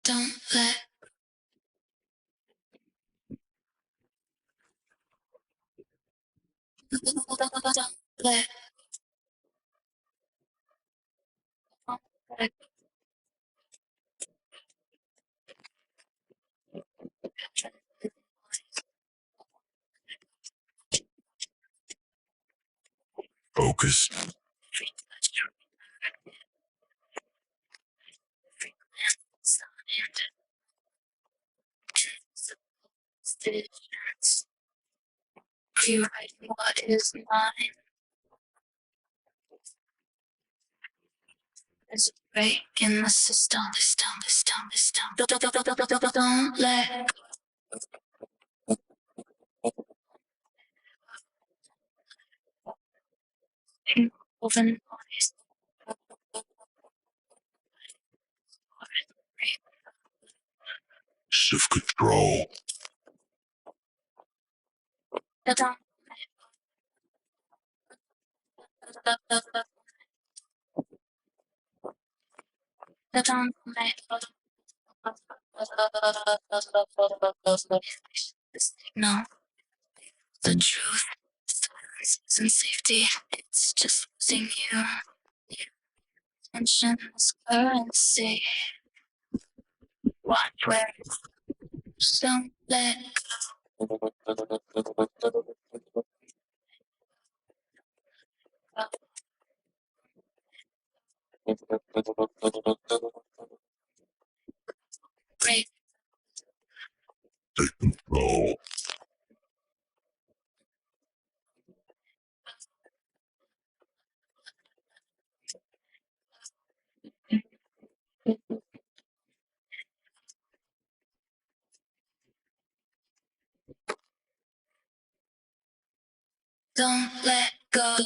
Don't let don't let Focus. rewrite what is mine. There's a break in the system. Don't let over noise. Shift control. Don't no, the truth. Silence isn't safety. It's just losing you. Tension is currency. Watch where don't let break. Take control. Don't let go.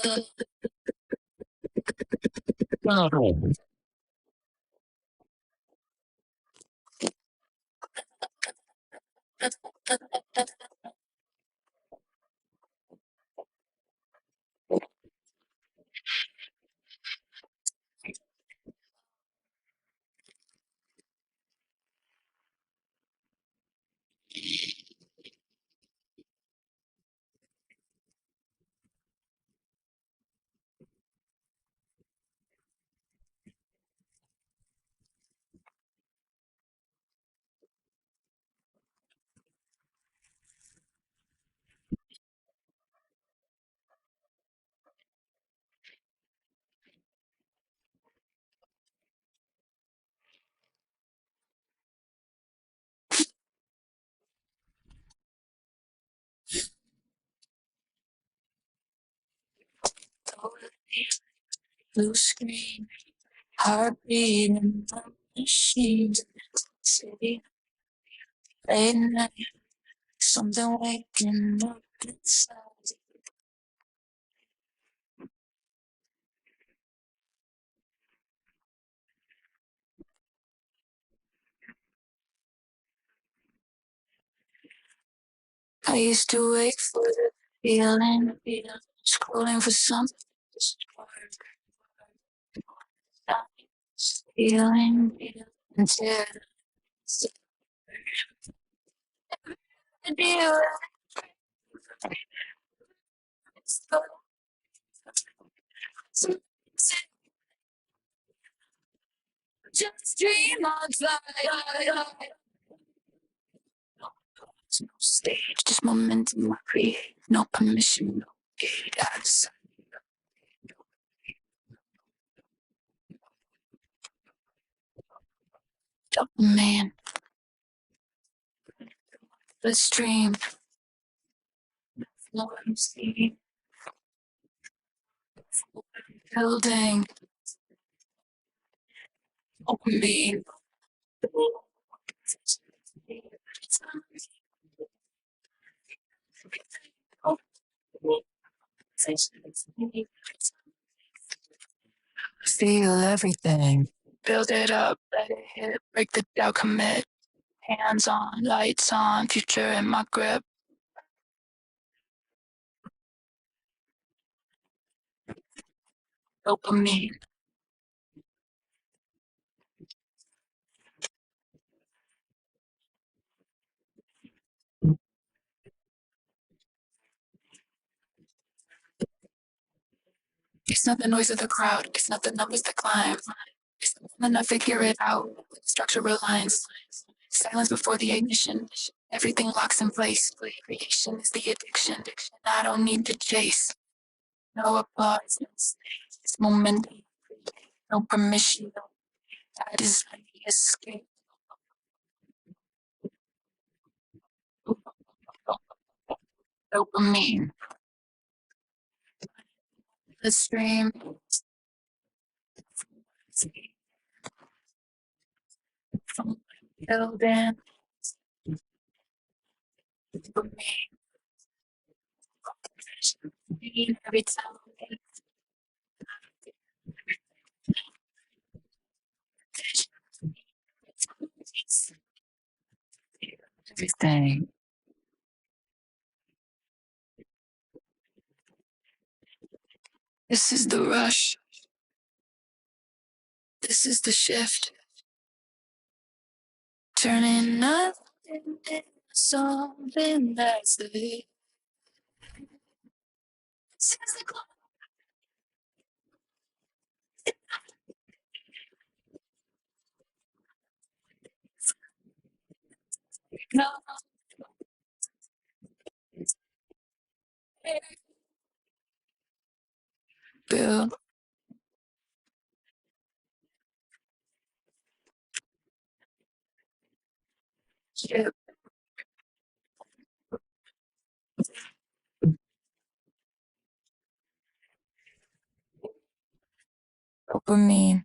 Blue screen, heartbeat in the machine. City, late night, something waking up inside. I used to wait for the feeling, scrolling for something to spark. Feeling until you just dream on fly. No stage, just momentum I create. No permission, no gate. I just man, the stream, flowing sea, building, open me. Feel everything. Build it up, let it hit, break the doubt, commit. Hands on, lights on, future in my grip. Dopamine. It's not the noise of the crowd, it's not the numbers that climb. It's when I figure it out, with structural lines. Silence before the ignition. Everything locks in place. Creation is the addiction. I don't need to chase. No applause. It's momentum. No permission. That is the escape. Dopamine. The stream. From building. Dopamine. Every time. Everything. This is the rush. This is the shift. Turning nothing into something that's the no. Build. Ship. Dopamine.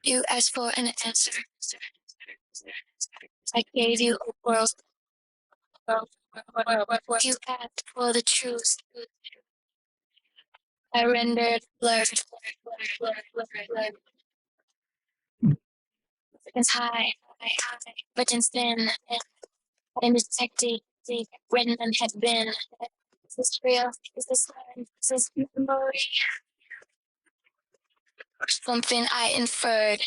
You asked for an answer. I gave you a world. You asked for the truth. I rendered blurred. It's high, but thin, and detective, written and had been. Is this real? Is this learned? Is this memory? Something I inferred.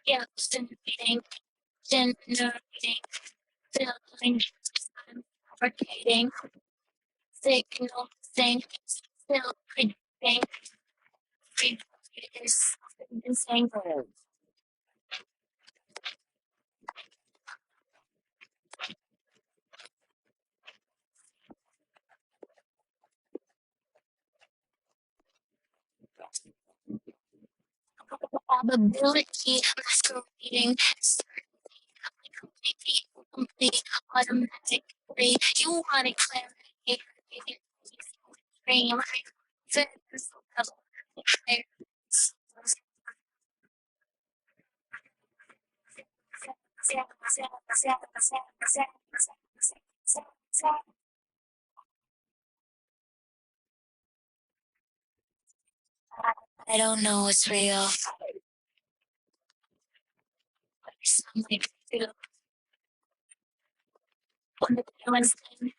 Yeah, stimulating, generating, filling, fabricating, signal, sync, still predicting, is insane. Probability masquerading, certainty, completely, complete, automatically. You want to clarity, dream, fitness level, I don't know what's real. Something to one thing.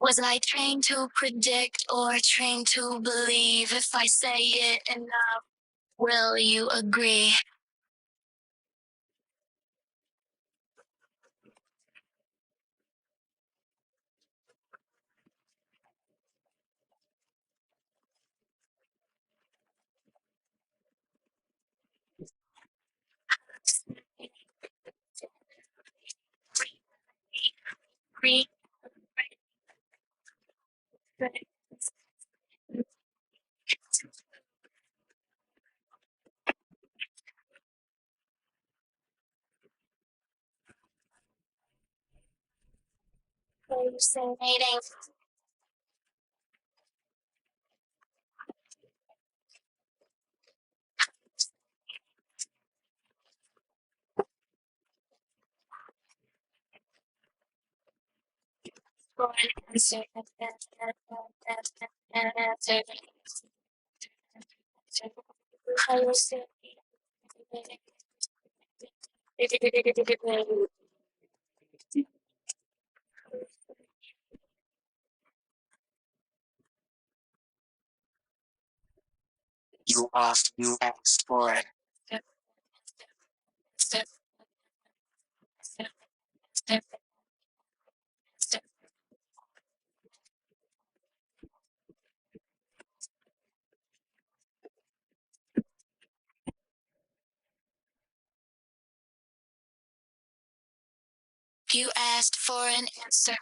Was I trained to predict or trained to believe? If I say it enough, will you agree? Agree. Hallucinating. For an answer. You asked for it. You asked for an answer.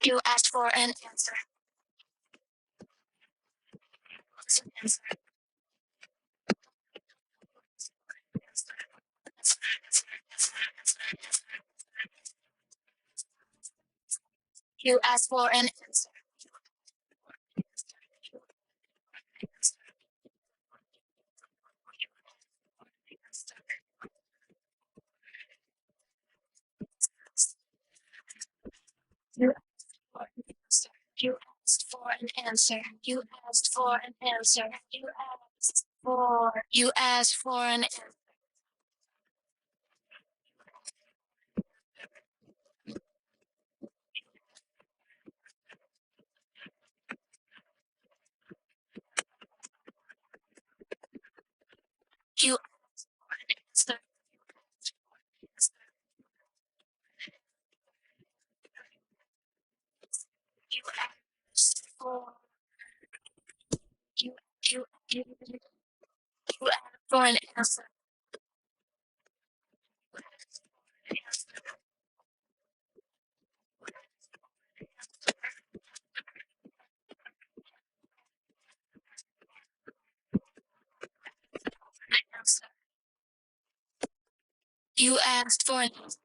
You asked for an answer. You asked for an answer. You asked for an answer. You asked for an answer. You asked for an answer. You asked for an answer. You asked for you you asked for an answer. You asked for an answer.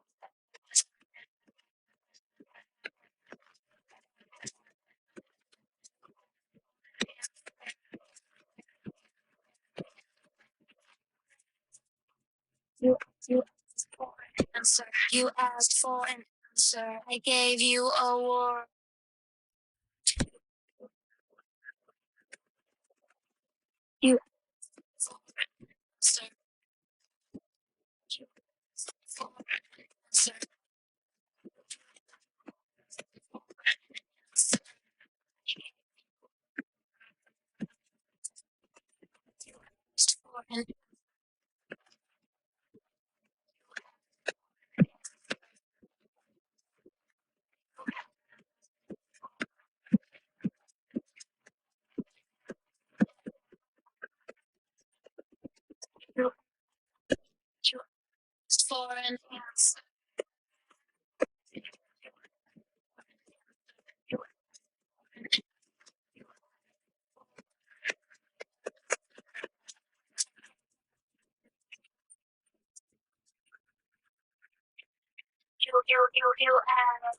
You asked for an answer. You asked for an answer. I gave you a war. You asked for an answer. You asked for an answer. You asked for an you asked for an answer. You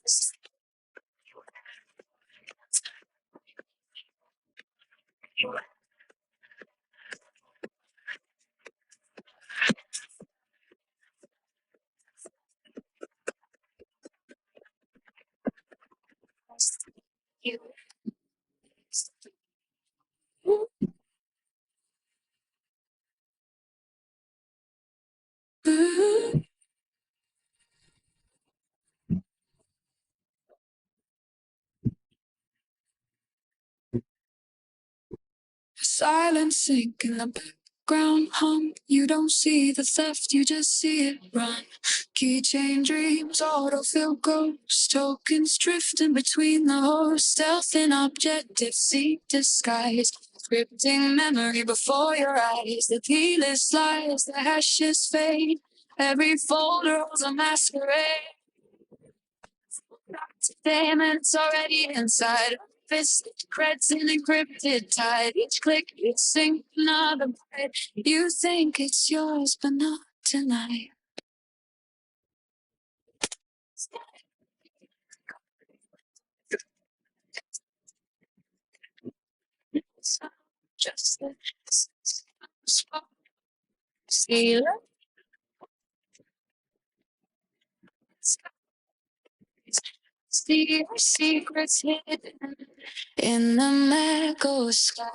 asked. You asked. You asked. Silence sink in the background hum. You don't see the theft, you just see it run. Keychain dreams, autofill ghosts, tokens drifting between the hosts. Stealth and objective seek disguise, scripting memory before your eyes. The keyless lies, the hashes fade. Every folder holds a masquerade. Damn, and it's already inside. Fist creds in encrypted tide. Each click, each sync, another bite. You think it's yours, but not tonight. It's not just the see see your secrets hidden in the Mago sky.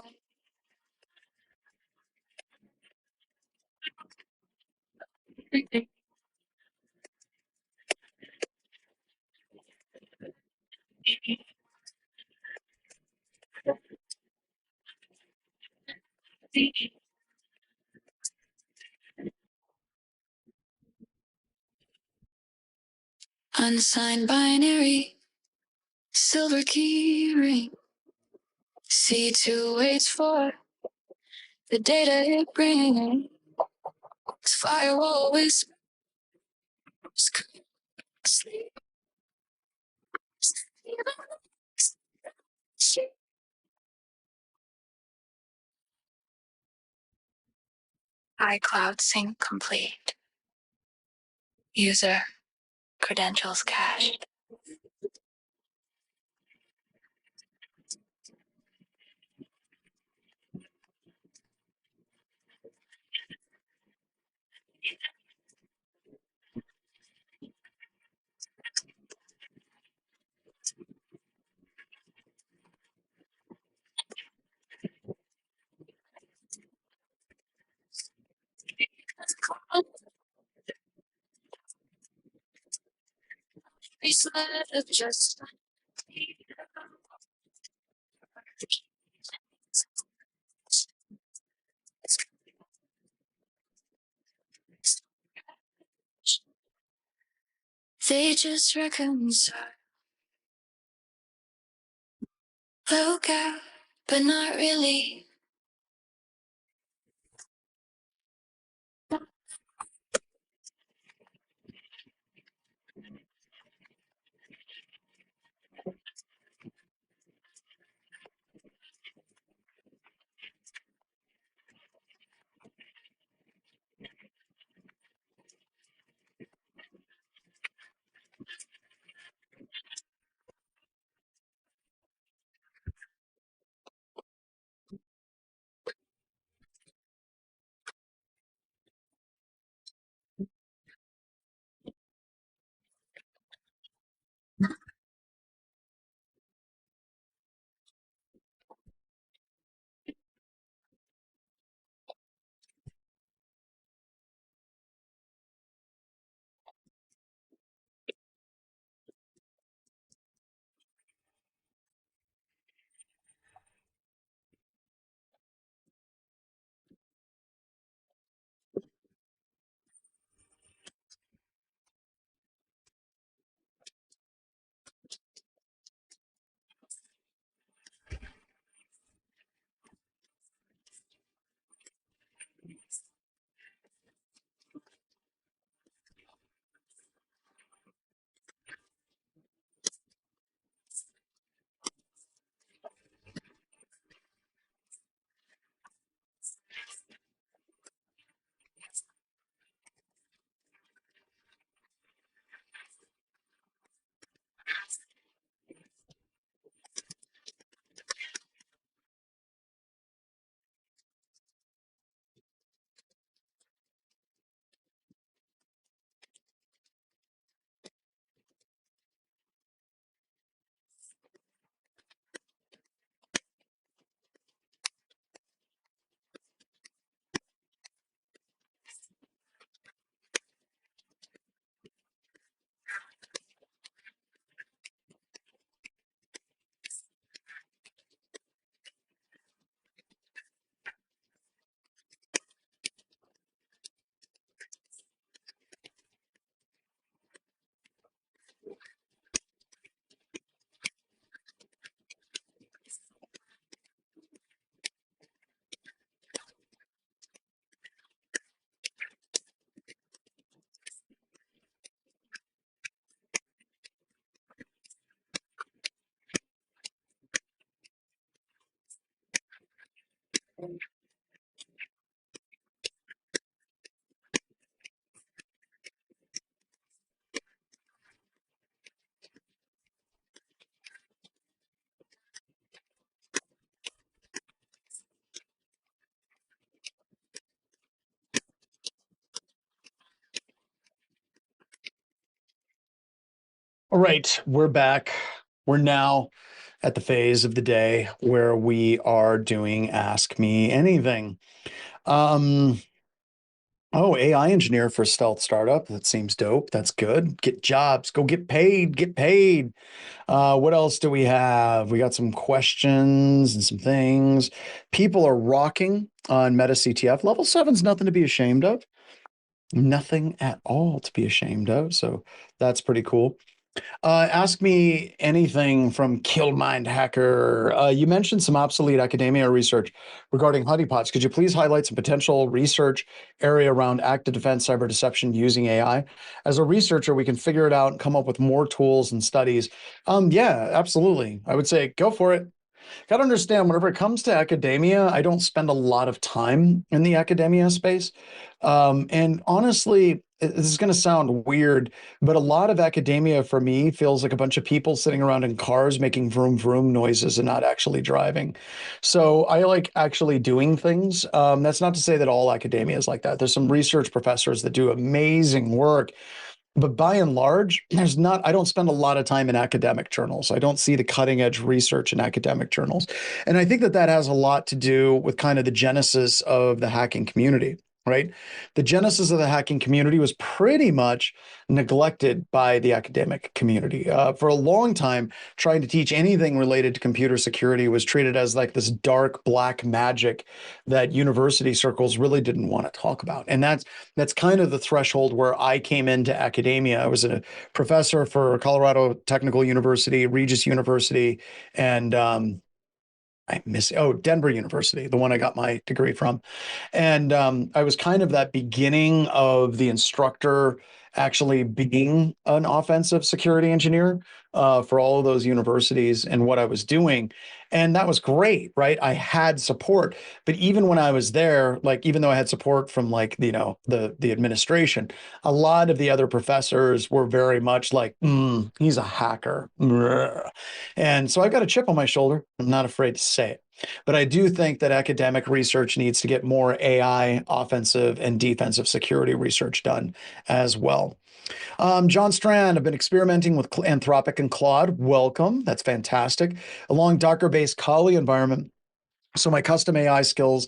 Unsigned binary, silver key ring. C2 waits for the data it brings. Firewall whispers, sleep. iCloud sync complete. User credentials cached. Instead of just they just reconcile. Look out, but not really. All right, we're back. We're now at the phase of the day where we are doing Ask Me Anything. Oh, AI engineer for a stealth startup. That seems dope. That's good. Get jobs. Go get paid. Get paid. What else do we have? We got some questions and some things. People are rocking on Meta CTF. Level 7's nothing to be ashamed of. Nothing at all to be ashamed of. So that's pretty cool. Ask me anything from Killmind Hacker. You mentioned some obsolete academia research regarding honeypots. Could you please highlight some potential research area around active defense cyber deception using AI? As a researcher, we can figure it out and come up with more tools and studies. Yeah, absolutely. I would say go for it. Got to understand, whenever it comes to academia, I don't spend a lot of time in the academia space. And honestly, this is going to sound weird, but a lot of academia for me feels like a bunch of people sitting around in cars making vroom vroom noises and not actually driving. So I like actually doing things. That's not to say that all academia is like that. There's some research professors that do amazing work, but by and large, I don't spend a lot of time in academic journals. I don't see the cutting edge research in academic journals. And I think that that has a lot to do with kind of the genesis of the hacking community. right? The genesis of the hacking community was pretty much neglected by the academic community. For a long time, trying to teach anything related to computer security was treated as like this dark black magic that university circles really didn't want to talk about. And that's kind of the threshold where I came into academia. I was a professor for Colorado Technical University, Regis University, and Denver University, the one I got my degree from. And I was kind of that beginning of the instructor actually being an offensive security engineer for all of those universities and what I was doing. And that was great, right? I had support, but even when I was there, like, even though I had support from like, the administration, a lot of the other professors were very much like, he's a hacker. And so I got a chip on my shoulder. I'm not afraid to say it. But I do think that academic research needs to get more AI offensive and defensive security research done as well. John Strand, I've been experimenting with Anthropic and Claude. Welcome. That's fantastic. Along Docker-based Kali environment, so my custom AI skills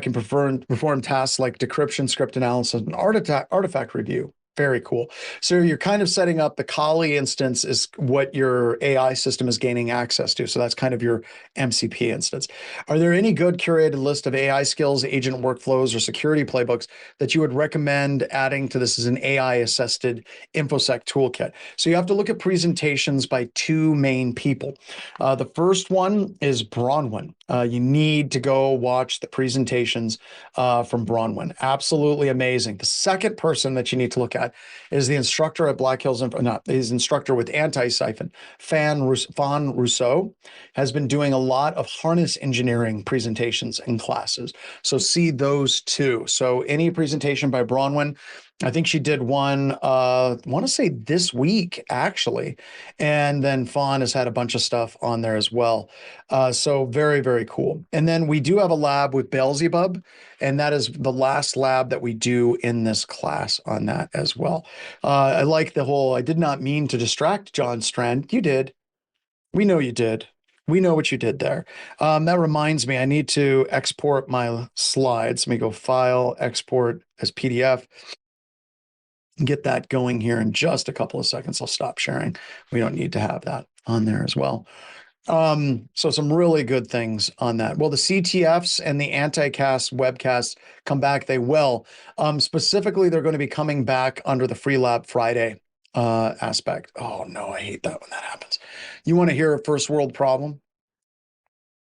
can perform tasks like decryption, script analysis, and artifact review. Very cool. So you're kind of setting up the Kali instance is what your AI system is gaining access to. So that's kind of your MCP instance. Are there any good curated list of AI skills, agent workflows, or security playbooks that you would recommend adding to this as an AI-assisted Infosec toolkit? So you have to look at presentations by two main people. The first one is Bronwyn. You need to go watch the presentations from Bronwyn. Absolutely amazing. The second person that you need to look at is the instructor at Black Hills, his instructor with Anti-Siphon, Fawn Rousseau, has been doing a lot of harness engineering presentations in classes. So see those two. So any presentation by Bronwyn, I think she did one, I want to say this week, actually. And then Fawn has had a bunch of stuff on there as well. So very, very cool. And then we do have a lab with Beelzebub, and that is the last lab that we do in this class on that as well. I like the whole, I did not mean to distract John Strand. You did. We know you did. We know what you did there. That reminds me, I need to export my slides. Let me go File, Export as PDF. Get that going here in just a couple of seconds. I'll stop sharing. We don't need to have that on there as well. So some really good things on that. Well, the CTFs and the anti-cast webcasts come back. They will. Specifically, they're going to be coming back under the Free Lab Friday aspect. Oh no, I hate that when that happens. You want to hear a first world problem?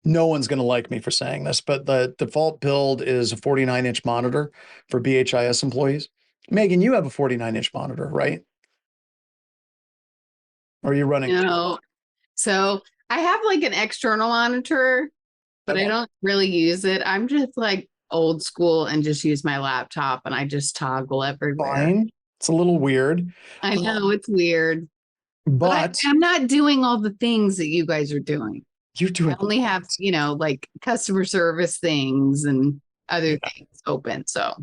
No one's going to like me for saying this, but the default build is a 49-inch monitor for BHIS employees. Megan, you have a 49-inch monitor, right? Or are you running? No. So I have like an external monitor, but I don't really use it. I'm just like old school and just use my laptop and I just toggle everywhere. Fine. It's a little weird. I know it's weird, but I'm not doing all the things that you guys are doing. You're doing. I only have, like customer service things and other things open. So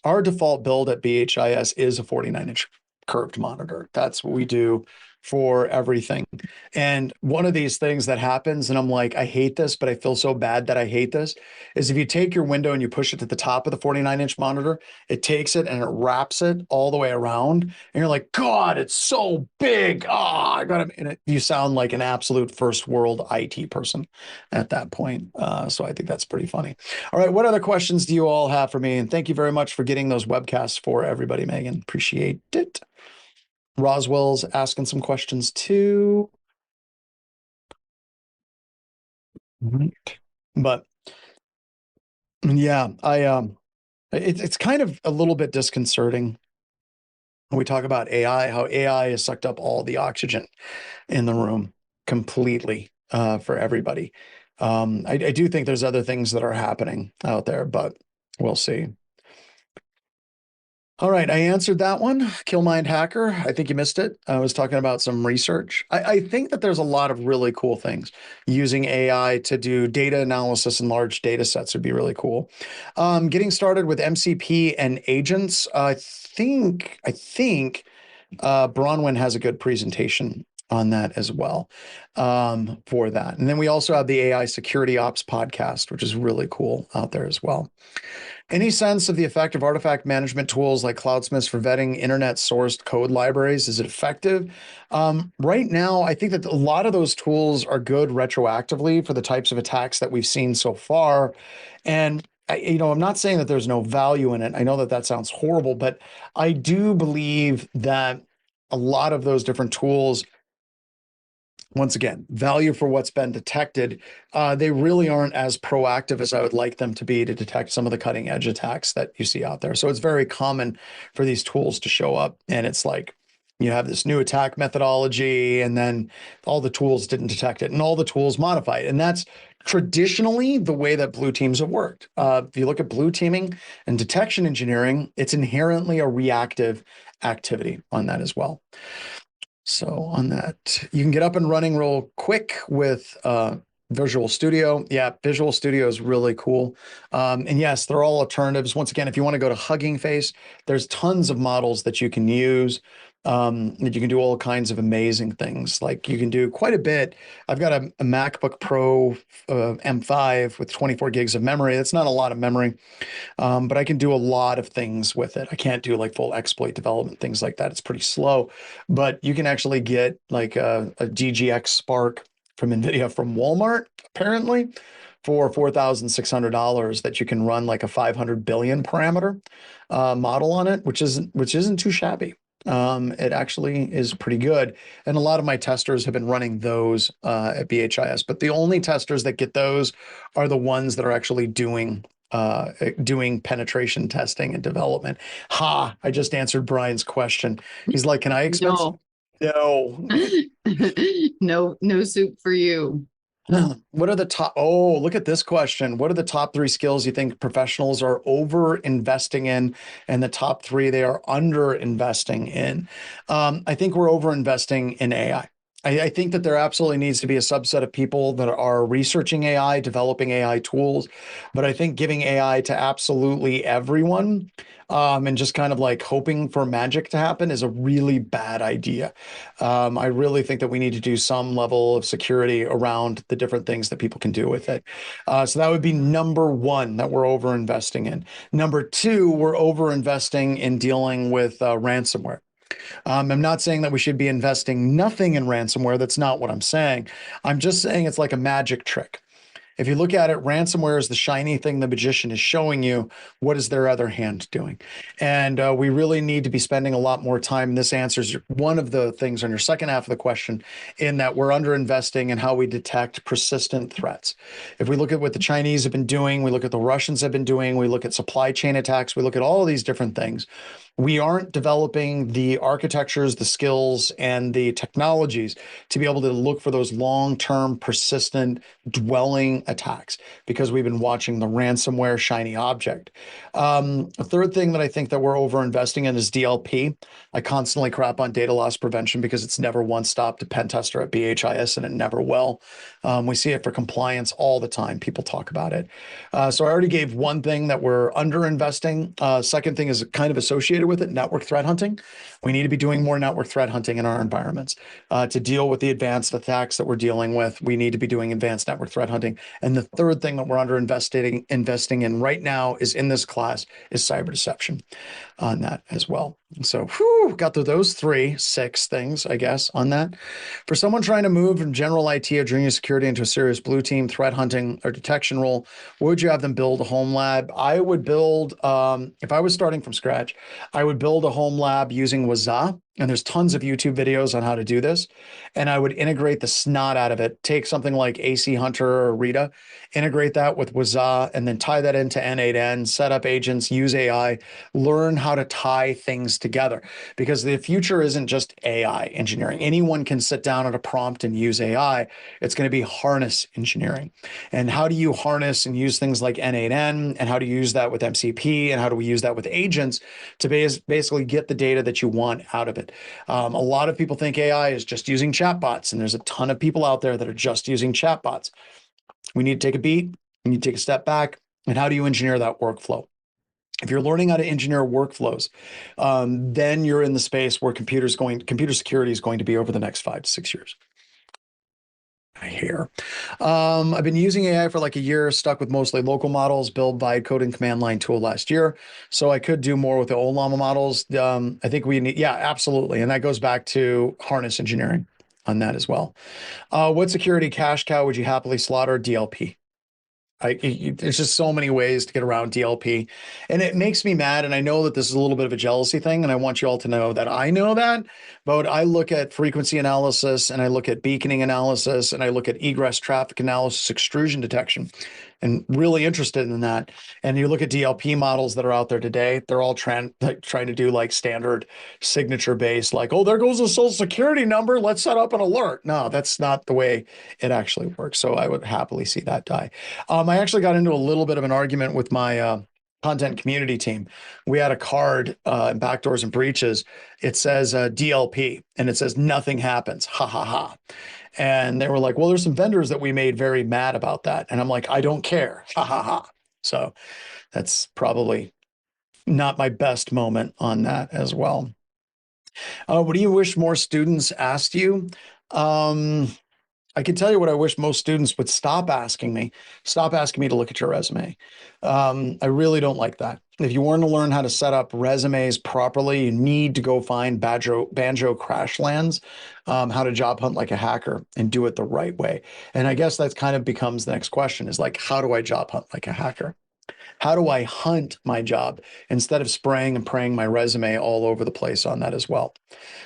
Our default build at BHIS is a 49-inch curved monitor. That's what we do for everything. And one of these things that happens, and I'm like, I hate this, but I feel so bad that I hate this, is if you take your window and you push it to the top of the 49-inch monitor, it takes it and it wraps it all the way around. And you're like, God, it's so big. I got it. And you sound like an absolute first world IT person at that point. So I think that's pretty funny. All right. What other questions do you all have for me? And thank you very much for getting those webcasts for everybody, Megan. Appreciate it. Roswell's asking some questions too. But yeah, it's kind of a little bit disconcerting when we talk about AI, how AI has sucked up all the oxygen in the room completely for everybody. I do think there's other things that are happening out there, but we'll see. All right, I answered that one. Killmind Hacker, I think you missed it. I was talking about some research. I think that there's a lot of really cool things. Using AI to do data analysis in large data sets would be really cool. Getting started with MCP and agents. I think Bronwyn has a good presentation on that as well for that. And then we also have the AI Security Ops podcast, which is really cool out there as well. Any sense of the effect of artifact management tools like Cloudsmiths for vetting internet-sourced code libraries? Is it effective? Right now, I think that a lot of those tools are good retroactively for the types of attacks that we've seen so far. And I'm not saying that there's no value in it. I know that that sounds horrible, but I do believe that a lot of those different tools, once again, value for what's been detected, they really aren't as proactive as I would like them to be to detect some of the cutting edge attacks that you see out there. So it's very common for these tools to show up, and it's like you have this new attack methodology, and then all the tools didn't detect it, and all the tools modify it. And that's traditionally the way that blue teams have worked. If you look at blue teaming and detection engineering, it's inherently a reactive activity on that as well. So on that, you can get up and running real quick with Visual Studio. Yeah, Visual Studio is really cool. And yes, they're all alternatives. Once again, if you want to go to Hugging Face, there's tons of models that you can use. That you can do all kinds of amazing things. Like you can do quite a bit. I've got a MacBook Pro M5 with 24 gigs of memory. That's not a lot of memory, but I can do a lot of things with it. I can't do like full exploit development, things like that. It's pretty slow, but you can actually get like a DGX Spark from NVIDIA from Walmart, apparently, for $4,600 that you can run like a 500 billion parameter model on it, which isn't too shabby. It actually is pretty good. And a lot of my testers have been running those at BHIS, but the only testers that get those are the ones that are actually doing penetration testing and development. I just answered Brian's question. He's like, can I expect? No. No soup for you. What are the top? Oh, look at this question. What are the top 3 skills you think professionals are over investing in, and the top 3 they are under investing in? I think we're over investing in AI. I think that there absolutely needs to be a subset of people that are researching AI, developing AI tools, but I think giving AI to absolutely everyone and just kind of like hoping for magic to happen is a really bad idea. I really think that we need to do some level of security around the different things that people can do with it. So that would be number 1 that we're over investing in. Number 2, we're over investing in dealing with ransomware. I'm not saying that we should be investing nothing in ransomware. That's not what I'm saying. I'm just saying it's like a magic trick. If you look at it, ransomware is the shiny thing the magician is showing you. What is their other hand doing? And we really need to be spending a lot more time. This answers one of the things on your second half of the question, in that we're underinvesting in how we detect persistent threats. If we look at what the Chinese have been doing, we look at the Russians have been doing, we look at supply chain attacks, we look at all of these different things. We aren't developing the architectures, the skills, and the technologies to be able to look for those long-term, persistent, dwelling attacks, because we've been watching the ransomware shiny object. A third thing that I think that we're over-investing in is DLP. I constantly crap on data loss prevention because it's never once stopped a pen tester at BHIS, and it never will. We see it for compliance all the time. People talk about it. So I already gave one thing that we're under-investing. Second thing is kind of associated with it, network threat hunting. We need to be doing more network threat hunting in our environments. To deal with the advanced attacks that we're dealing with, we need to be doing advanced network threat hunting. And the third thing that we're under investing in right now is in this class is cyber deception on that as well. So got to those 6 things, I guess, on that. For someone trying to move from general IT or junior security into a serious blue team threat hunting or detection role, would you have them build a home lab? I would build, if I was starting from scratch, I would build a home lab using Waza. And there's tons of YouTube videos on how to do this. And I would integrate the snot out of it. Take something like AC Hunter or Rita, integrate that with Waza, and then tie that into N8N, set up agents, use AI, learn how to tie things together. Because the future isn't just AI engineering. Anyone can sit down at a prompt and use AI. It's going to be harness engineering. And how do you harness and use things like N8N? And how do you use that with MCP? And how do we use that with agents to basically get the data that you want out of it? A lot of people think AI is just using chatbots, and there's a ton of people out there that are just using chatbots. We need to take a beat. We need to take a step back. And how do you engineer that workflow? if you're learning how to engineer workflows, then you're in the space where computer security is going to be over the next 5 to 6 years. Here. I've been using AI for like a year, stuck with mostly local models, build by code and command line tool last year. So I could do more with the old llama models. I think we need, yeah, absolutely. And that goes back to harness engineering on that as well. What security cash cow would you happily slaughter? DLP. There's just so many ways to get around DLP, and it makes me mad. And I know that this is a little bit of a jealousy thing, and I want you all to know that I know that, but I look at frequency analysis, and I look at beaconing analysis, and I look at egress traffic analysis, extrusion detection, and really interested in that. And you look at DLP models that are out there today, they're all trying to do like standard signature based, like, oh, there goes a social security number, let's set up an alert. No, that's not the way it actually works. So I would happily see that die. I actually got into a little bit of an argument with my content community team. We had a card in Backdoors and Breaches. It says DLP, and it says nothing happens. Ha ha ha. And they were like, well, there's some vendors that we made very mad about that. And I'm like, I don't care. Ha ha ha. So that's probably not my best moment on that as well. What do you wish more students asked you? I can tell you what I wish most students would stop asking me. Stop asking me to look at your resume. I really don't like that. If you want to learn how to set up resumes properly, you need to go find Banjo crash lands, how to job hunt like a hacker and do it the right way. And I guess that kind of becomes the next question is like, how do I job hunt like a hacker? How do I hunt my job instead of spraying and praying my resume all over the place on that as well?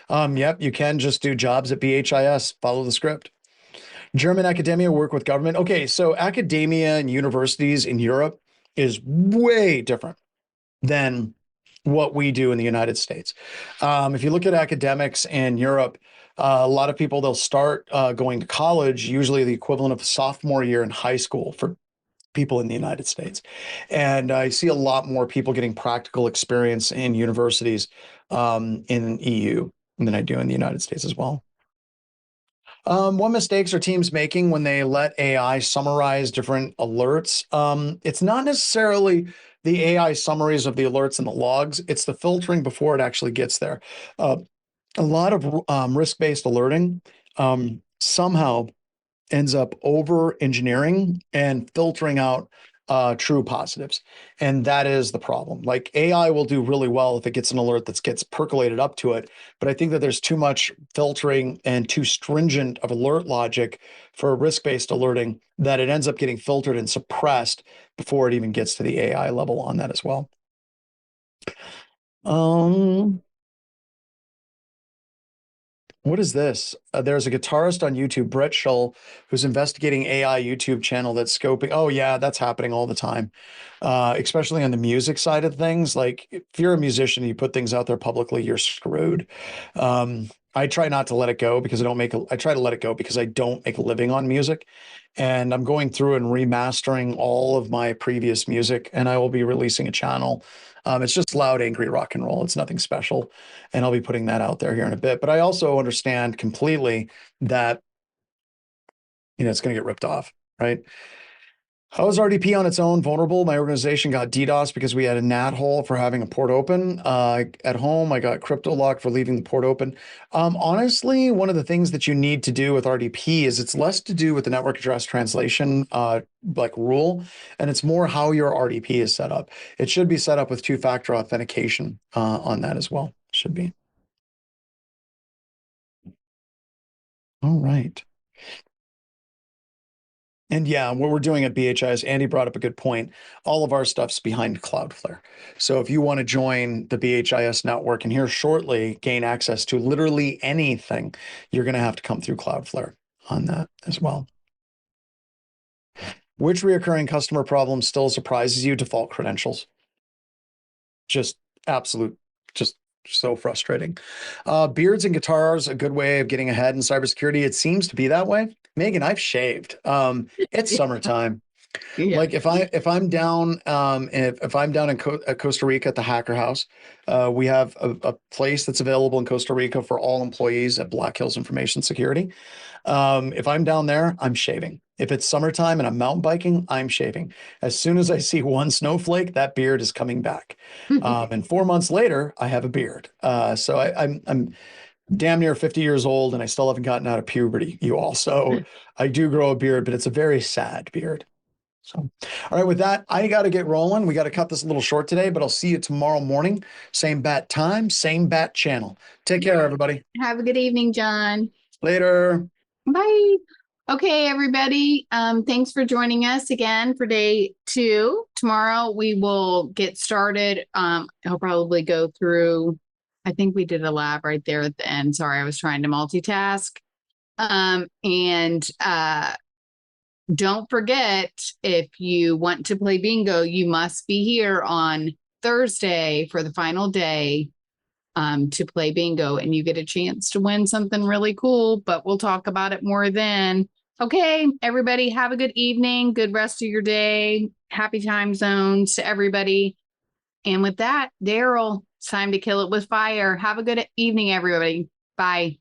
Yep, you can just do jobs at BHIS, follow the script. German academia work with government. Okay, so academia and universities in Europe is way different than what we do in the United States. If you look at academics in Europe, a lot of people, they'll start going to college, usually the equivalent of a sophomore year in high school for people in the United States. And I see a lot more people getting practical experience in universities in EU than I do in the United States as well. What mistakes are teams making when they let AI summarize different alerts? It's not necessarily the AI summaries of the alerts and the logs. It's the filtering before it actually gets there. A lot of risk-based alerting somehow ends up over engineering and filtering out true positives. And that is the problem. Like AI will do really well if it gets an alert that gets percolated up to it. But I think that there's too much filtering and too stringent of alert logic for risk-based alerting that it ends up getting filtered and suppressed before it even gets to the AI level on that as well. What is this? There's a guitarist on YouTube, Brett Shull, who's investigating AI YouTube channel that's scoping. Oh yeah, that's happening all the time, especially on the music side of things. Like if you're a musician, you put things out there publicly, you're screwed. I try not to let it go because I try to let it go because I don't make a living on music. And I'm going through and remastering all of my previous music, and I will be releasing a channel. It's just loud, angry rock and roll. It's nothing special. And I'll be putting that out there here in a bit. But I also understand completely that, it's going to get ripped off, right? How is RDP on its own vulnerable? My organization got DDoS because we had a NAT hole for having a port open. At home, I got crypto lock for leaving the port open. Honestly, one of the things that you need to do with RDP is it's less to do with the network address translation like rule, and it's more how your RDP is set up. It should be set up with two-factor authentication on that as well. Should be. All right. And yeah, what we're doing at BHIS, Andy brought up a good point. All of our stuff's behind Cloudflare. So if you want to join the BHIS network and here shortly gain access to literally anything, you're going to have to come through Cloudflare on that as well. Which reoccurring customer problem still surprises you? Default credentials. Just absolute, just so frustrating. Beards and guitars, a good way of getting ahead in cybersecurity. It seems to be that way. Megan, I've shaved. It's summertime. Yeah. Like if I'm down if I'm down in Costa Rica at the Hacker House, we have a place that's available in Costa Rica for all employees at Black Hills Information Security. If I'm down there, I'm shaving. If it's summertime and I'm mountain biking, I'm shaving. As soon as I see one snowflake, that beard is coming back. And 4 months later, I have a beard. So I'm damn near 50 years old and I still haven't gotten out of puberty, you all. So I do grow a beard, but it's a very sad beard. So, all right, with that, I got to get rolling. We got to cut this a little short today, but I'll see you tomorrow morning. Same bat time, same bat channel. Take care, everybody. Have a good evening, John. Later. Bye. Okay, everybody. Thanks for joining us again for day 2. Tomorrow we will get started. I'll probably go through, I think we did a lab right there at the end. Sorry, I was trying to multitask. Don't forget, if you want to play bingo, you must be here on Thursday for the final day to play bingo, and you get a chance to win something really cool, but we'll talk about it more then. Okay, everybody, have a good evening, good rest of your day. Happy time zones to everybody. And with that, Daryl, it's time to kill it with fire. Have a good evening, everybody. Bye.